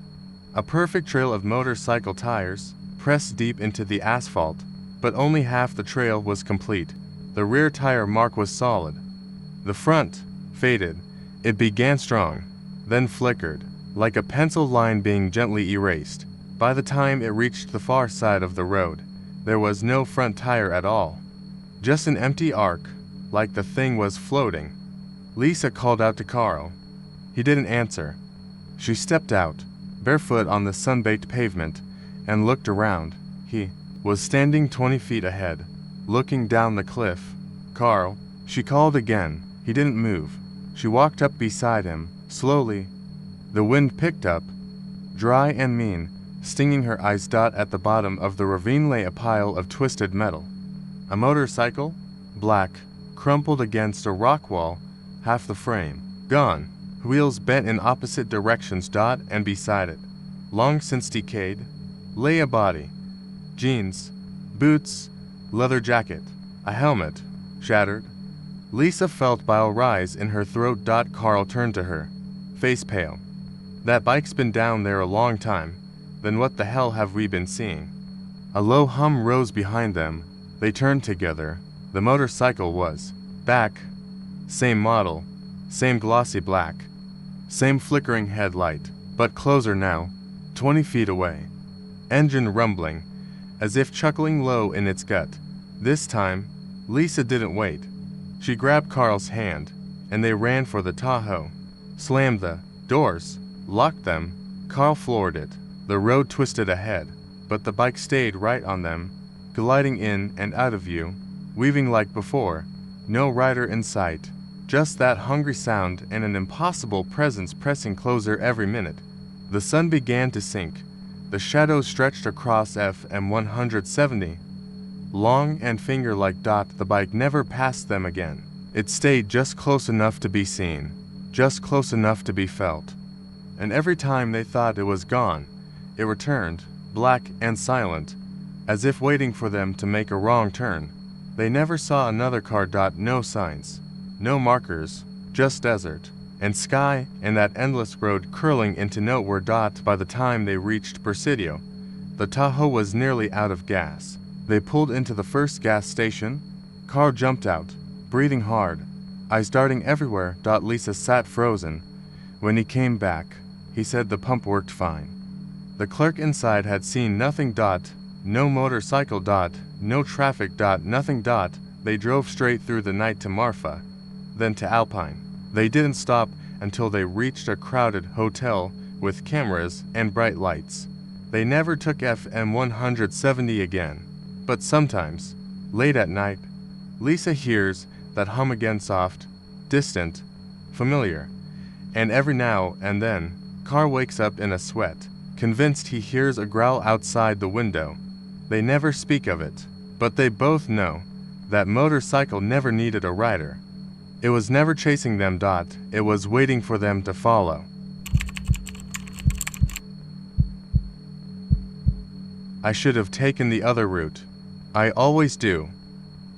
A perfect trail of motorcycle tires, pressed deep into the asphalt, but only half the trail was complete. The rear tire mark was solid. The front faded. It began strong, then flickered, like a pencil line being gently erased. By the time it reached the far side of the road, there was no front tire at all. Just an empty arc, like the thing was floating. Lisa called out to Carl. He didn't answer. She stepped out, barefoot on the sun-baked pavement, and looked around. He was standing 20 feet ahead, looking down the cliff. "Carl," she called again. He didn't move. She walked up beside him, slowly. The wind picked up, dry and mean, stinging her eyes. At the bottom of the ravine lay a pile of twisted metal. A motorcycle, black, crumpled against a rock wall, half the frame gone, wheels bent in opposite directions. And beside it, long since decayed, lay a body. Jeans, boots, leather jacket, a helmet, shattered. Lisa felt bile rise in her throat. Carl turned to her, face pale. "That bike's been down there a long time. Then what the hell have we been seeing?" A low hum rose behind them. They turned together. The motorcycle was back. Same model, same glossy black, same flickering headlight, but closer now, 20 feet away. Engine rumbling, as if chuckling low in its gut. This time, Lisa didn't wait. She grabbed Carl's hand, and they ran for the Tahoe. Slammed the doors, locked them. Carl floored it. The road twisted ahead, but the bike stayed right on them, gliding in and out of view, weaving like before. No rider in sight. Just that hungry sound and an impossible presence pressing closer every minute. The sun began to sink. The shadows stretched across FM 170. Long and finger-like dot, the bike never passed them again. It stayed just close enough to be seen, just close enough to be felt. And every time they thought it was gone, it returned, black and silent, as if waiting for them to make a wrong turn. They never saw another car. No signs, no markers, just desert and sky and that endless road curling into nowhere. By the time they reached Presidio, the Tahoe was nearly out of gas. They pulled into the first gas station. Car jumped out, breathing hard, eyes darting everywhere. Lisa sat frozen. When he came back, he said the pump worked fine. The clerk inside had seen nothing. No motorcycle. No traffic. Nothing. They drove straight through the night to Marfa, then to Alpine. They didn't stop until they reached a crowded hotel with cameras and bright lights. They never took FM 170 again. But sometimes, late at night, Lisa hears that hum again, soft, distant, familiar. And every now and then, Carr wakes up in a sweat, convinced he hears a growl outside the window. They never speak of it, but they both know that motorcycle never needed a rider. It was never chasing them. It was waiting for them to follow. I should have taken the other route. I always do.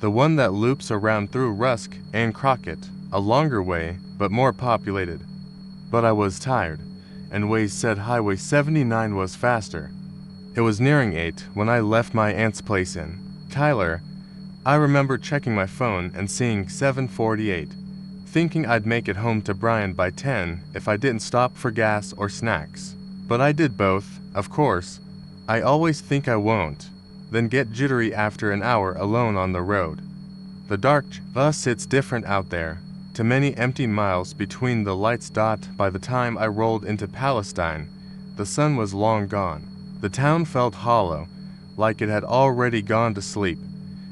The one that loops around through Rusk and Crockett, a longer way, but more populated. But I was tired, and Waze said Highway 79 was faster. It was nearing 8 when I left my aunt's place in Tyler. I remember checking my phone and seeing 7:48, thinking I'd make it home to Brian by 10 if I didn't stop for gas or snacks. But I did both, of course. I always think I won't, then get jittery after an hour alone on the road. The dark bus sits different out there, to many empty miles between the lights. By the time I rolled into Palestine, the sun was long gone. The town felt hollow, like it had already gone to sleep,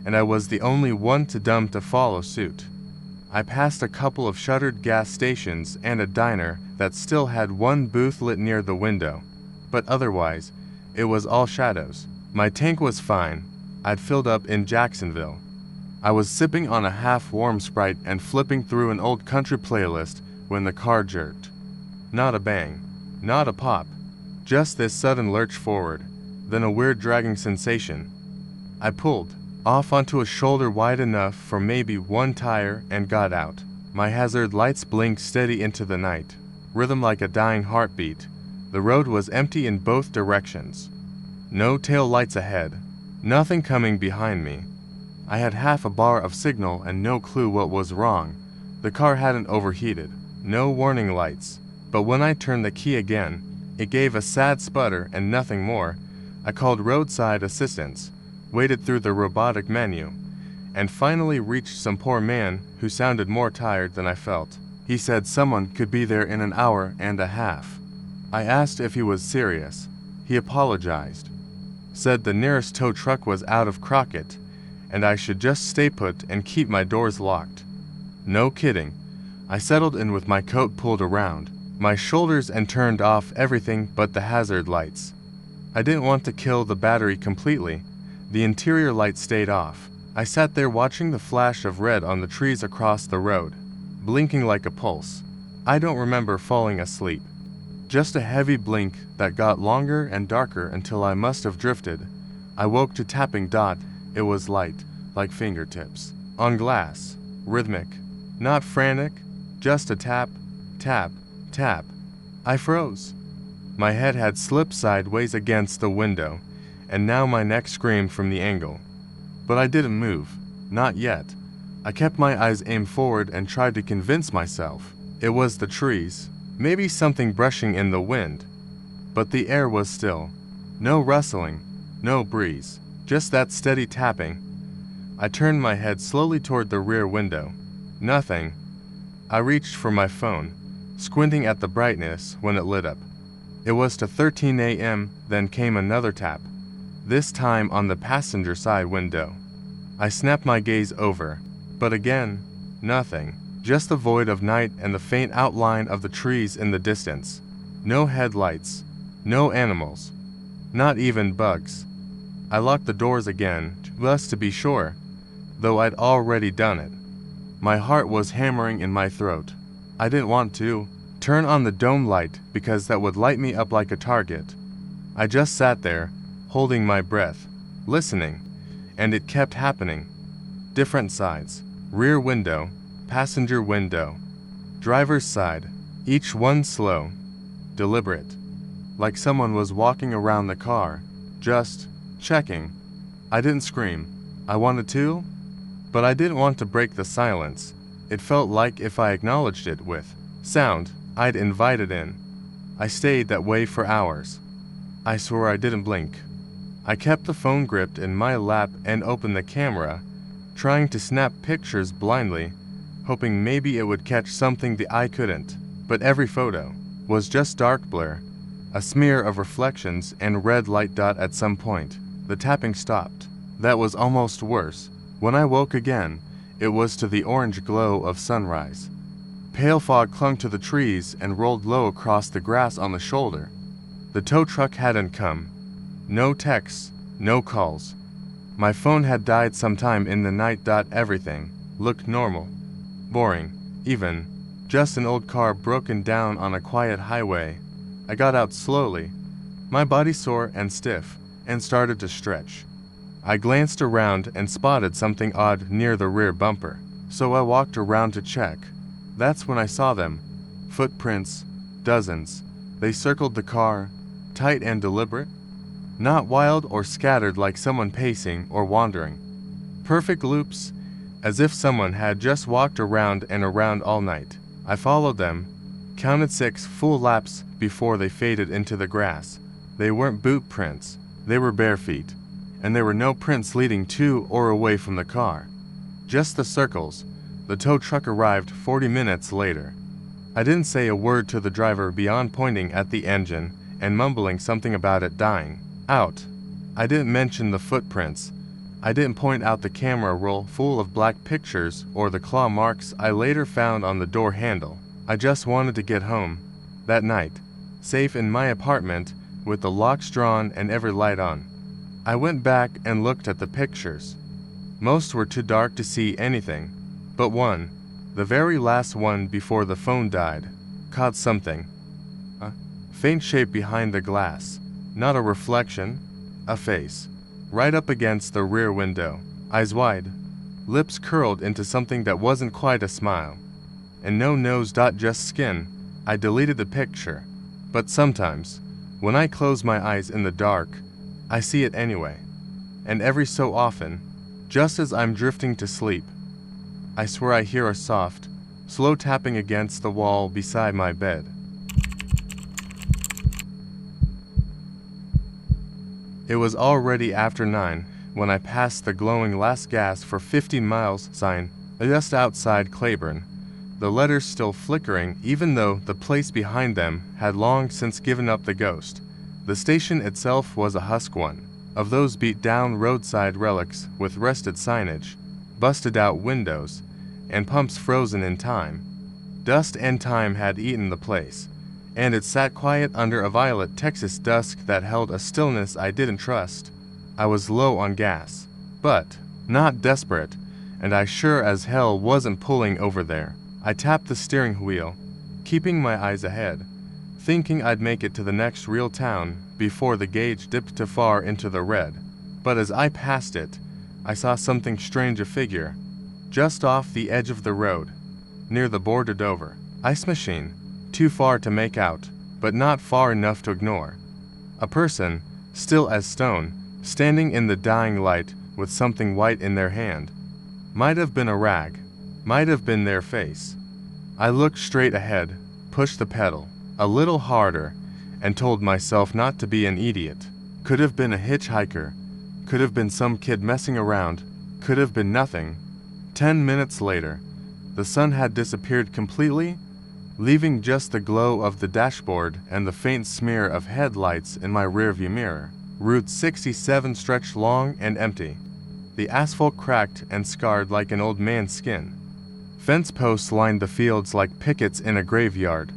and I was the only one too dumb to follow suit. I passed a couple of shuttered gas stations and a diner that still had one booth lit near the window, but otherwise, it was all shadows. My tank was fine. I'd filled up in Jacksonville. I was sipping on a half-warm Sprite and flipping through an old country playlist when the car jerked. Not a bang, not a pop, just this sudden lurch forward, then a weird dragging sensation. I pulled off onto a shoulder wide enough for maybe one tire and got out. My hazard lights blinked steady into the night, rhythm like a dying heartbeat. The road was empty in both directions. No tail lights ahead, nothing coming behind me. I had half a bar of signal and no clue what was wrong. The car hadn't overheated, no warning lights, but when I turned the key again, it gave a sad sputter and nothing more. I called roadside assistance, waited through the robotic menu, and finally reached some poor man who sounded more tired than I felt. He said someone could be there in an hour and a half. I asked if he was serious. He apologized, said the nearest tow truck was out of Crockett, and I should just stay put and keep my doors locked. No kidding. I settled in with my coat pulled around my shoulders and turned off everything but the hazard lights. I didn't want to kill the battery completely. The interior light stayed off. I sat there watching the flash of red on the trees across the road, blinking like a pulse. I don't remember falling asleep. Just a heavy blink that got longer and darker until I must have drifted. I woke to tapping. It was light, like fingertips, on glass, rhythmic, not frantic, just a tap, tap, tap. I froze. My head had slipped sideways against the window, and now my neck screamed from the angle. But I didn't move, not yet. I kept my eyes aimed forward and tried to convince myself it was the trees, maybe something brushing in the wind. But the air was still. No rustling, no breeze, just that steady tapping. I turned my head slowly toward the rear window. Nothing. I reached for my phone, squinting at the brightness when it lit up. It was to 13 a.m., then came another tap, this time on the passenger side window. I snapped my gaze over, but again, nothing, just the void of night and the faint outline of the trees in the distance. No headlights, No animals. Not even bugs. I locked the doors again, just to be sure, though I'd already done it. My heart was hammering in my throat. I didn't want to turn on the dome light because that would light me up like a target. I just sat there, holding my breath, listening, and it kept happening. Different sides. Rear window, passenger window, driver's side, each one slow, deliberate, like someone was walking around the car, just checking. I didn't scream. I wanted to, but I didn't want to break the silence. It felt like if I acknowledged it with sound, I'd invite it in. I stayed that way for hours. I swore I didn't blink. I kept the phone gripped in my lap and opened the camera, trying to snap pictures blindly, hoping maybe it would catch something the eye couldn't. But every photo was just dark blur, a smear of reflections and red light dot at some point. The tapping stopped. That was almost worse. When I woke again, it was to the orange glow of sunrise. Pale fog clung to the trees and rolled low across the grass on the shoulder. The tow truck hadn't come. No texts, no calls. My phone had died sometime in the night. Everything looked normal. Boring, even. Just an old car broken down on a quiet highway. I got out slowly, my body sore and stiff, and started to stretch. I glanced around and spotted something odd near the rear bumper, so I walked around to check. That's when I saw them. Footprints, dozens. They circled the car, tight and deliberate. Not wild or scattered like someone pacing or wandering. Perfect loops, as if someone had just walked around and around all night. I followed them, counted 6 full laps before they faded into the grass. They weren't boot prints, they were bare feet, and there were no prints leading to or away from the car. Just the circles. The tow truck arrived 40 minutes later. I didn't say a word to the driver beyond pointing at the engine and mumbling something about it dying out. I didn't mention the footprints. I didn't point out the camera roll full of black pictures or the claw marks I later found on the door handle. I just wanted to get home. That night, safe in my apartment with the locks drawn and every light on. I went back and looked at the pictures. Most were too dark to see anything, but one, the very last one before the phone died, caught something. A faint shape behind the glass. Not a reflection, a face, right up against the rear window, eyes wide, lips curled into something that wasn't quite a smile, and no nose, just skin. I deleted the picture, but sometimes, when I close my eyes in the dark, I see it anyway, and every so often, just as I'm drifting to sleep, I swear I hear a soft, slow tapping against the wall beside my bed. It was already after 9 when I passed the glowing last gas for 50 miles sign just outside Claiborne, the letters still flickering even though the place behind them had long since given up the ghost. The station itself was a husk one, of those beat-down roadside relics with rusted signage, busted-out windows, and pumps frozen in time. Dust and time had eaten the place, and it sat quiet under a violet Texas dusk that held a stillness I didn't trust. I was low on gas, but not desperate, and I sure as hell wasn't pulling over there. I tapped the steering wheel, keeping my eyes ahead, thinking I'd make it to the next real town before the gauge dipped too far into the red. But as I passed it, I saw something strange, a figure, just off the edge of the road, near the boarded over ice machine. Too far to make out, but not far enough to ignore. A person, still as stone, standing in the dying light with something white in their hand. Might have been a rag, might have been their face. I looked straight ahead, pushed the pedal a little harder, and told myself not to be an idiot. Could have been a hitchhiker, could have been some kid messing around, could have been nothing. 10 minutes later, the sun had disappeared completely, leaving just the glow of the dashboard and the faint smear of headlights in my rearview mirror. Route 67 stretched long and empty, the asphalt cracked and scarred like an old man's skin. Fence posts lined the fields like pickets in a graveyard.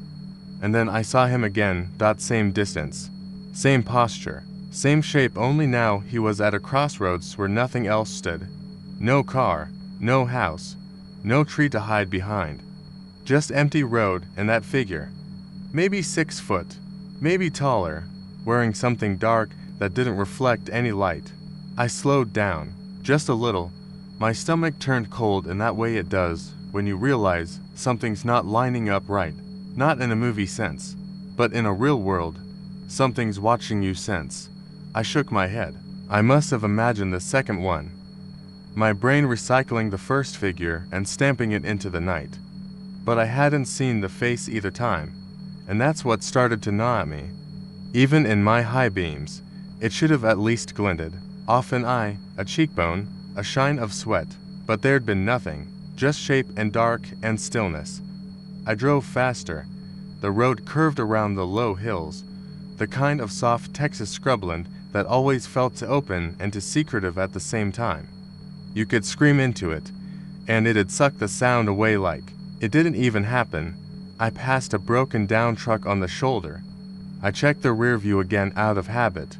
And then I saw him again, that same distance, Same posture, same shape, only now he was at a crossroads where nothing else stood. No car, no house, no tree to hide behind. Just empty road and that figure. Maybe 6 foot, maybe taller, wearing something dark that didn't reflect any light. I slowed down, just a little. My stomach turned cold in that way it does when you realize something's not lining up right. Not in a movie sense, but in a real world. Something's watching you sense. I shook my head. I must have imagined the second one. My brain recycling the first figure and stamping it into the night. But I hadn't seen the face either time, and that's what started to gnaw at me. Even in my high beams, it should have at least glinted. Off an eye, a cheekbone, a shine of sweat, but there'd been nothing, just shape and dark and stillness. I drove faster. The road curved around the low hills, the kind of soft Texas scrubland that always felt to open and to secretive at the same time. You could scream into it, and it'd suck the sound away like it didn't even happen. I passed a broken down truck on the shoulder. I checked the rear view again out of habit,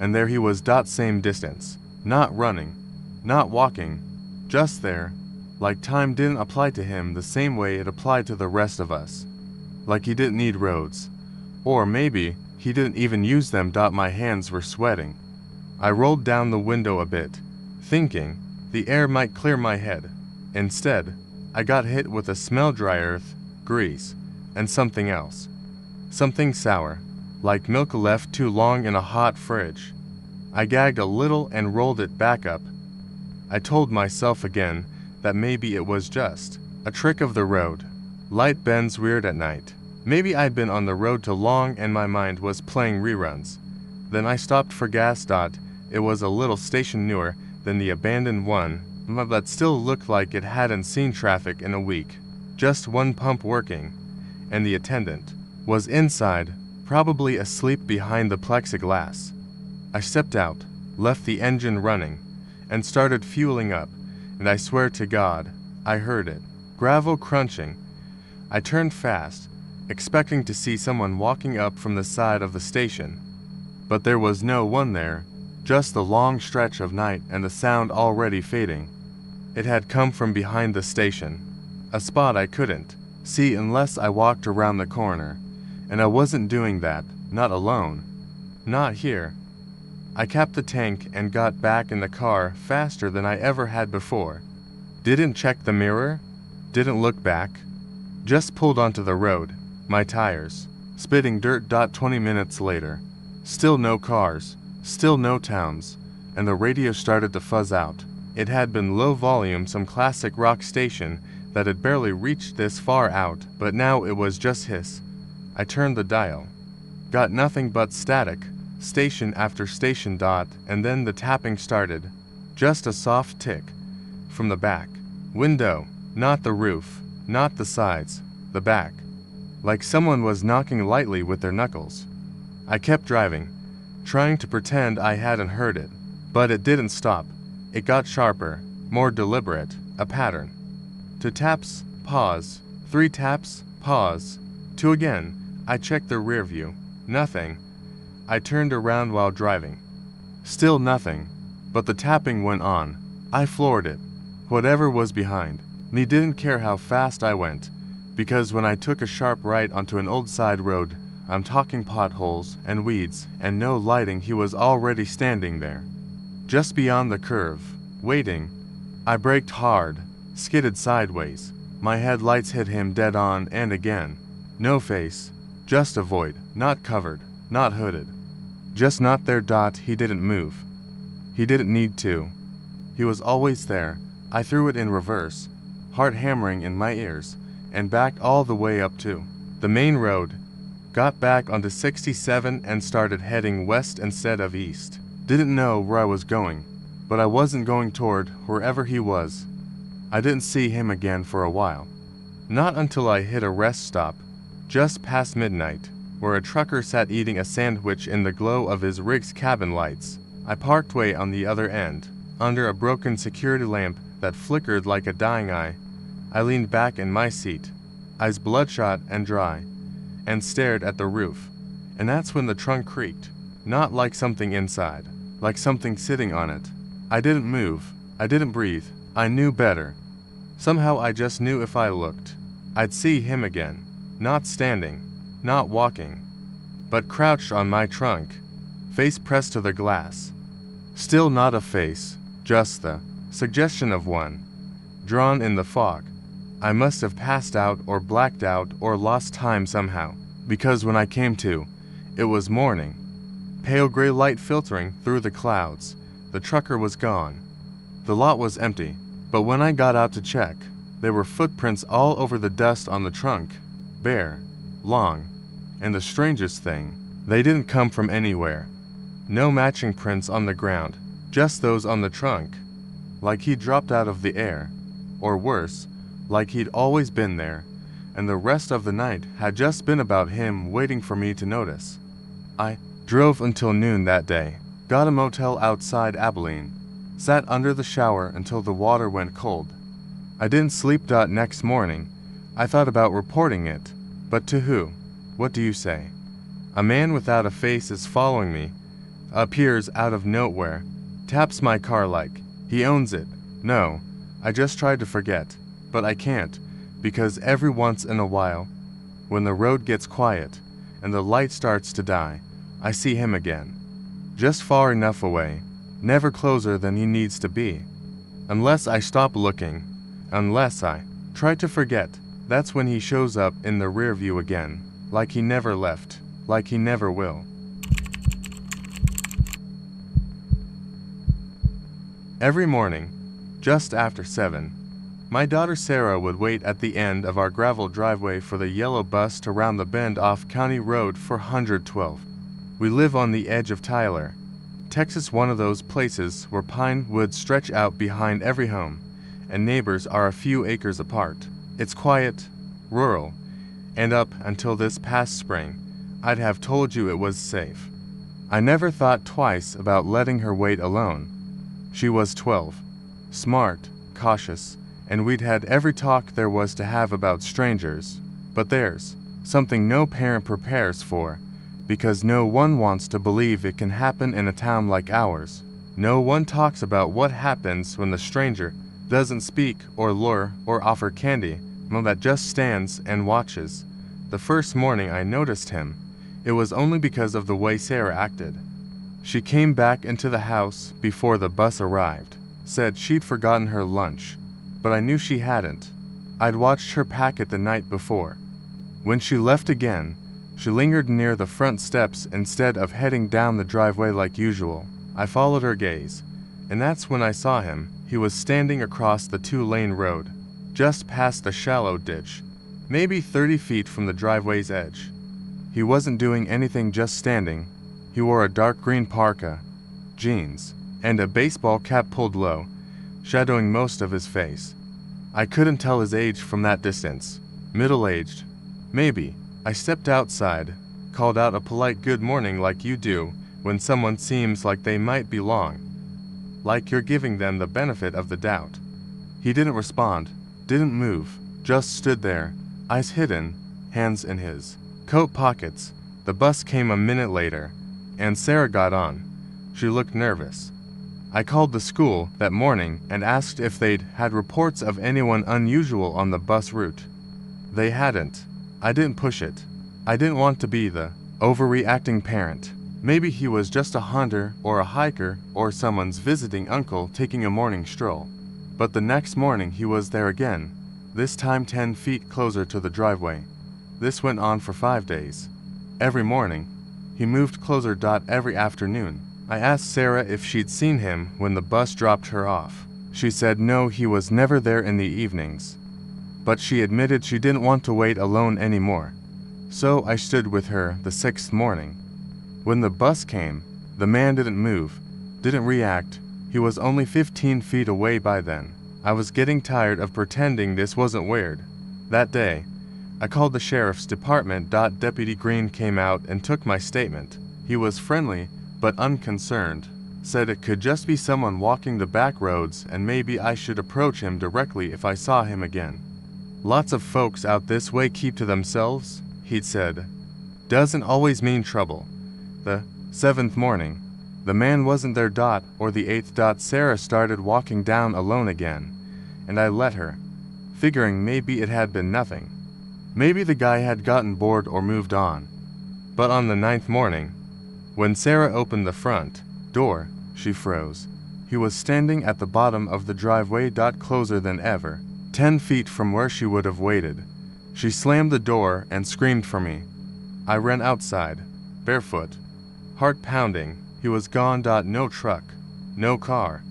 and there he was, same distance. Not running, not walking, just there, like time didn't apply to him the same way it applied to the rest of us. Like he didn't need roads. Or maybe he didn't even use them. My hands were sweating. I rolled down the window a bit, thinking the air might clear my head. Instead, I got hit with a smell: dry earth, grease, and something else. Something sour, like milk left too long in a hot fridge. I gagged a little and rolled it back up. I told myself again that maybe it was just a trick of the road. Light bends weird at night. Maybe I'd been on the road too long and my mind was playing reruns. Then I stopped for gas. It was a little station newer than the abandoned one, but still looked like it hadn't seen traffic in a week. Just one pump working, and the attendant was inside, probably asleep behind the plexiglass. I stepped out, left the engine running, and started fueling up, and I swear to God, I heard it. Gravel crunching. I turned fast, expecting to see someone walking up from the side of the station. But there was no one there, just the long stretch of night and the sound already fading. It had come from behind the station, a spot I couldn't see unless I walked around the corner, and I wasn't doing that, not alone. Not here. I capped the tank and got back in the car faster than I ever had before. Didn't check the mirror, didn't look back, just pulled onto the road, my tires spitting dirt. 20 minutes later, still no cars, still no towns, and the radio started to fuzz out. It had been low volume, some classic rock station that had barely reached this far out, but now it was just hiss. I turned the dial. Got nothing but static, station after station. And then the tapping started. Just a soft tick. From the back. Window. Not the roof. Not the sides. The back. Like someone was knocking lightly with their knuckles. I kept driving, trying to pretend I hadn't heard it. But it didn't stop. It got sharper, more deliberate, a pattern. 2 taps, pause. 3 taps, pause. 2 again. I checked the rear view. Nothing. I turned around while driving. Still nothing. But the tapping went on. I floored it. Whatever was behind me didn't care how fast I went, because when I took a sharp right onto an old side road, I'm talking potholes and weeds and no lighting, he was already standing there, just beyond the curve, waiting. I braked hard, skidded sideways. My headlights hit him dead on and again. No face, just a void, not covered, not hooded. Just not there. He didn't move. He didn't need to. He was always there. I threw it in reverse, heart hammering in my ears, and backed all the way up to the main road. Got back onto 67 and started heading west instead of east. Didn't know where I was going, but I wasn't going toward wherever he was. I didn't see him again for a while. Not until I hit a rest stop, just past midnight, where a trucker sat eating a sandwich in the glow of his rig's cabin lights. I parked way on the other end, under a broken security lamp that flickered like a dying eye. I leaned back in my seat, eyes bloodshot and dry, and stared at the roof. And that's when the trunk creaked. Not like something inside, like something sitting on it. I didn't move. I didn't breathe. I knew better. Somehow I just knew if I looked, I'd see him again. Not standing, not walking, but crouched on my trunk, face pressed to the glass. Still not a face, just the suggestion of one, drawn in the fog. I must have passed out or blacked out or lost time somehow, because when I came to, it was morning. Pale gray light filtering through the clouds. The trucker was gone. The lot was empty, but when I got out to check, there were footprints all over the dust on the trunk, bare, long, and the strangest thing, they didn't come from anywhere. No matching prints on the ground, just those on the trunk, like he'd dropped out of the air, or worse, like he'd always been there, and the rest of the night had just been about him waiting for me to notice. I drove until noon that day, got a motel outside Abilene, sat under the shower until the water went cold. I didn't sleep. Next morning, I thought about reporting it, but to who? What do you say? A man without a face is following me, appears out of nowhere, taps my car like he owns it. No, I just tried to forget, but I can't, because every once in a while, when the road gets quiet and the light starts to die, I see him again. Just far enough away, never closer than he needs to be. Unless I stop looking, unless I try to forget, that's when he shows up in the rear view again, like he never left, like he never will. Every morning, just after 7, my daughter Sarah would wait at the end of our gravel driveway for the yellow bus to round the bend off County Road 412. We live on the edge of Tyler, Texas, one of those places where pine woods stretch out behind every home, and neighbors are a few acres apart. It's quiet, rural, and up until this past spring, I'd have told you it was safe. I never thought twice about letting her wait alone. She was 12, smart, cautious, and we'd had every talk there was to have about strangers. But there's something no parent prepares for, because no one wants to believe it can happen in a town like ours. No one talks about what happens when the stranger doesn't speak or lure or offer candy, one that just stands and watches. The first morning I noticed him, it was only because of the way Sarah acted. She came back into the house before the bus arrived, said she'd forgotten her lunch, but I knew she hadn't. I'd watched her pack it the night before. When she left again, she lingered near the front steps instead of heading down the driveway like usual. I followed her gaze, and that's when I saw him. He was standing across the 2-lane road, just past the shallow ditch, maybe 30 feet from the driveway's edge. He wasn't doing anything, just standing. He wore a dark green parka, jeans, and a baseball cap pulled low, shadowing most of his face. I couldn't tell his age from that distance. Middle-aged, maybe. I stepped outside, called out a polite good morning like you do when someone seems like they might belong, like you're giving them the benefit of the doubt. He didn't respond, didn't move, just stood there, eyes hidden, hands in his coat pockets. The bus came a minute later, and Sarah got on. She looked nervous. I called the school that morning and asked if they'd had reports of anyone unusual on the bus route. They hadn't. I didn't push it. I didn't want to be the overreacting parent. Maybe he was just a hunter or a hiker or someone's visiting uncle taking a morning stroll. But the next morning he was there again, this time 10 feet closer to the driveway. This went on for 5 days. Every morning, he moved closer. Every afternoon, I asked Sarah if she'd seen him when the bus dropped her off. She said no, he was never there in the evenings. But she admitted she didn't want to wait alone anymore. So I stood with her the 6th morning. When the bus came, the man didn't move, didn't react. He was only 15 feet away by then. I was getting tired of pretending this wasn't weird. That day, I called the sheriff's department. Deputy Green came out and took my statement. He was friendly, but unconcerned. Said it could just be someone walking the back roads and maybe I should approach him directly if I saw him again. Lots of folks out this way keep to themselves, he'd said. Doesn't always mean trouble. The 7th morning. The man wasn't there. Or the 8th. Sarah started walking down alone again, and I let her, figuring maybe it had been nothing. Maybe the guy had gotten bored or moved on. But on the 9th morning, when Sarah opened the front door, she froze. He was standing at the bottom of the driveway. Closer than ever, 10 feet from where she would have waited. She slammed the door and screamed for me. I ran outside, barefoot, heart pounding. He was gone. No truck, no car,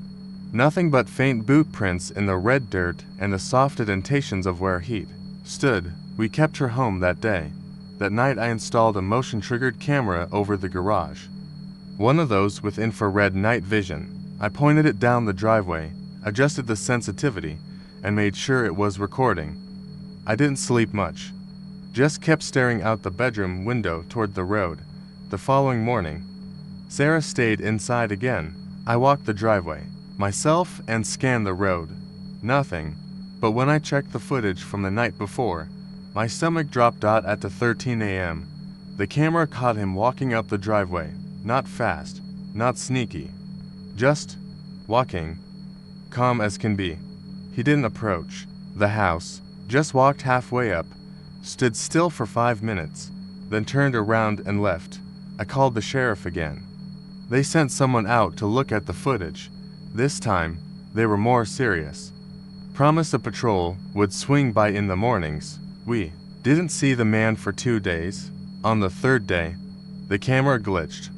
nothing but faint boot prints in the red dirt and the soft indentations of where he'd stood. We kept her home that day. That night I installed a motion-triggered camera over the garage. One of those with infrared night vision. I pointed it down the driveway, adjusted the sensitivity, and made sure it was recording. I didn't sleep much. Just kept staring out the bedroom window toward the road. The following morning, Sarah stayed inside again. I walked the driveway myself and scanned the road. Nothing. But when I checked the footage from the night before, my stomach dropped. At 13 a.m., the camera caught him walking up the driveway. Not fast, not sneaky. Just walking, calm as can be. He didn't approach the house, just walked halfway up, stood still for 5 minutes, then turned around and left. I called the sheriff again. They sent someone out to look at the footage. This time, they were more serious. Promised a patrol would swing by in the mornings. We didn't see the man for 2 days. On the 3rd day, the camera glitched.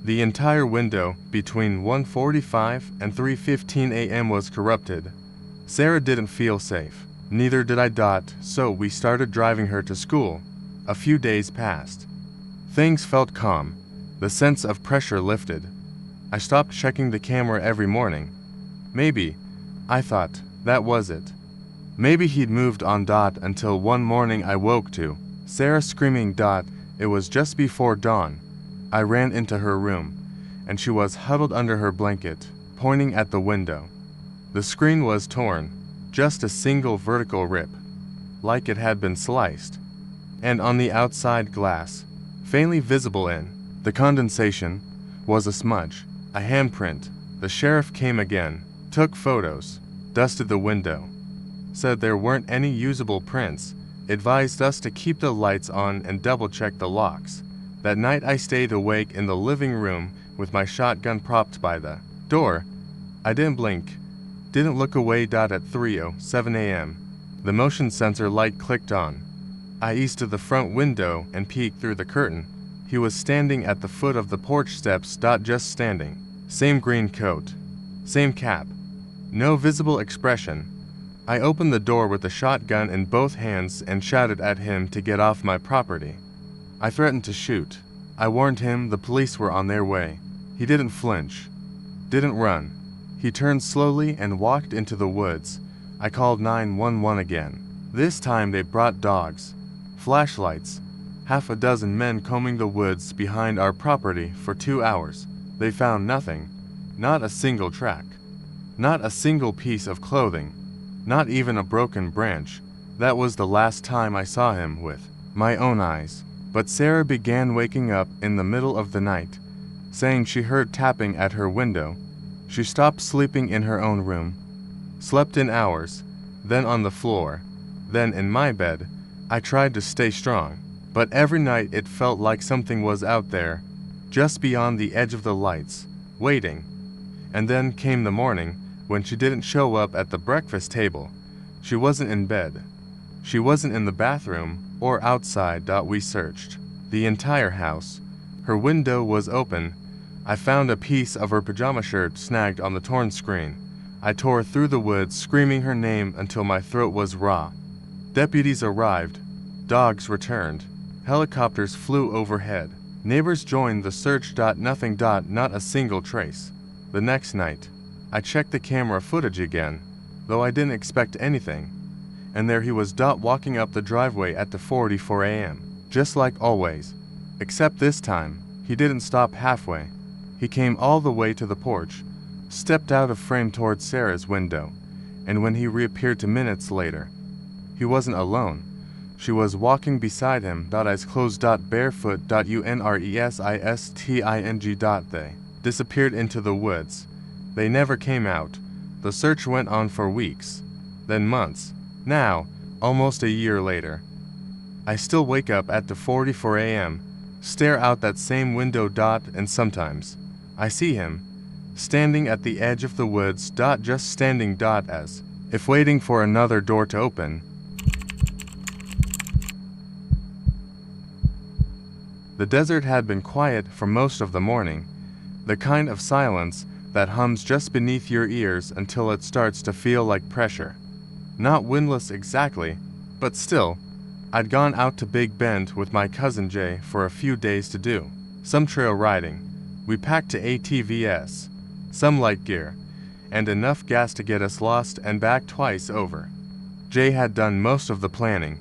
The entire window between 1:45 and 3:15 a.m. was corrupted. Sarah didn't feel safe. Neither did I. So we started driving her to school. A few days passed. Things felt calm. The sense of pressure lifted. I stopped checking the camera every morning. Maybe, I thought, that was it. Maybe he'd moved on. Until one morning I woke to Sarah screaming. It was just before dawn. I ran into her room, and she was huddled under her blanket, pointing at the window. The screen was torn, just a single vertical rip, like it had been sliced. And on the outside glass, faintly visible in the condensation, was a smudge, a handprint. The sheriff came again, took photos, dusted the window, said there weren't any usable prints, advised us to keep the lights on and double-check the locks. That night I stayed awake in the living room with my shotgun propped by the door. I didn't blink, didn't look away. At 3:07 a.m., the motion sensor light clicked on. I eased to the front window and peeked through the curtain. He was standing at the foot of the porch steps. Just standing. Same green coat, same cap, no visible expression. I opened the door with the shotgun in both hands and shouted at him to get off my property. I threatened to shoot. I warned him the police were on their way. He didn't flinch, didn't run. He turned slowly and walked into the woods. I called 911 again. This time they brought dogs, flashlights, half a dozen men combing the woods behind our property for 2 hours. They found nothing, not a single track, not a single piece of clothing, not even a broken branch. That was the last time I saw him with my own eyes. But Sarah began waking up in the middle of the night, saying she heard tapping at her window. She stopped sleeping in her own room, slept in hours, then on the floor, then in my bed. I tried to stay strong, but every night it felt like something was out there, just beyond the edge of the lights, waiting. And then came the morning when she didn't show up at the breakfast table. She wasn't in bed. She wasn't in the bathroom or outside. We searched the entire house. Her window was open. I found a piece of her pajama shirt snagged on the torn screen. I tore through the woods, screaming her name until my throat was raw. Deputies arrived. Dogs returned. Helicopters flew overhead. Neighbors joined the search. Nothing. Not a single trace. The next night, I checked the camera footage again, though I didn't expect anything. And there he was. Walking up the driveway at 4:44 a.m., just like always. Except this time, he didn't stop halfway. He came all the way to the porch, stepped out of frame towards Sarah's window, and when he reappeared 2 minutes later, he wasn't alone. She was walking beside him, eyes closed, barefoot, unresisting. They disappeared into the woods. They never came out. The search went on for weeks, then months. Now, almost a year later, I still wake up at 4:44 a.m., stare out that same window, and sometimes I see him standing at the edge of the woods, just standing, as if waiting for another door to open. The desert had been quiet for most of the morning, the kind of silence that hums just beneath your ears until it starts to feel like pressure. Not windless exactly, but still, I'd gone out to Big Bend with my cousin Jay for a few days to do some trail riding. We packed ATVs, some light gear, and enough gas to get us lost and back twice over. Jay had done most of the planning.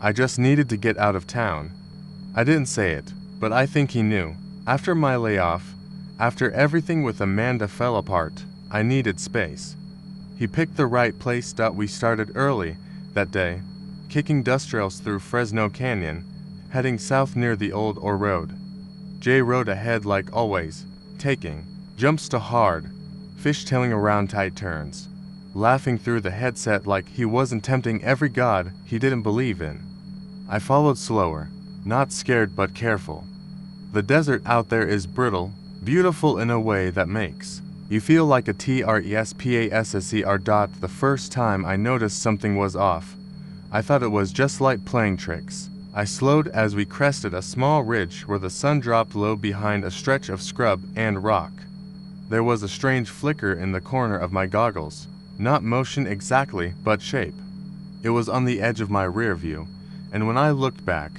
I just needed to get out of town. I didn't say it, but I think he knew. After my layoff, after everything with Amanda fell apart, I needed space. He picked the right place. We started early that day, kicking dust trails through Fresno Canyon, heading south near the old ore road. Jay rode ahead like always, taking jumps to hard, fishtailing around tight turns, laughing through the headset like he wasn't tempting every god he didn't believe in. I followed slower, not scared but careful. The desert out there is brittle, beautiful in a way that makes you feel like a TRESPASSER. The first time I noticed something was off, I thought it was just light playing tricks. I slowed as we crested a small ridge where the sun dropped low behind a stretch of scrub and rock. There was a strange flicker in the corner of my goggles, not motion exactly, but shape. It was on the edge of my rear view, and when I looked back,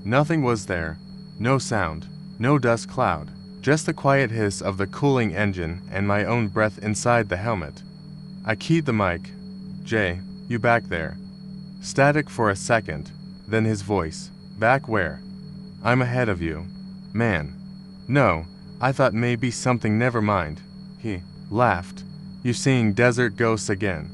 nothing was there. No sound, no dust cloud, just the quiet hiss of the cooling engine and my own breath inside the helmet. I keyed the mic. "Jay, you back there?" Static for a second, then his voice. "Back where?" "I'm ahead of you." "Man." "No, I thought maybe something, never mind." He laughed. "You seeing desert ghosts again?"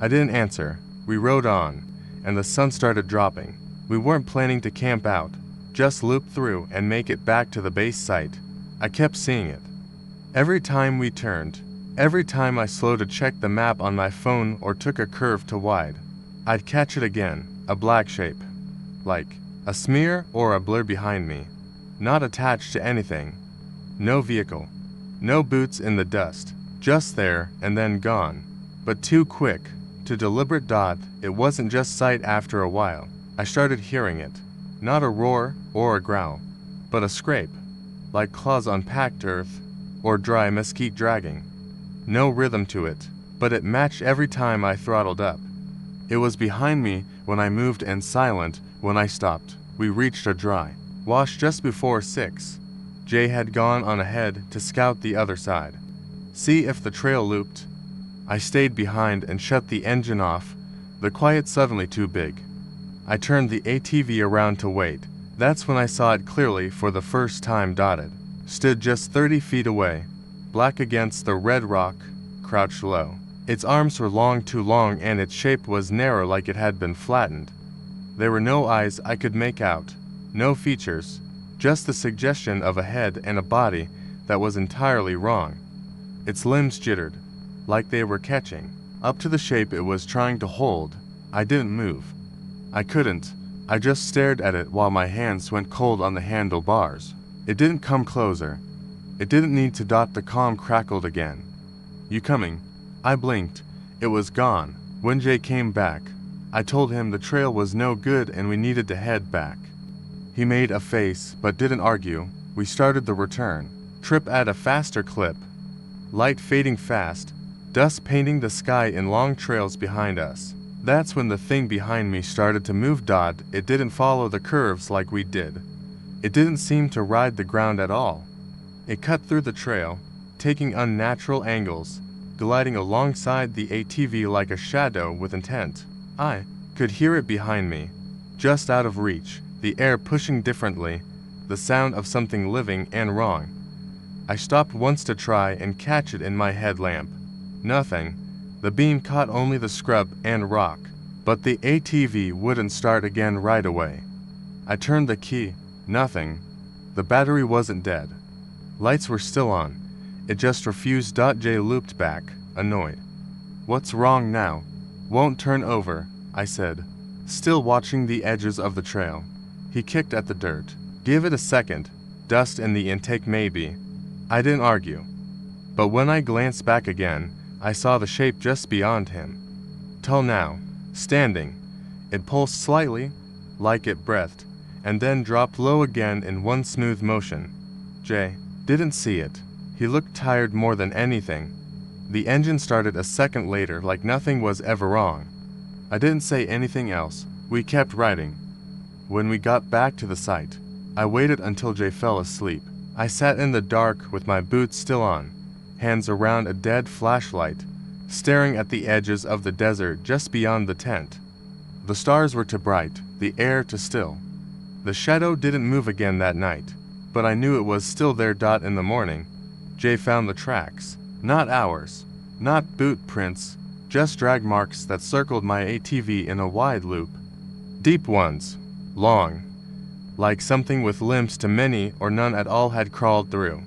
I didn't answer. We rode on, and the sun started dropping. We weren't planning to camp out, just loop through and make it back to the base site. I kept seeing it. Every time we turned, every time I slowed to check the map on my phone or took a curve to wide, I'd catch it again, a black shape. Like a smear or a blur behind me. Not attached to anything. No vehicle. No boots in the dust. Just there and then gone. But too quick, to deliberate. It wasn't just sight. After a while, I started hearing it. Not a roar or a growl, but a scrape, like claws on packed earth or dry mesquite dragging. No rhythm to it, but it matched every time I throttled up. It was behind me when I moved and silent when I stopped. We reached a dry wash just before 6. Jay had gone on ahead to scout the other side, see if the trail looped. I stayed behind and shut the engine off, the quiet suddenly too big. I turned the ATV around to wait. That's when I saw it clearly for the first time. It stood just 30 feet away, black against the red rock, crouched low. Its arms were long, too long, and its shape was narrow like it had been flattened. There were no eyes I could make out, no features, just the suggestion of a head and a body that was entirely wrong. Its limbs jittered, like they were catching up to the shape it was trying to hold. I didn't move. I couldn't. I just stared at it while my hands went cold on the handlebars. It didn't come closer. It didn't need to. The calm crackled again. "You coming?" I blinked. It was gone. When Jay came back, I told him the trail was no good and we needed to head back. He made a face but didn't argue. We started the return trip at a faster clip. Light fading fast, dust painting the sky in long trails behind us. That's when the thing behind me started to move. It didn't follow the curves like we did. It didn't seem to ride the ground at all. It cut through the trail, taking unnatural angles, gliding alongside the ATV like a shadow with intent. I could hear it behind me, just out of reach, the air pushing differently, the sound of something living and wrong. I stopped once to try and catch it in my headlamp. Nothing. The beam caught only the scrub and rock. but the ATV wouldn't start again right away. I turned the key. Nothing. The battery wasn't dead. Lights were still on. It just refused. Jay looped back, annoyed. "What's wrong now?" "Won't turn over," I said, still watching the edges of the trail. He kicked at the dirt. "Give it a second. Dust in the intake maybe." I didn't argue. But when I glanced back again, I saw the shape just beyond him. Tall now, standing. It pulsed slightly, like it breathed, and then dropped low again in one smooth motion. Jay didn't see it. He looked tired more than anything. The engine started a second later like nothing was ever wrong. I didn't say anything else. We kept riding. When we got back to the site, I waited until Jay fell asleep. I sat in the dark with my boots still on, hands around a dead flashlight, staring at the edges of the desert just beyond the tent. The stars were too bright, the air too still. The shadow didn't move again that night, but I knew it was still there. In the morning, Jay found the tracks. Not ours, not boot prints, just drag marks that circled my ATV in a wide loop. Deep ones, long, like something with limbs to many or none at all had crawled through.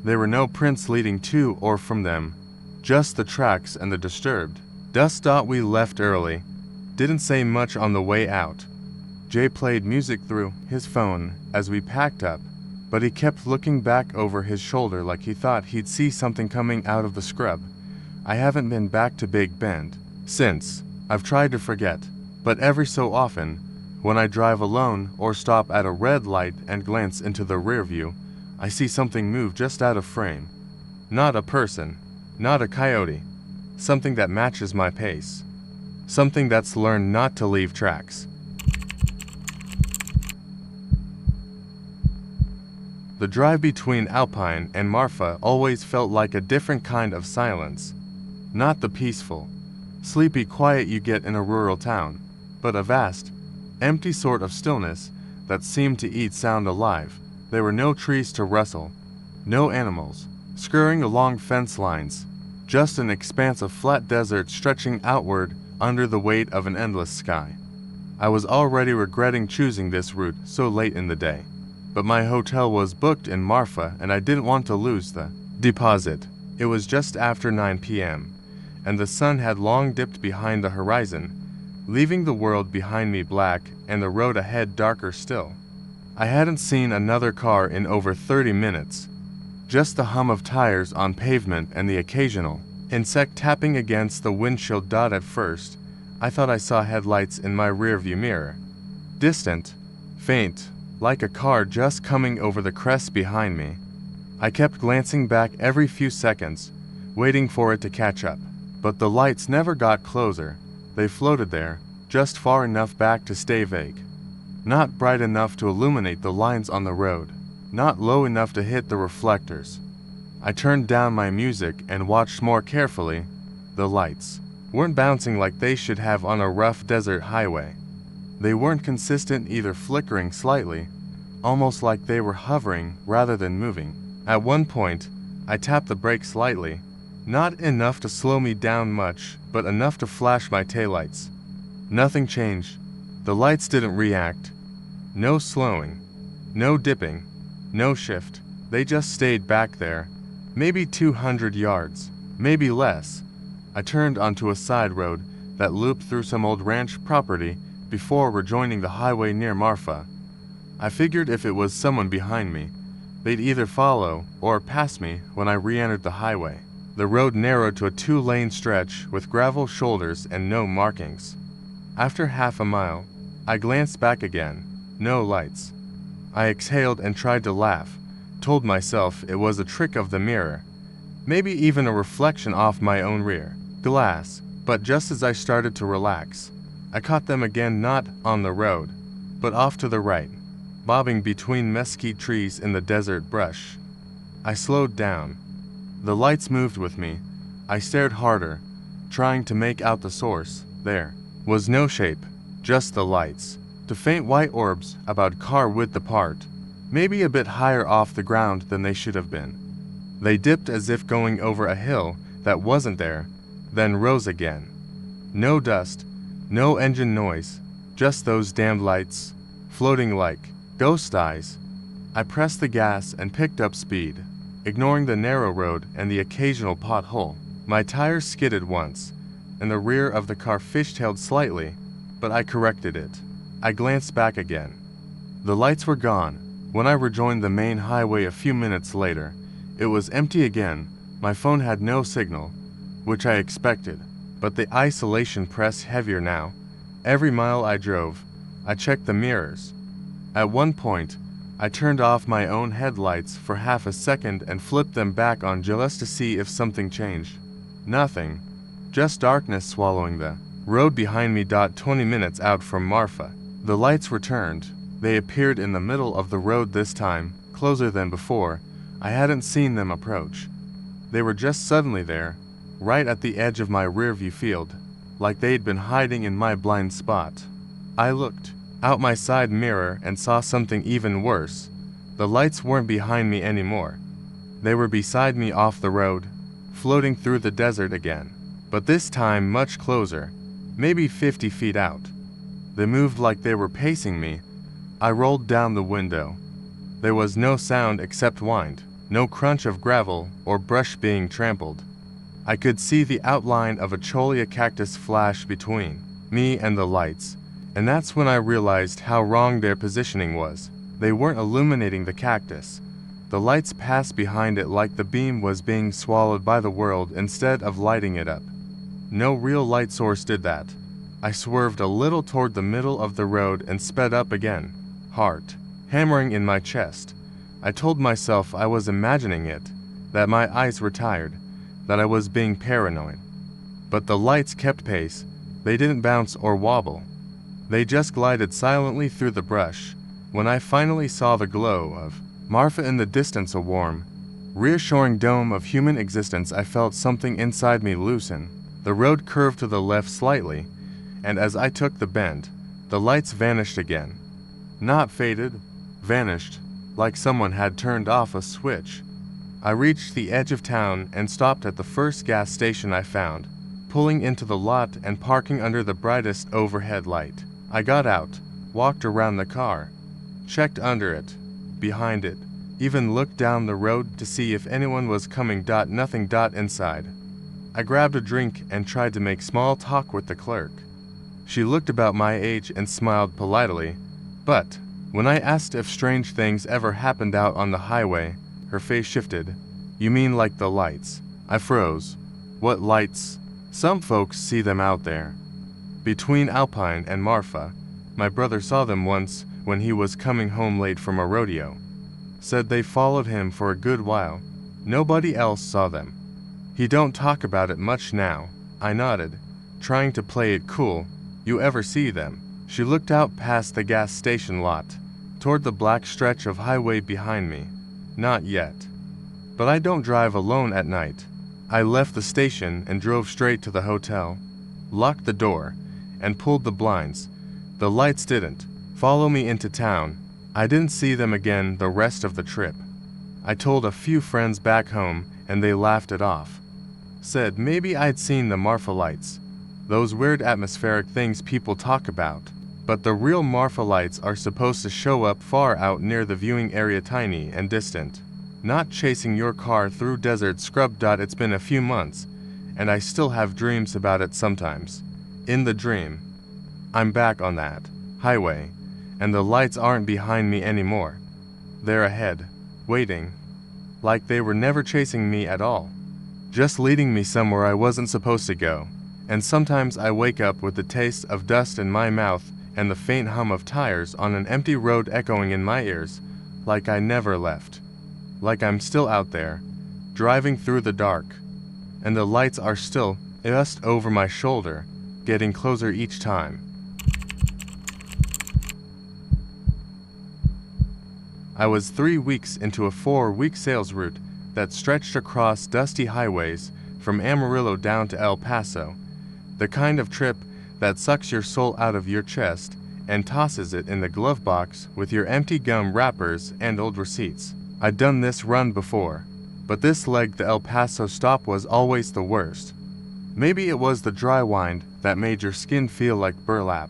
There were no prints leading to or from them, just the tracks and the disturbed dust. We left early, didn't say much on the way out. Jay played music through his phone as we packed up, but he kept looking back over his shoulder like he thought he'd see something coming out of the scrub. I haven't been back to Big Bend since. I've tried to forget, but every so often, when I drive alone or stop at a red light and glance into the rearview, I see something move just out of frame. Not a person, not a coyote. Something that matches my pace. Something that's learned not to leave tracks. The drive between Alpine and Marfa always felt like a different kind of silence. Not the peaceful, sleepy quiet you get in a rural town, but a vast, empty sort of stillness that seemed to eat sound alive. There were no trees to rustle, no animals scurrying along fence lines, just an expanse of flat desert stretching outward under the weight of an endless sky. I was already regretting choosing this route so late in the day, but my hotel was booked in Marfa and I didn't want to lose the deposit. It was just after 9 p.m., and the sun had long dipped behind the horizon, leaving the world behind me black and the road ahead darker still. I hadn't seen another car in over 30 minutes. Just the hum of tires on pavement and the occasional insect tapping against the windshield. At first, I thought I saw headlights in my rearview mirror. Distant, faint, like a car just coming over the crest behind me. I kept glancing back every few seconds, waiting for it to catch up. But the lights never got closer. They floated there, just far enough back to stay vague. Not bright enough to illuminate the lines on the road, not low enough to hit the reflectors. I turned down my music and watched more carefully. The lights weren't bouncing like they should have on a rough desert highway. They weren't consistent either, flickering slightly, almost like they were hovering rather than moving. At one point, I tapped the brakes lightly, not enough to slow me down much, but enough to flash my taillights. Nothing changed. The lights didn't react. No slowing, no dipping, no shift. They just stayed back there, maybe 200 yards, maybe less. I turned onto a side road that looped through some old ranch property before rejoining the highway near Marfa. I figured if it was someone behind me, they'd either follow or pass me when I re-entered the highway. The road narrowed to a 2-lane stretch with gravel shoulders and no markings. After half a mile, I glanced back again. No lights. I exhaled and tried to laugh, told myself it was a trick of the mirror, maybe even a reflection off my own rear glass. But just as I started to relax, I caught them again, not on the road, but off to the right, bobbing between mesquite trees in the desert brush. I slowed down. The lights moved with me. I stared harder, trying to make out the source. There was no shape, just the lights. Two faint white orbs about car width apart, maybe a bit higher off the ground than they should have been. They dipped as if going over a hill that wasn't there, then rose again. No dust, No engine noise, just those damned lights, floating like ghost eyes. I pressed the gas and picked up speed, ignoring the narrow road and the occasional pothole. My tires skidded once, and the rear of the car fishtailed slightly, but I corrected it. I glanced back again. The lights were gone. When I rejoined the main highway a few minutes later, it was empty again. My phone had no signal, which I expected, but the isolation pressed heavier now. Every mile I drove, I checked the mirrors. At one point, I turned off my own headlights for half a second and flipped them back on just to see if something changed. Nothing, just darkness swallowing the road behind me. 20 minutes out from Marfa, the lights returned. They appeared in the middle of the road this time, closer than before. I hadn't seen them approach. They were just suddenly there, right at the edge of my rearview field, like they'd been hiding in my blind spot. I looked out my side mirror and saw something even worse. The lights weren't behind me anymore. They were beside me off the road, floating through the desert again, but this time much closer, maybe 50 feet out. They moved like they were pacing me. I rolled down the window. There was no sound except wind, no crunch of gravel or brush being trampled. I could see the outline of a cholla cactus flash between me and the lights, and that's when I realized how wrong their positioning was. They weren't illuminating the cactus. The lights passed behind it like the beam was being swallowed by the world instead of lighting it up. No real light source did that. I swerved a little toward the middle of the road and sped up again, heart hammering in my chest. I told myself I was imagining it, that my eyes were tired, that I was being paranoid. But the lights kept pace. They didn't bounce or wobble. They just glided silently through the brush. When I finally saw the glow of Marfa in the distance, a warm, reassuring dome of human existence, I felt something inside me loosen. The road curved to the left slightly, and as I took the bend, the lights vanished again. Not faded, vanished, like someone had turned off a switch. I reached the edge of town and stopped at the first gas station I found, pulling into the lot and parking under the brightest overhead light. I got out, walked around the car, checked under it, behind it, even looked down the road to see if anyone was coming. Nothing. Inside, I grabbed a drink and tried to make small talk with the clerk. She looked about my age and smiled politely, but when I asked if strange things ever happened out on the highway, her face shifted. You mean like the lights? I froze. What lights? Some folks see them out there. Between Alpine and Marfa, my brother saw them once when he was coming home late from a rodeo. Said they followed him for a good while. Nobody else saw them. He don't talk about it much now. I nodded, trying to play it cool. You ever see them? She looked out past the gas station lot, toward the black stretch of highway behind me. Not yet. But I don't drive alone at night. I left the station and drove straight to the hotel, locked the door, and pulled the blinds. The lights didn't follow me into town. I didn't see them again the rest of the trip. I told a few friends back home and they laughed it off. Said maybe I'd seen the Marfa lights, those weird atmospheric things people talk about. But the real Marfa lights are supposed to show up far out near the viewing area, tiny and distant, not chasing your car through desert scrub. It's been a few months, and I still have dreams about it sometimes. In the dream, I'm back on that highway, and the lights aren't behind me anymore. They're ahead, waiting, like they were never chasing me at all, just leading me somewhere I wasn't supposed to go. And sometimes I wake up with the taste of dust in my mouth and the faint hum of tires on an empty road echoing in my ears, like I never left. Like I'm still out there, driving through the dark, and the lights are still just over my shoulder, getting closer each time. I was 3 weeks into a 4-week sales route that stretched across dusty highways from Amarillo down to El Paso, the kind of trip that sucks your soul out of your chest and tosses it in the glove box with your empty gum wrappers and old receipts. I'd done this run before, but this leg, the El Paso stop, was always the worst. Maybe it was the dry wind that made your skin feel like burlap.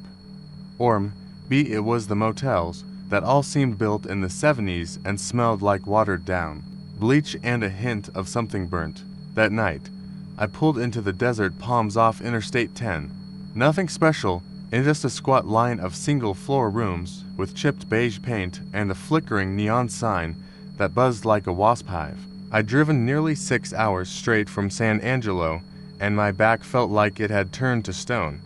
Or B, it was the motels that all seemed built in the 70s and smelled like watered down bleach and a hint of something burnt. That night, I pulled into the desert palms off Interstate 10. Nothing special, in just a squat line of single-floor rooms with chipped beige paint and a flickering neon sign that buzzed like a wasp hive. I'd driven nearly 6 hours straight from San Angelo, and my back felt like it had turned to stone.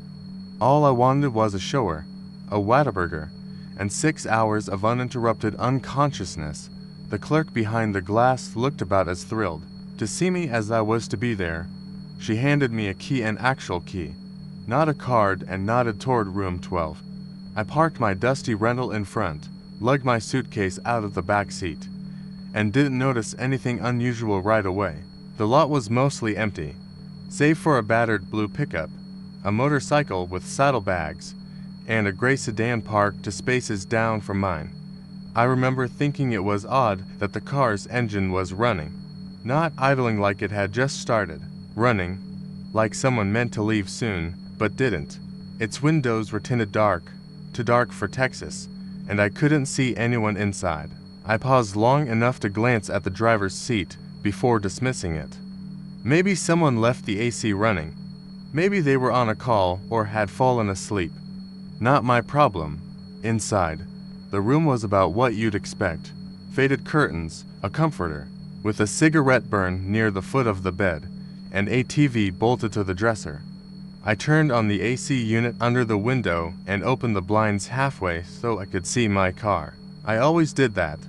All I wanted was a shower, a Whataburger, and 6 hours of uninterrupted unconsciousness. The clerk behind the glass looked about as thrilled to see me as I was to be there. She handed me a key, an actual key, not a card, and nodded toward room 12. I parked my dusty rental in front, lugged my suitcase out of the back seat, and didn't notice anything unusual right away. The lot was mostly empty, save for a battered blue pickup, a motorcycle with saddlebags, and a gray sedan parked 2 spaces down from mine. I remember thinking it was odd that the car's engine was running, not idling like it had just started, running like someone meant to leave soon, but didn't. Its windows were tinted dark, too dark for Texas, and I couldn't see anyone inside. I paused long enough to glance at the driver's seat before dismissing it. Maybe someone left the AC running. Maybe they were on a call or had fallen asleep. Not my problem. Inside, the room was about what you'd expect. Faded curtains, a comforter, with a cigarette burn near the foot of the bed, and a TV bolted to the dresser. I turned on the AC unit under the window and opened the blinds halfway so I could see my car. I always did that.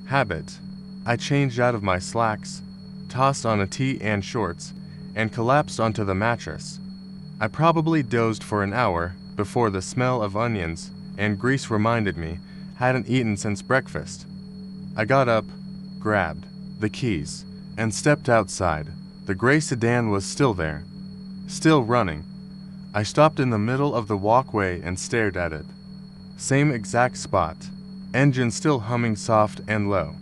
Habit. I changed out of my slacks, tossed on a tee and shorts, and collapsed onto the mattress. I probably dozed for an hour before the smell of onions and grease reminded me hadn't eaten since breakfast. I got up, grabbed the keys, and stepped outside. The gray sedan was still there, still running. I stopped in the middle of the walkway and stared at it. Same exact spot, engine still humming soft and low.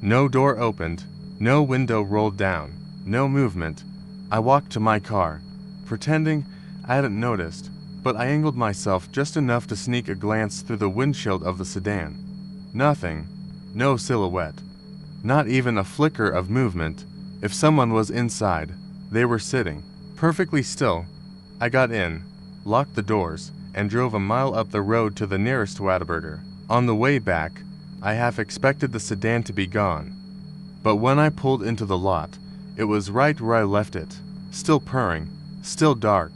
No door opened, no window rolled down, no movement. I walked to my car, pretending I hadn't noticed, but I angled myself just enough to sneak a glance through the windshield of the sedan. Nothing, no silhouette, not even a flicker of movement. If someone was inside, they were sitting, perfectly still. I got in, locked the doors, and drove a mile up the road to the nearest Whataburger. On the way back, I half expected the sedan to be gone. But when I pulled into the lot, it was right where I left it, still purring, still dark,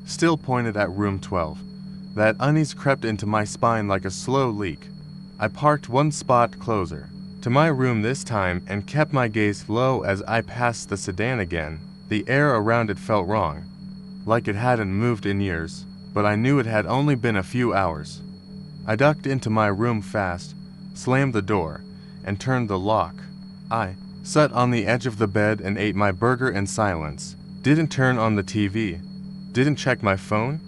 still pointed at room 12. That unease crept into my spine like a slow leak. I parked 1 spot closer to my room this time and kept my gaze low as I passed the sedan again. The air around it felt wrong, like it hadn't moved in years, but I knew it had only been a few hours. I ducked into my room fast, slammed the door, and turned the lock. I sat on the edge of the bed and ate my burger in silence. Didn't turn on the TV. Didn't check my phone.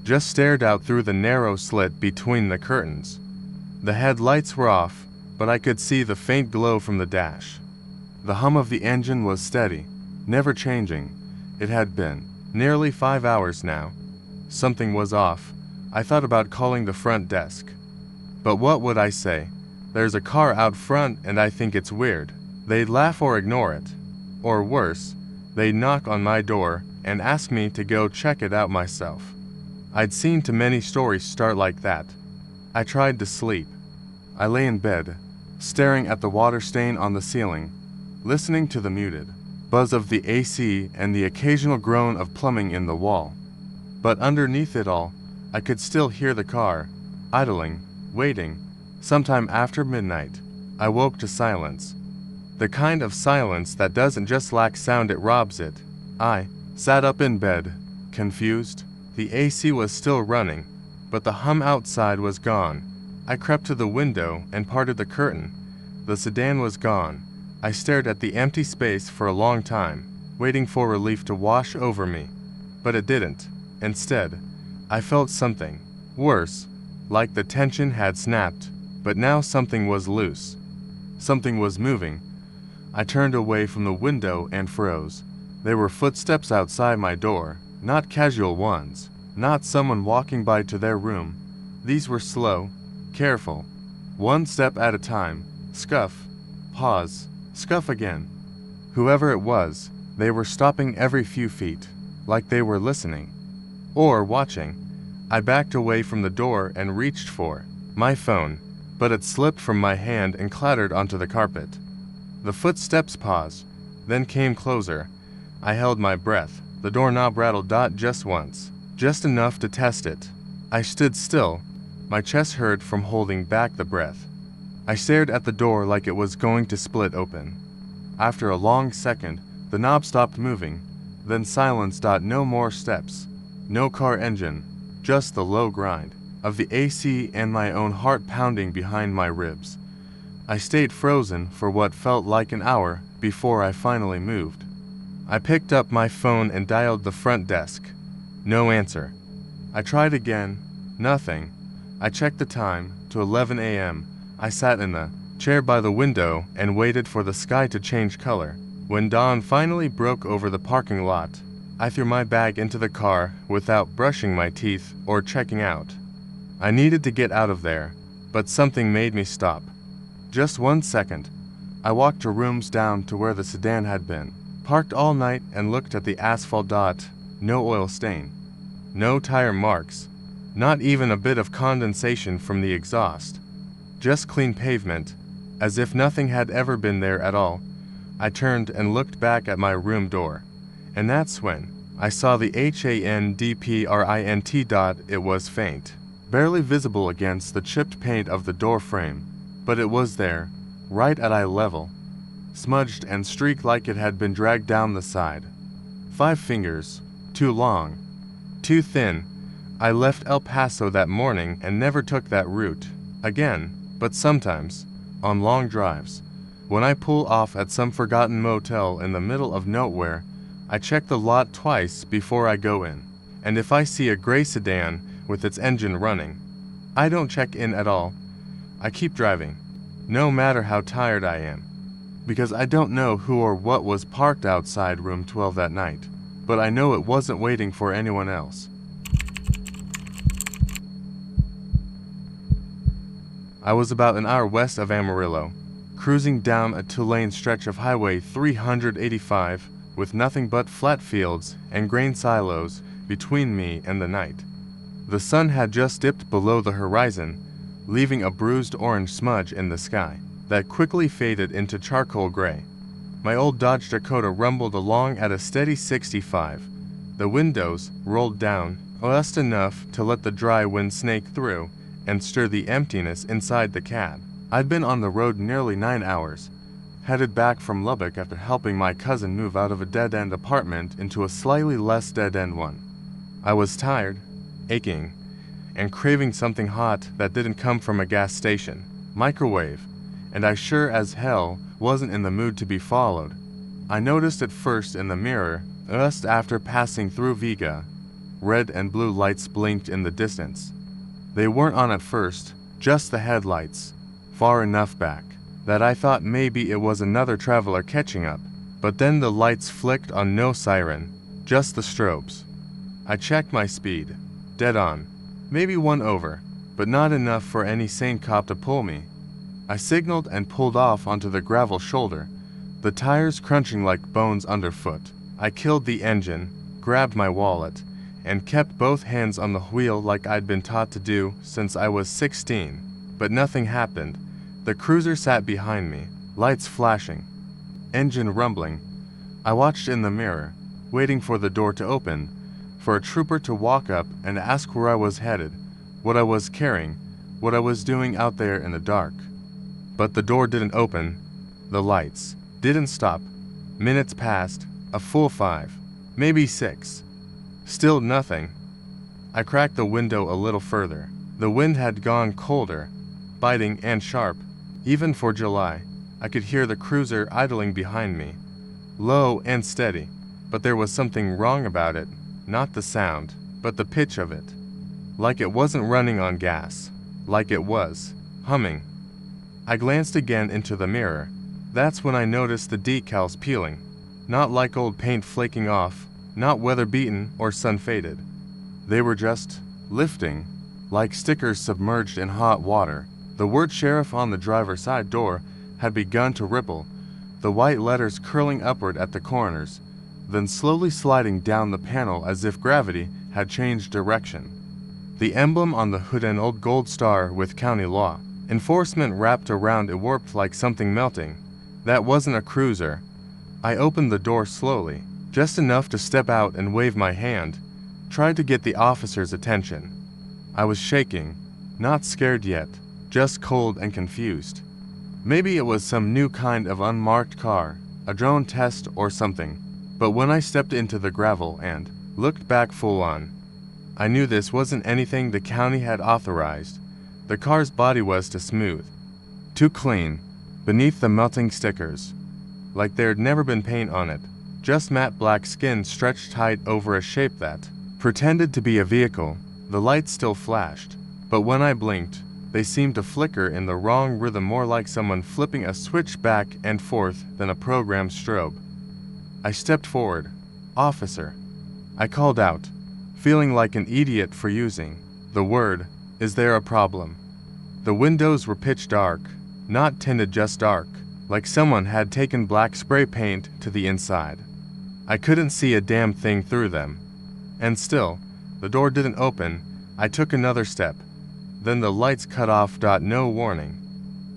Just stared out through the narrow slit between the curtains. The headlights were off, but I could see the faint glow from the dash. The hum of the engine was steady, never changing. It had been nearly 5 hours now. Something was off. I thought about calling the front desk. But what would I say? There's a car out front and I think it's weird. They'd laugh or ignore it. Or worse, they'd knock on my door and ask me to go check it out myself. I'd seen too many stories start like that. I tried to sleep. I lay in bed, staring at the water stain on the ceiling, listening to the muted buzz of the AC and the occasional groan of plumbing in the wall. But underneath it all, I could still hear the car, idling, waiting. Sometime after midnight, I woke to silence. The kind of silence that doesn't just lack sound, it robs it. I sat up in bed, confused. The AC was still running, but the hum outside was gone. I crept to the window and parted the curtain. The sedan was gone. I stared at the empty space for a long time, waiting for relief to wash over me. But it didn't. Instead, I felt something worse, like the tension had snapped, but now something was loose. Something was moving. I turned away from the window and froze. There were footsteps outside my door, Not casual ones, not someone walking by to their room. These were slow, careful, one step at a time, scuff, pause, scuff again. Whoever it was, they were stopping every few feet, like they were listening. Or watching. I backed away from the door and reached for my phone, but it slipped from my hand and clattered onto the carpet. The footsteps paused, then came closer. I held my breath. The doorknob rattled just once, just enough to test it. I stood still, my chest hurt from holding back the breath. I stared at the door like it was going to split open. After a long second, the knob stopped moving, then silence. No more steps, no car engine, just the low grind of the AC and my own heart pounding behind my ribs. I stayed frozen for what felt like an hour before I finally moved. I picked up my phone and dialed the front desk. No answer. I tried again. Nothing. I checked the time, to 11 a.m. I sat in the chair by the window and waited for the sky to change color. When dawn finally broke over the parking lot, I threw my bag into the car without brushing my teeth or checking out. I needed to get out of there, but something made me stop. Just 1 second. I walked 2 rooms down to where the sedan had been, parked all night, and looked at the asphalt. No oil stain, no tire marks, not even a bit of condensation from the exhaust. Just clean pavement, as if nothing had ever been there at all. I turned and looked back at my room door, and that's when I saw the HANDPRINT. It was faint, barely visible against the chipped paint of the door frame, but it was there, right at eye level, smudged and streaked like it had been dragged down the side. 5 fingers, too long, too thin. I left El Paso that morning and never took that route again, but sometimes, on long drives, when I pull off at some forgotten motel in the middle of nowhere, I check the lot twice before I go in, and if I see a gray sedan with its engine running, I don't check in at all. I keep driving, no matter how tired I am, because I don't know who or what was parked outside room 12 that night, but I know it wasn't waiting for anyone else. I was about an hour west of Amarillo, cruising down a 2-lane stretch of Highway 385 with nothing but flat fields and grain silos between me and the night. The sun had just dipped below the horizon, leaving a bruised orange smudge in the sky that quickly faded into charcoal gray. My old Dodge Dakota rumbled along at a steady 65. The windows rolled down just enough to let the dry wind snake through and stir the emptiness inside the cab. I'd been on the road nearly 9 hours, headed back from Lubbock after helping my cousin move out of a dead-end apartment into a slightly less dead-end one. I was tired, aching, and craving something hot that didn't come from a gas station, microwave, and I sure as hell wasn't in the mood to be followed. I noticed it first in the mirror just after passing through Vega. Red and blue lights blinked in the distance. They weren't on at first, just the headlights, far enough back that I thought maybe it was another traveler catching up, but then the lights flicked on, no siren, just the strobes. I checked my speed, dead on, maybe 1 over, but not enough for any sane cop to pull me. I signaled and pulled off onto the gravel shoulder, the tires crunching like bones underfoot. I killed the engine, grabbed my wallet, and kept both hands on the wheel like I'd been taught to do since I was 16. But nothing happened. The cruiser sat behind me, lights flashing, engine rumbling. I watched in the mirror, waiting for the door to open, for a trooper to walk up and ask where I was headed, what I was carrying, what I was doing out there in the dark. But the door didn't open. The lights didn't stop. Minutes passed, a full 5, maybe 6. Still nothing. I cracked the window a little further. The wind had gone colder, biting and sharp. Even for July, I could hear the cruiser idling behind me, low and steady, but there was something wrong about it, not the sound, but the pitch of it. Like it wasn't running on gas, like it was humming. I glanced again into the mirror. That's when I noticed the decals peeling, not like old paint flaking off, not weather-beaten or sun-faded. They were just lifting, like stickers submerged in hot water. The word sheriff on the driver's side door had begun to ripple, the white letters curling upward at the corners, then slowly sliding down the panel as if gravity had changed direction. The emblem on the hood, an old gold star with county law enforcement wrapped around it, warped like something melting. That wasn't a cruiser. I opened the door slowly, just enough to step out and wave my hand, tried to get the officer's attention. I was shaking, not scared yet, just cold and confused. Maybe it was some new kind of unmarked car, a drone test or something, but when I stepped into the gravel and looked back full on, I knew this wasn't anything the county had authorized. The car's body was too smooth, too clean, beneath the melting stickers, like there'd never been paint on it, just matte black skin stretched tight over a shape that pretended to be a vehicle. The lights still flashed, but when I blinked, they seemed to flicker in the wrong rhythm, more like someone flipping a switch back and forth than a programmed strobe. I stepped forward. "Officer," I called out, feeling like an idiot for using the word. "Is there a problem?" The windows were pitch dark, not tinted, just dark, like someone had taken black spray paint to the inside. I couldn't see a damn thing through them. And still, the door didn't open. I took another step. Then the lights cut off. No warning.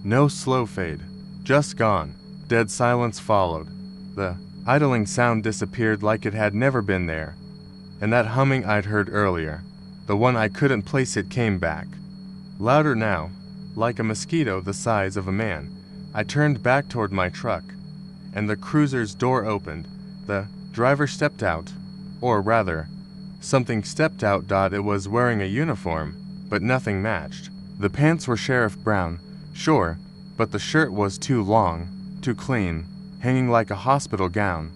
No slow fade. Just gone. Dead silence followed. The idling sound disappeared like it had never been there. And that humming I'd heard earlier, the one I couldn't place, it came back. Louder now, like a mosquito the size of a man. I turned back toward my truck, and the cruiser's door opened. The driver stepped out, or rather, something stepped out. It was wearing a uniform, but nothing matched. The pants were sheriff brown, sure, but the shirt was too long, too clean, hanging like a hospital gown.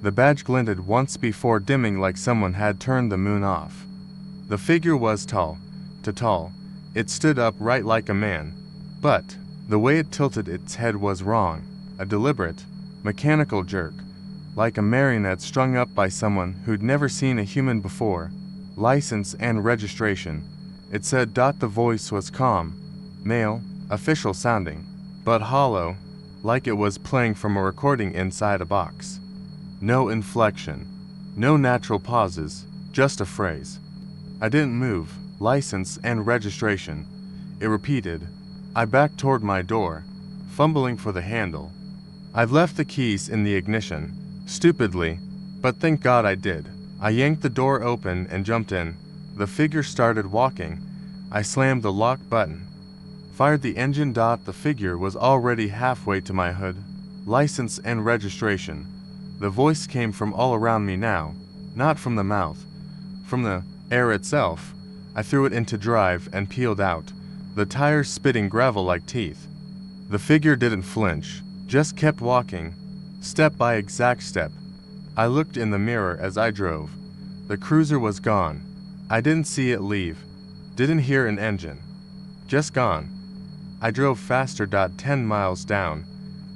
The badge glinted once before dimming, like someone had turned the moon off. The figure was tall, too tall. It stood upright like a man, but the way it tilted its head was wrong, a deliberate, mechanical jerk, like a marionette strung up by someone who'd never seen a human before. "License and registration," it said. The voice was calm, male, official sounding, but hollow, like it was playing from a recording inside a box. No inflection, no natural pauses, just a phrase. I didn't move. "License and registration," it repeated. I backed toward my door, fumbling for the handle. I'd left the keys in the ignition, stupidly, but thank God I did. I yanked the door open and jumped in. The figure started walking. I slammed the lock button, fired the engine. The figure was already halfway to my hood. "License and registration." The voice came from all around me now, not from the mouth, from the air itself. I threw it into drive and peeled out, the tires spitting gravel like teeth. The figure didn't flinch, just kept walking, step by exact step. I looked in the mirror as I drove. The cruiser was gone. I didn't see it leave, didn't hear an engine. Just gone. I drove faster. 10 miles down.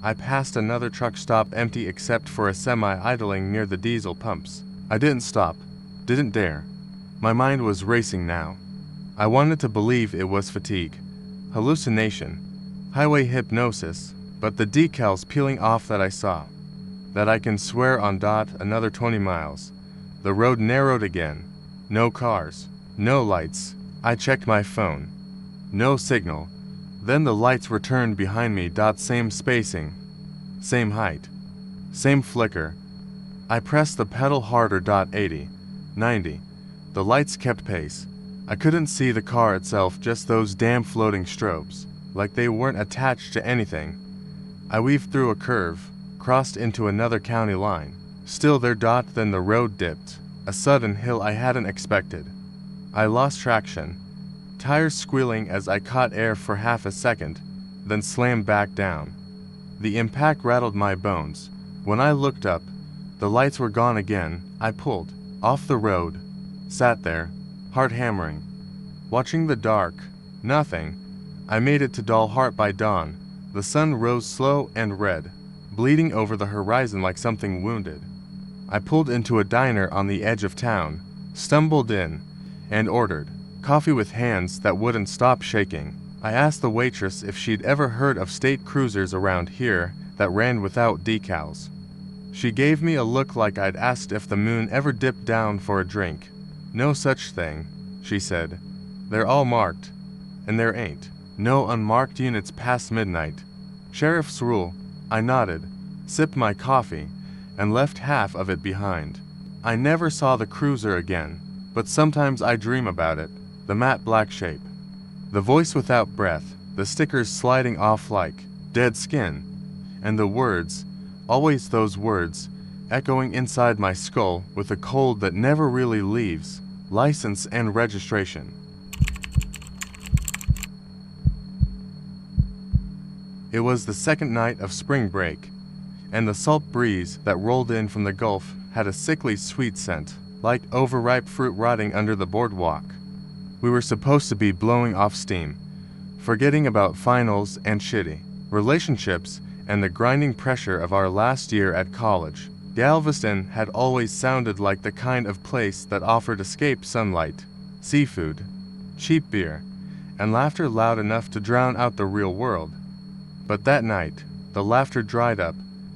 I passed another truck stop, empty except for a semi idling near the diesel pumps. I didn't stop, didn't dare. My mind was racing now. I wanted to believe it was fatigue, hallucination, highway hypnosis, but the decals peeling off that I saw, that I can swear on. Another 20 miles. The road narrowed again. No cars, no lights. I checked my phone. No signal. Then the lights returned behind me. Same spacing, same height, same flicker. I pressed the pedal harder. 80, 90. The lights kept pace. I couldn't see the car itself, just those damn floating strobes, like they weren't attached to anything. I weaved through a curve, crossed into another county line. Still there. Then the road dipped, a sudden hill I hadn't expected. I lost traction, tires squealing as I caught air for half a second, then slammed back down. The impact rattled my bones. When I looked up, the lights were gone again. I pulled off the road, sat there, heart hammering, watching the dark. Nothing. I made it to Dalhart by dawn. The sun rose slow and red, bleeding over the horizon like something wounded. I pulled into a diner on the edge of town, stumbled in, and ordered coffee with hands that wouldn't stop shaking. I asked the waitress if she'd ever heard of state cruisers around here that ran without decals. She gave me a look like I'd asked if the moon ever dipped down for a drink. No such thing, she said. They're all marked. And there ain't no unmarked units past midnight. Sheriff's rule. I nodded, sipped my coffee, and left half of it behind. I never saw the cruiser again, but sometimes I dream about it, the matte black shape. The voice without breath, the stickers sliding off like dead skin, and the words, always those words, echoing inside my skull with a cold that never really leaves, license and registration. It was the second night of spring break, and the salt breeze that rolled in from the Gulf had a sickly sweet scent, like overripe fruit rotting under the boardwalk. We were supposed to be blowing off steam, forgetting about finals and shitty relationships and the grinding pressure of our last year at college. Galveston had always sounded like the kind of place that offered escape sunlight, seafood, cheap beer, and laughter loud enough to drown out the real world. But that night, the laughter dried up.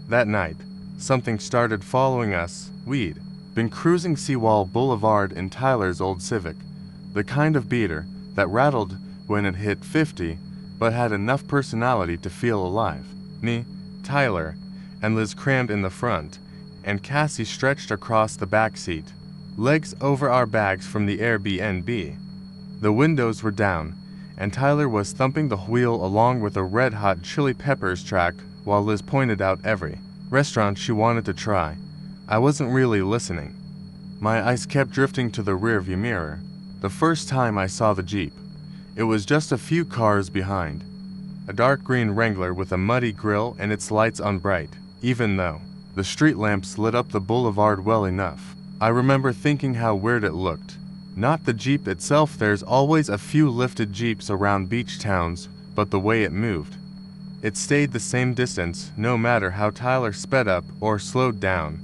That night, something started following us. We'd been cruising Seawall Boulevard in Tyler's old Civic, the kind of beater that rattled when it hit 50, but had enough personality to feel alive. Me, Tyler, and Liz crammed in the front, and Cassie stretched across the back seat, legs over our bags from the Airbnb. The windows were down, and Tyler was thumping the wheel along with a Red Hot Chili Peppers track while Liz pointed out every restaurant she wanted to try. I wasn't really listening. My eyes kept drifting to the rearview mirror. The first time I saw the Jeep, it was just a few cars behind. A dark green Wrangler with a muddy grill and its lights on bright, even though the street lamps lit up the boulevard well enough. I remember thinking how weird it looked. Not the Jeep itself, there's always a few lifted Jeeps around beach towns, but the way it moved. It stayed the same distance no matter how Tyler sped up or slowed down,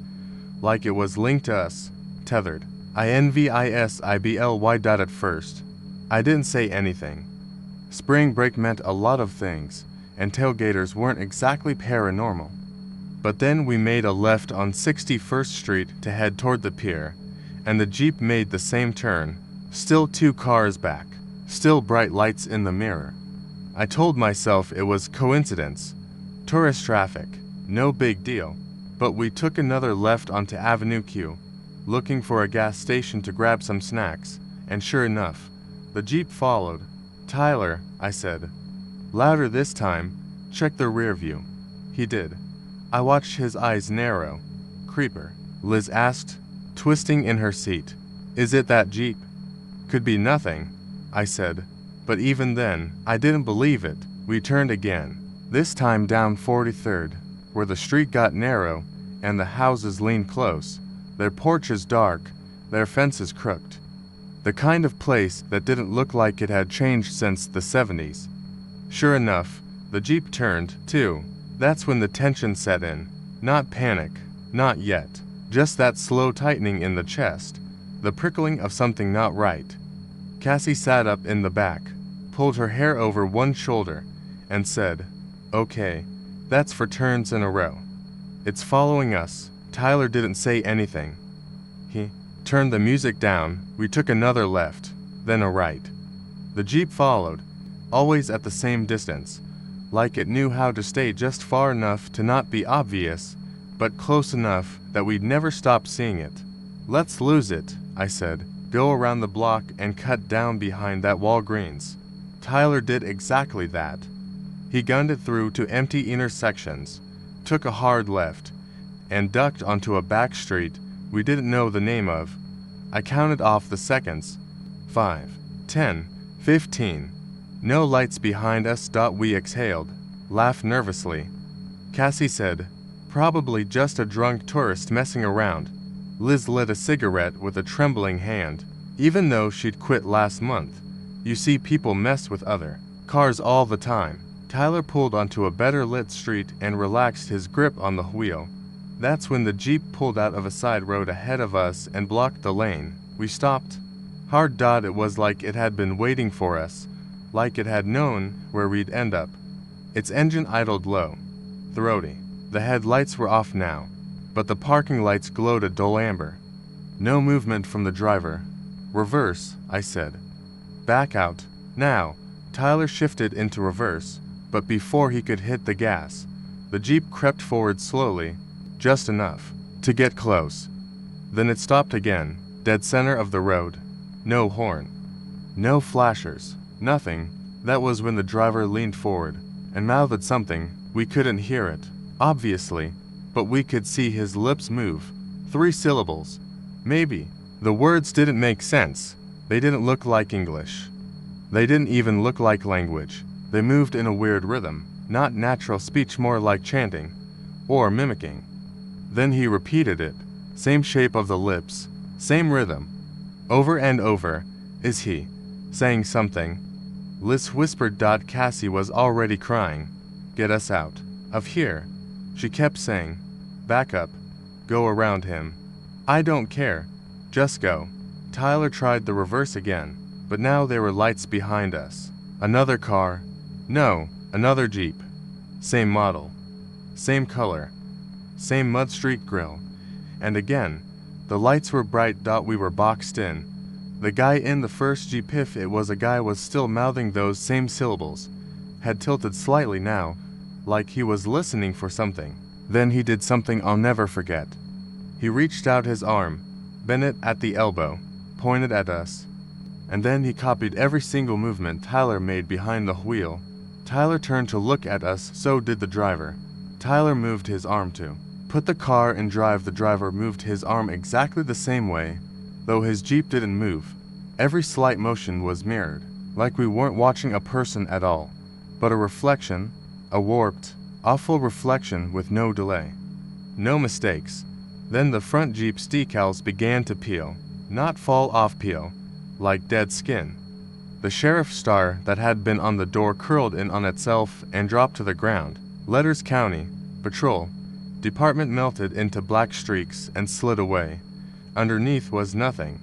like it was linked to us, tethered. INVISIBLY. At first, I didn't say anything. Spring break meant a lot of things, and tailgaters weren't exactly paranormal. But then we made a left on 61st Street to head toward the pier, and the Jeep made the same turn, still 2 cars back, still bright lights in the mirror. I told myself it was coincidence, tourist traffic, no big deal, but we took another left onto Avenue Q, looking for a gas station to grab some snacks, and sure enough, the Jeep followed. Tyler, I said, louder this time, check the rear view. He did. I watched his eyes narrow. Creeper, Liz asked, twisting in her seat. Is it that Jeep? Could be nothing, I said, but even then, I didn't believe it. We turned again, this time down 43rd, where the street got narrow and the houses leaned close, their porches dark, their fences crooked. The kind of place that didn't look like it had changed since the 70s. Sure enough, the Jeep turned, too. That's when the tension set in. Not panic, not yet. Just that slow tightening in the chest, the prickling of something not right. Cassie sat up in the back, pulled her hair over one shoulder, and said, "Okay, that's for turns in a row. It's following us." Tyler didn't say anything. He turned the music down. We took another left, then a right. The Jeep followed, always at the same distance, like it knew how to stay just far enough to not be obvious, but close enough that we'd never stop seeing it. "Let's lose it," I said. "Go around the block and cut down behind that Walgreens." Tyler did exactly that. He gunned it through to empty intersections, took a hard left, and ducked onto a back street we didn't know the name of. I counted off the seconds. 5, 10, 15. No lights behind us. We exhaled, laughed nervously. Cassie said, "Probably just a drunk tourist messing around." Liz lit a cigarette with a trembling hand. Even though she'd quit last month, you see people mess with other cars all the time. Tyler pulled onto a better lit street and relaxed his grip on the wheel. That's when the Jeep pulled out of a side road ahead of us and blocked the lane. We stopped. Hard. It was like it had been waiting for us, like it had known where we'd end up. Its engine idled low, throaty. The headlights were off now, but the parking lights glowed a dull amber. No movement from the driver. Reverse, I said. Back out, now. Tyler shifted into reverse, but before he could hit the gas, the Jeep crept forward slowly, just enough to get close. Then it stopped again, dead center of the road. No horn. No flashers. Nothing. That was when the driver leaned forward and mouthed something. We couldn't hear it, obviously, but we could see his lips move. 3 syllables. Maybe. The words didn't make sense. They didn't look like English. They didn't even look like language. They moved in a weird rhythm, not natural speech, more like chanting or mimicking. Then he repeated it. Same shape of the lips, same rhythm. Over and over. Is he saying something? Liz whispered. Cassie was already crying. Get us out of here. She kept saying. Back up. Go around him. I don't care. Just go. Tyler tried the reverse again, but now there were lights behind us. Another car. No, another Jeep. Same model. Same color. Same mud streak grill. And again, the lights were bright. We were boxed in. The guy in the first Jeep, if it was a guy, was still mouthing those same syllables, had tilted slightly now, like he was listening for something. Then he did something I'll never forget. He reached out his arm, bent it at the elbow, pointed at us, and then he copied every single movement Tyler made behind the wheel. Tyler turned to look at us, so did the driver. Tyler moved his arm to put the car in drive. The driver moved his arm exactly the same way, though his Jeep didn't move. Every slight motion was mirrored, like we weren't watching a person at all, but a reflection, a warped, awful reflection with no delay. No mistakes. Then the front Jeep's decals began to peel, not fall off, peel, like dead skin. The sheriff's star that had been on the door curled in on itself and dropped to the ground. Letters County, Patrol, Department melted into black streaks and slid away. Underneath was nothing.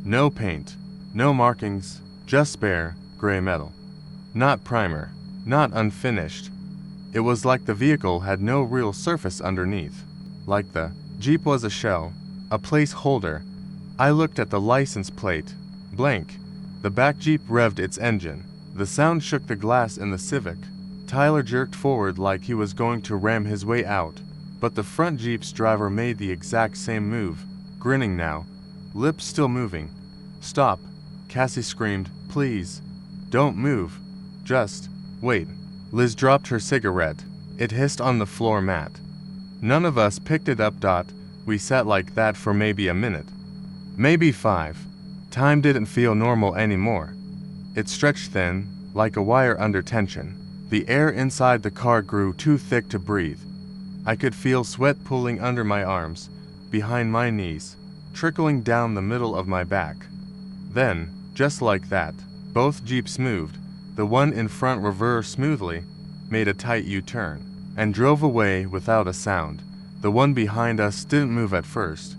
No paint, no markings, just bare, gray metal. Not primer, not unfinished. It was like the vehicle had no real surface underneath. Like the Jeep was a shell, a placeholder. I looked at the license plate. Blank. The back Jeep revved its engine. The sound shook the glass in the Civic. Tyler jerked forward like he was going to ram his way out, but the front Jeep's driver made the exact same move, grinning now, lips still moving. Stop, Cassie screamed. Please. Don't move. Just wait. Liz dropped her cigarette. It hissed on the floor mat. None of us picked it up. We sat like that for maybe a minute. Maybe 5. Time didn't feel normal anymore. It stretched thin, like a wire under tension. The air inside the car grew too thick to breathe. I could feel sweat pooling under my arms, behind my knees, trickling down the middle of my back. Then, just like that, both Jeeps moved. The one in front reversed smoothly, made a tight U-turn, and drove away without a sound. The one behind us didn't move at first.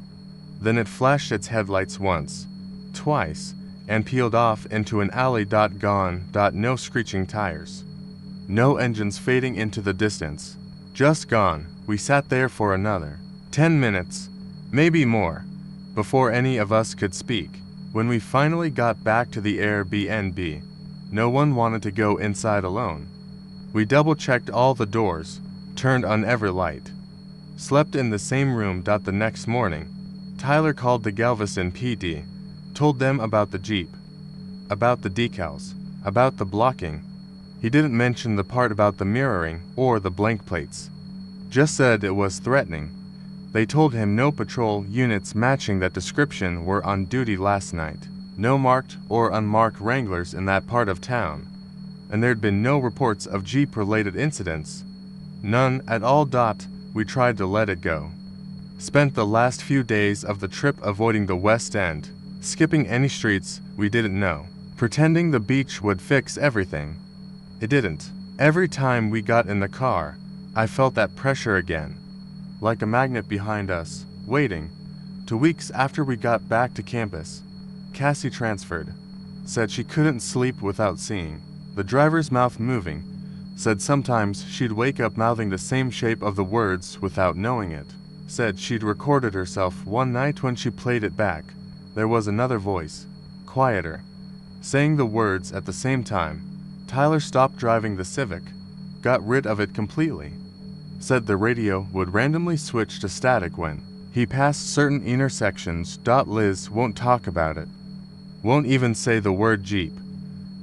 Then it flashed its headlights once, twice, and peeled off into an alley. Gone. No screeching tires. No engines fading into the distance. Just gone. We sat there for another 10 minutes, maybe more, before any of us could speak. When we finally got back to the Airbnb, no one wanted to go inside alone. We double-checked all the doors, turned on every light, slept in the same room. The next morning, Tyler called the Galveston PD, told them about the Jeep, about the decals, about the blocking. He didn't mention the part about the mirroring or the blank plates. Just said it was threatening. They told him no patrol units matching that description were on duty last night. No marked or unmarked Wranglers in that part of town. And there'd been no reports of Jeep-related incidents. None at all. We tried to let it go. Spent the last few days of the trip avoiding the West End, skipping any streets we didn't know, pretending the beach would fix everything. It didn't. Every time we got in the car, I felt that pressure again. like a magnet behind us, waiting. 2 weeks after we got back to campus, Cassie transferred. Said she couldn't sleep without seeing the driver's mouth moving. Said sometimes she'd wake up mouthing the same shape of the words without knowing it. Said she'd recorded herself one night when she played it back. There was another voice, quieter, saying the words at the same time. Tyler stopped driving the Civic, got rid of it completely. Said the radio would randomly switch to static when he passed certain intersections. Liz won't talk about it. Won't even say the word Jeep.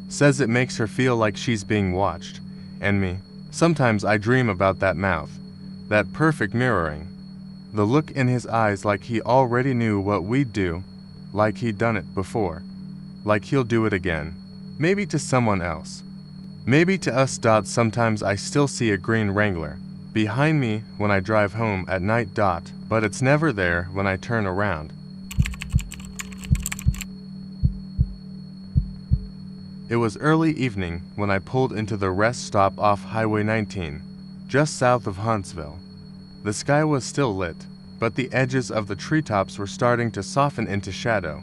Says it makes her feel like she's being watched. And me. Sometimes I dream about that mouth. That perfect mirroring. The look in his eyes like he already knew what we'd do. Like he'd done it before. Like he'll do it again. Maybe to someone else. Maybe to us. Sometimes I still see a green Wrangler behind me when I drive home at night. But it's never there when I turn around. It was early evening when I pulled into the rest stop off Highway 19, just south of Huntsville. The sky was still lit, but the edges of the treetops were starting to soften into shadow,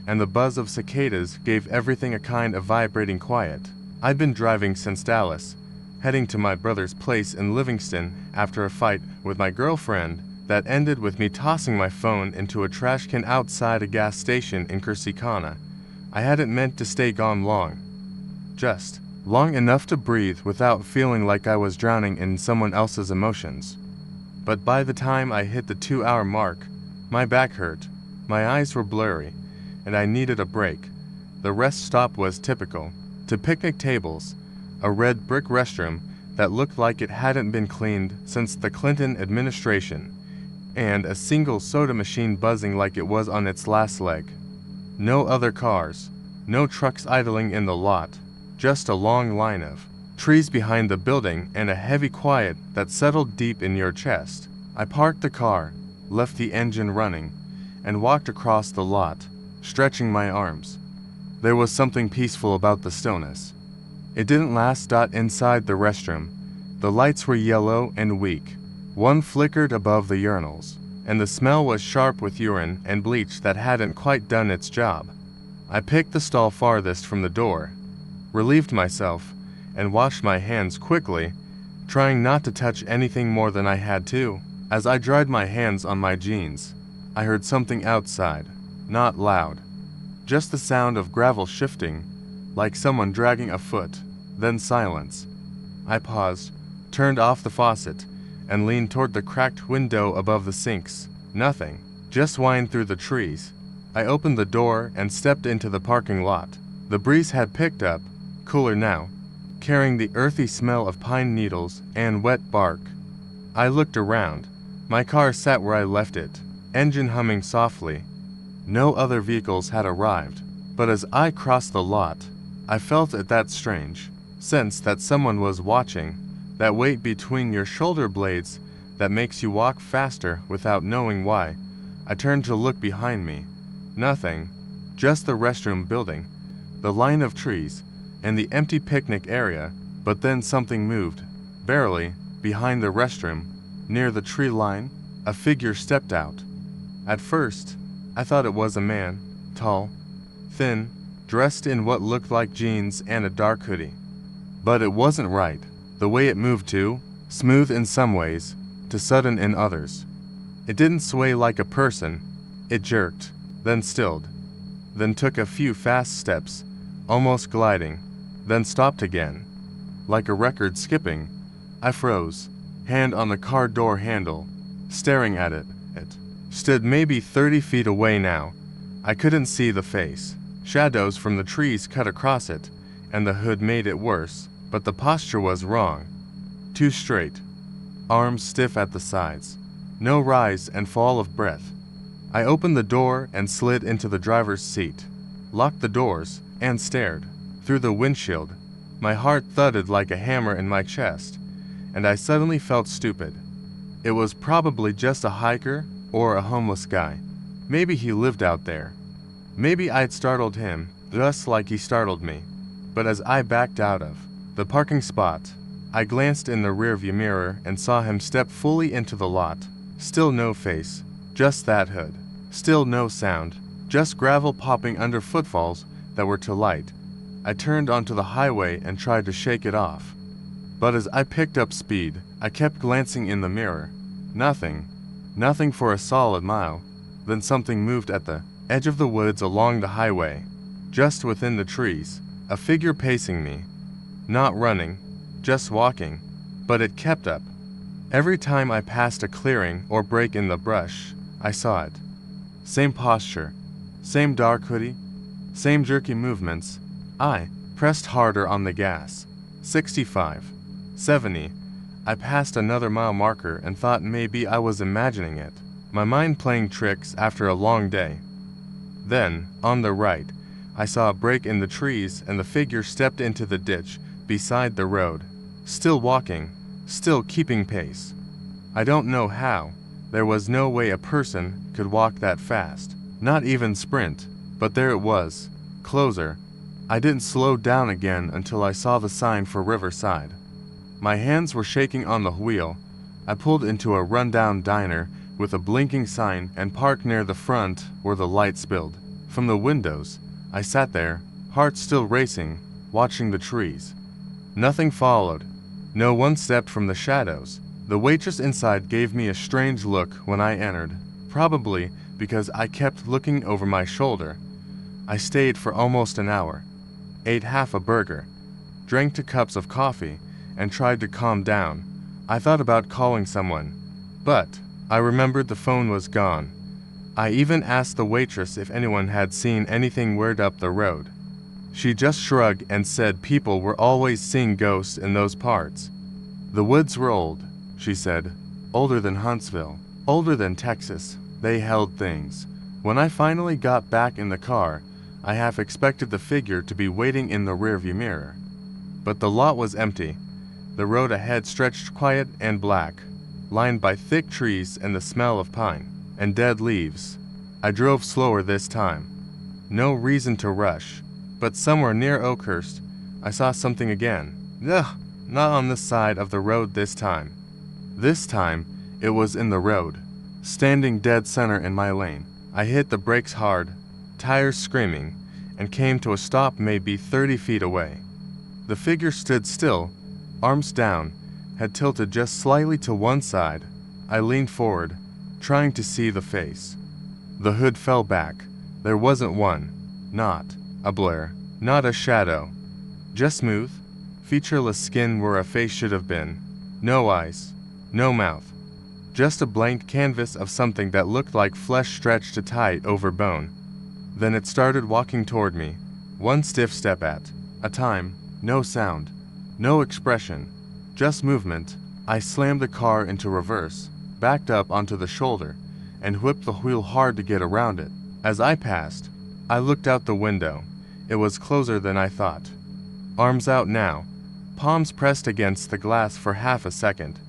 and the buzz of cicadas gave everything a kind of vibrating quiet. I'd been driving since Dallas, heading to my brother's place in Livingston after a fight with my girlfriend that ended with me tossing my phone into a trash can outside a gas station in Corsicana. I hadn't meant to stay gone long. Just long enough to breathe without feeling like I was drowning in someone else's emotions. But by the time I hit the 2-hour mark, my back hurt, my eyes were blurry, and I needed a break. The rest stop was typical. 2 picnic tables, a red brick restroom that looked like it hadn't been cleaned since the Clinton administration, and a single soda machine buzzing like it was on its last leg. No other cars, no trucks idling in the lot, just a long line of trees behind the building and a heavy quiet that settled deep in your chest. I parked the car, left the engine running, and walked across the lot, stretching my arms. There was something peaceful about the stillness. It didn't last. Inside the restroom, the lights were yellow and weak. One flickered above the urinals, and the smell was sharp with urine and bleach that hadn't quite done its job. I picked the stall farthest from the door, relieved myself, and washed my hands quickly, trying not to touch anything more than I had to. As I dried my hands on my jeans, I heard something outside, not loud, just the sound of gravel shifting, like someone dragging a foot, then silence. I paused, turned off the faucet, and leaned toward the cracked window above the sinks. Nothing, just wind through the trees. I opened the door and stepped into the parking lot. The breeze had picked up, cooler now, carrying the earthy smell of pine needles and wet bark. I looked around. My car sat where I left it, engine humming softly. No other vehicles had arrived, but as I crossed the lot, I felt at that strange sense that someone was watching, that weight between your shoulder blades that makes you walk faster without knowing why. I turned to look behind me. Nothing, just the restroom building, the line of trees, and the empty picnic area. But then something moved, barely, behind the restroom. Near the tree line, a figure stepped out. At first, I thought it was a man, tall, thin, dressed in what looked like jeans and a dark hoodie. But it wasn't right. The way it moved too, smooth in some ways, to sudden in others. It didn't sway like a person. It jerked, then stilled, then took a few fast steps, almost gliding, then stopped again. Like a record skipping, I froze, hand on the car door handle, staring at it. It stood maybe 30 feet away now. I couldn't see the face. Shadows from the trees cut across it, and the hood made it worse, but the posture was wrong. Too straight, arms stiff at the sides, no rise and fall of breath. I opened the door and slid into the driver's seat, locked the doors, and stared. Through the windshield, my heart thudded like a hammer in my chest, and I suddenly felt stupid. It was probably just a hiker or a homeless guy. Maybe he lived out there. Maybe I'd startled him, just like he startled me. But as I backed out of the parking spot, I glanced in the rearview mirror and saw him step fully into the lot, Still no face, just that hood. Still no sound, just gravel popping under footfalls that were to light. I turned onto the highway and tried to shake it off. But as I picked up speed, I kept glancing in the mirror. Nothing. Nothing for a solid mile. Then something moved at the edge of the woods along the highway. Just within the trees, a figure pacing me. Not running, just walking. But it kept up. Every time I passed a clearing or break in the brush, I saw it. Same posture, same dark hoodie, same jerky movements. I pressed harder on the gas. 65, 70. I passed another mile marker and thought maybe I was imagining it. My mind playing tricks after a long day. Then, on the right, I saw a break in the trees and the figure stepped into the ditch beside the road. Still walking, still keeping pace. I don't know how. There was no way a person could walk that fast. Not even sprint. But there it was. Closer. I didn't slow down again until I saw the sign for Riverside. My hands were shaking on the wheel. I pulled into a rundown diner with a blinking sign and parked near the front where the light spilled. From the windows, I sat there, heart still racing, watching the trees. Nothing followed. No one stepped from the shadows. The waitress inside gave me a strange look when I entered, probably because I kept looking over my shoulder. I stayed for almost an hour, ate half a burger, drank 2 cups of coffee, and tried to calm down. I thought about calling someone, but I remembered the phone was gone. I even asked the waitress if anyone had seen anything weird up the road. She just shrugged and said people were always seeing ghosts in those parts. The woods were old, she said. Older than Huntsville, older than Texas. They held things. When I finally got back in the car, I half expected the figure to be waiting in the rearview mirror. But the lot was empty. The road ahead stretched quiet and black, lined by thick trees and the smell of pine and dead leaves. I drove slower this time. No reason to rush, but somewhere near Oakhurst, I saw something again. Ugh, not on this side of the road this time. This time, it was in the road, standing dead center in my lane. I hit the brakes hard, tires screaming, and came to a stop maybe 30 feet away. The figure stood still, arms down, had tilted just slightly to one side. I leaned forward, trying to see the face. The hood fell back. There wasn't one. Not a blur. Not a shadow. Just smooth, featureless skin where a face should have been. No eyes. No mouth. Just a blank canvas of something that looked like flesh stretched tight over bone. Then it started walking toward me, one stiff step at a time. No sound. No expression. Just movement. I slammed the car into reverse, backed up onto the shoulder, and whipped the wheel hard to get around it. As I passed, I looked out the window. It was closer than I thought. Arms out now, palms pressed against the glass for half a second.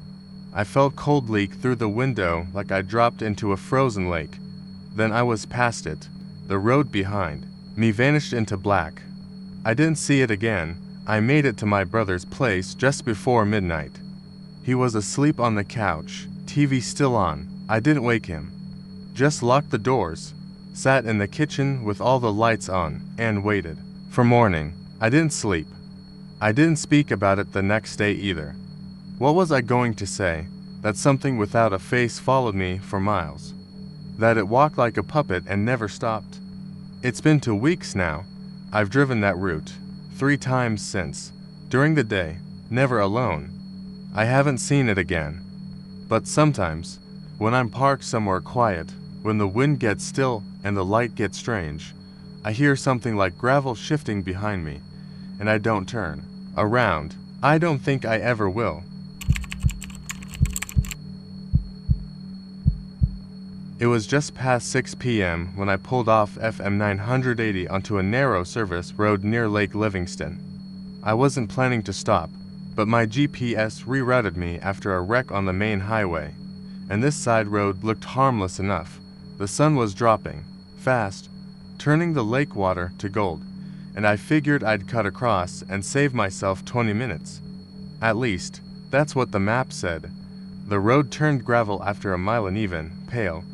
I felt cold leak through the window like I dropped into a frozen lake. Then I was past it. The road behind me vanished into black. I didn't see it again. I made it to my brother's place just before midnight. He was asleep on the couch, TV still on. I didn't wake him. Just locked the doors, sat in the kitchen with all the lights on, and waited for morning. I didn't sleep. I didn't speak about it the next day either. What was I going to say? That something without a face followed me for miles. That it walked like a puppet and never stopped. It's been 2 weeks now. I've driven that route 3 times since. During the day, never alone. I haven't seen it again. But sometimes, when I'm parked somewhere quiet, when the wind gets still and the light gets strange, I hear something like gravel shifting behind me, and I don't turn around. I don't think I ever will. It was just past 6 p.m. when I pulled off FM 980 onto a narrow service road near Lake Livingston. I wasn't planning to stop, but my GPS rerouted me after a wreck on the main highway, and this side road looked harmless enough. The sun was dropping, fast, turning the lake water to gold, and I figured I'd cut across and save myself 20 minutes. At least, that's what the map said. The The road turned gravel after a mile uneven, pale,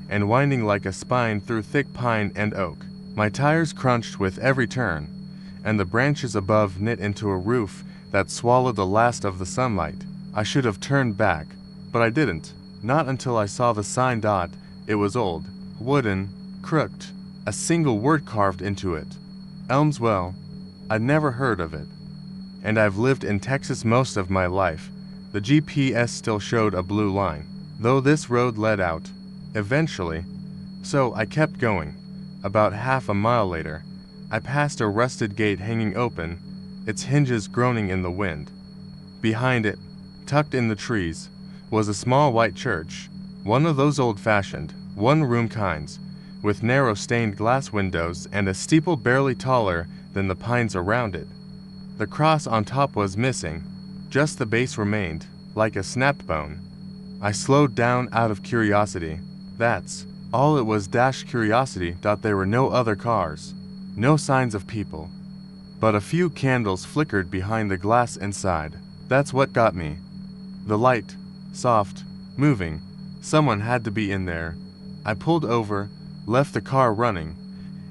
and winding like a spine through thick pine and oak. My tires crunched with every turn, and the branches above knit into a roof that swallowed the last of the sunlight. I should have turned back, but I didn't. Not until I saw the sign. It was old, wooden, crooked, a single word carved into it. Elmswell. I'd never heard of it. And I've lived in Texas most of my life. The GPS still showed a blue line, though this road led out, eventually. So I kept going. About half a mile later, I passed a rusted gate hanging open, its hinges groaning in the wind. Behind it, tucked in the trees, was a small white church, one of those old-fashioned, one-room kinds, with narrow stained glass windows and a steeple barely taller than the pines around it. The cross on top was missing, just the base remained, like a snapped bone. I slowed down out of curiosity. That's all it was. Curiosity. There were no other cars, no signs of people, but a few candles flickered behind the glass inside. That's what got me. The light, soft, moving. Someone had to be in there. I pulled over, left the car running,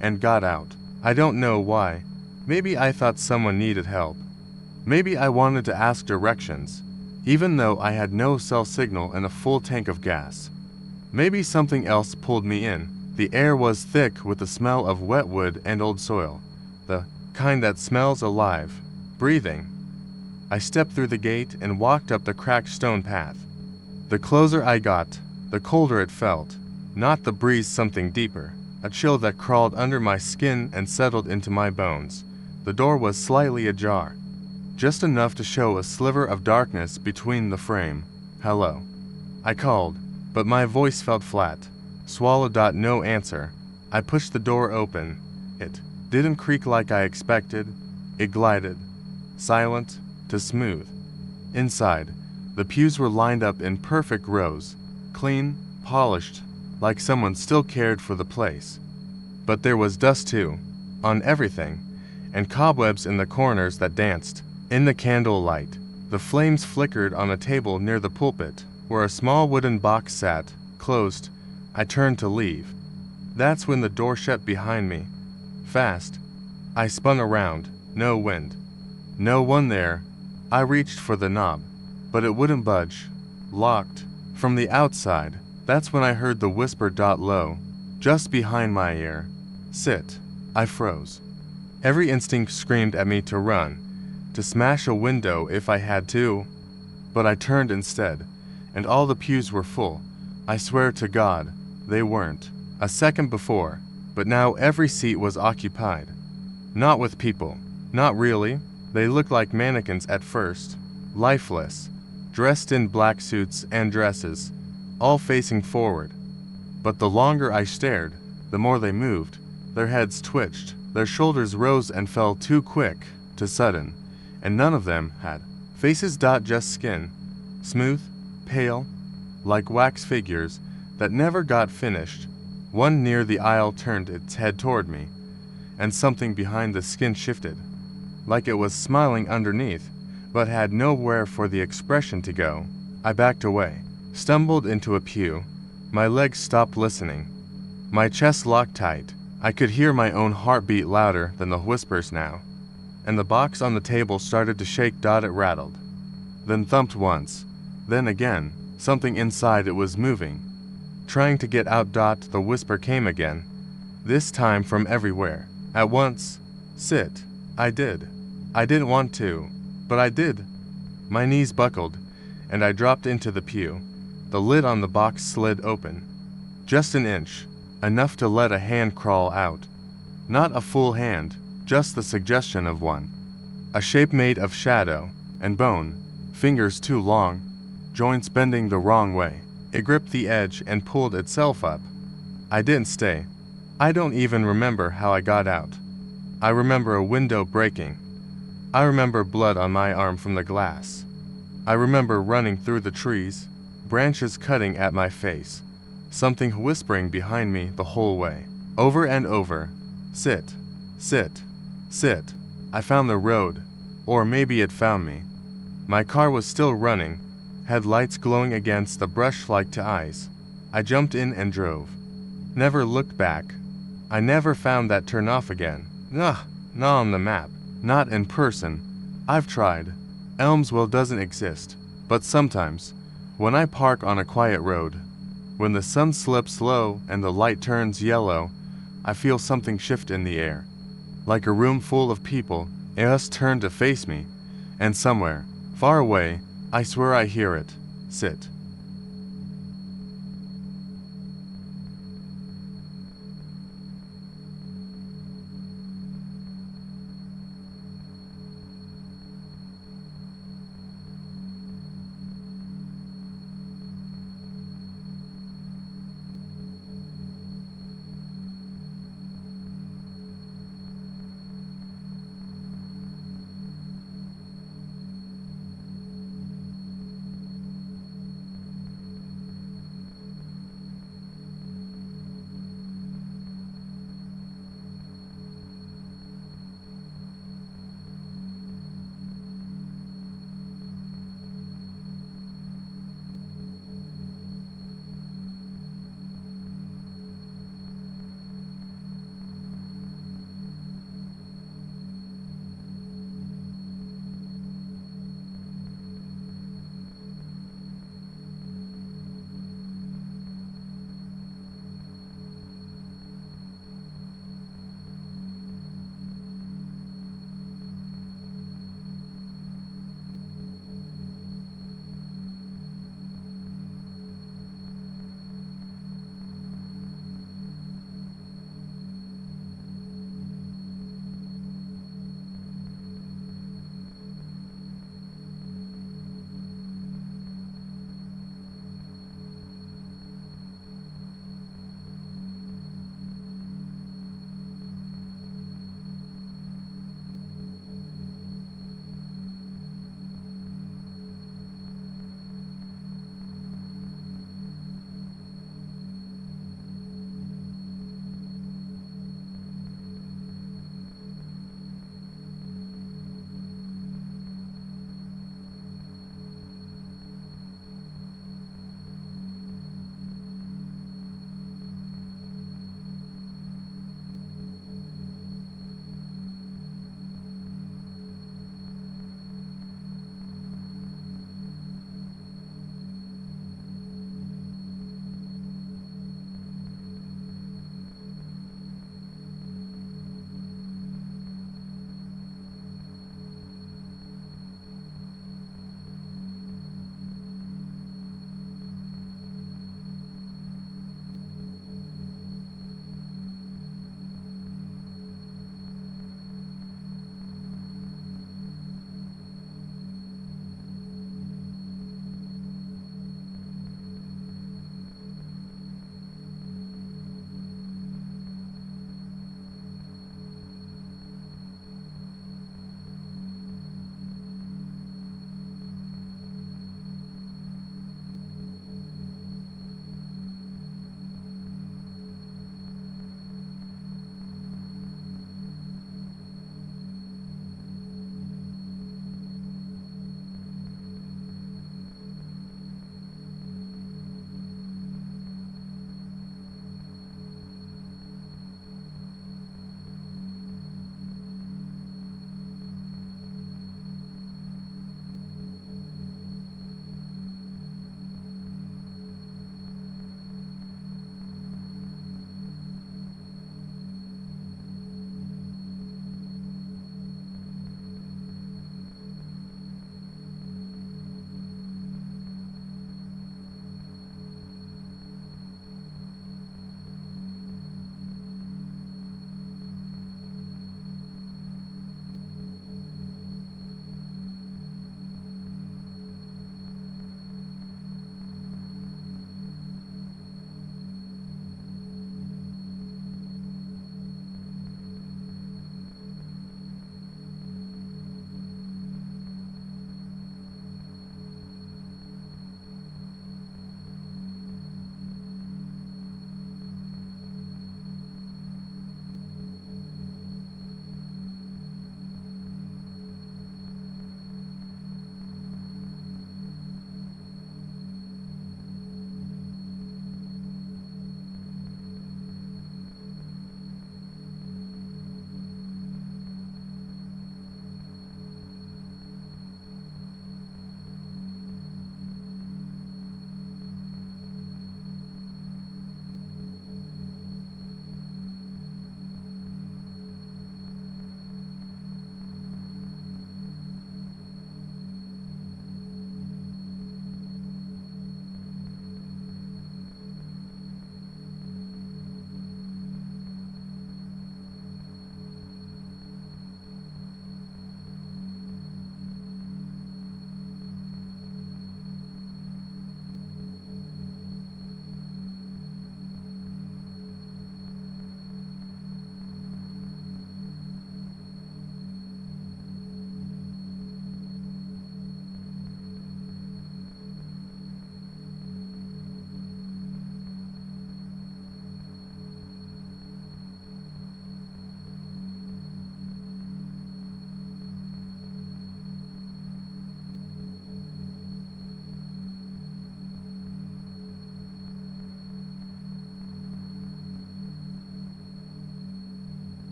and got out. I don't know why. Maybe I thought someone needed help. Maybe I wanted to ask directions, even though I had no cell signal and a full tank of gas. Maybe something else pulled me in. The air was thick with the smell of wet wood and old soil, the kind that smells alive, breathing. I stepped through the gate and walked up the cracked stone path. The closer I got, the colder it felt. Not the breeze, something deeper, a chill that crawled under my skin and settled into my bones. The door was slightly ajar, just enough to show a sliver of darkness between the frame. Hello. I called, but my voice felt flat. Swallowed. No answer. I pushed the door open. It didn't creak like I expected. It glided, silent to smooth. Inside, the pews were lined up in perfect rows, clean, polished, like someone still cared for the place. But there was dust too, on everything, and cobwebs in the corners that danced. In the candlelight, the flames flickered on a table near the pulpit, where a small wooden box sat, closed. I turned to leave. That's when the door shut behind me. Fast. I spun around. No wind. No one there. I reached for the knob, but it wouldn't budge. Locked. From the outside, that's when I heard the whisper. Low, just behind my ear. Sit. I froze. Every instinct screamed at me to run, to smash a window if I had to. But I turned instead, and all the pews were full. I swear to God, they weren't. A second before, but now every seat was occupied. Not with people. Not really. They looked like mannequins at first, lifeless, dressed in black suits and dresses, all facing forward. But the longer I stared, the more they moved. Their heads twitched, their shoulders rose and fell too quick, too sudden, and none of them had faces. Just skin, smooth, pale, like wax figures that never got finished. One near the aisle turned its head toward me, and something behind the skin shifted, like it was smiling underneath, but had nowhere for the expression to go. I backed away, stumbled into a pew. My legs stopped listening. My chest locked tight. I could hear my own heartbeat louder than the whispers now. And the box on the table started to shake. It rattled, then thumped once. Then again, something inside it was moving, trying to get out. The whisper came again, this time from everywhere, at once. Sit. I did. I didn't want to, but I did. My knees buckled, and I dropped into the pew. The lid on the box slid open. Just an inch, enough to let a hand crawl out. Not a full hand, just the suggestion of one. A shape made of shadow and bone, fingers too long, joints bending the wrong way. It gripped the edge and pulled itself up. I didn't stay. I don't even remember how I got out. I remember a window breaking. I remember blood on my arm from the glass. I remember running through the trees, branches cutting at my face, something whispering behind me the whole way, over and over. Sit, sit, sit. I found the road, or maybe it found me. My car was still running, headlights glowing against the brush like to eyes. I jumped in and drove. Never looked back. I never found that turn off again. Ugh, not on the map. Not in person. I've tried. Elmsville doesn't exist. But sometimes, when I park on a quiet road, when the sun slips low and the light turns yellow, I feel something shift in the air. Like a room full of people, it has turned to face me, and somewhere, far away, I swear I hear it. Sit.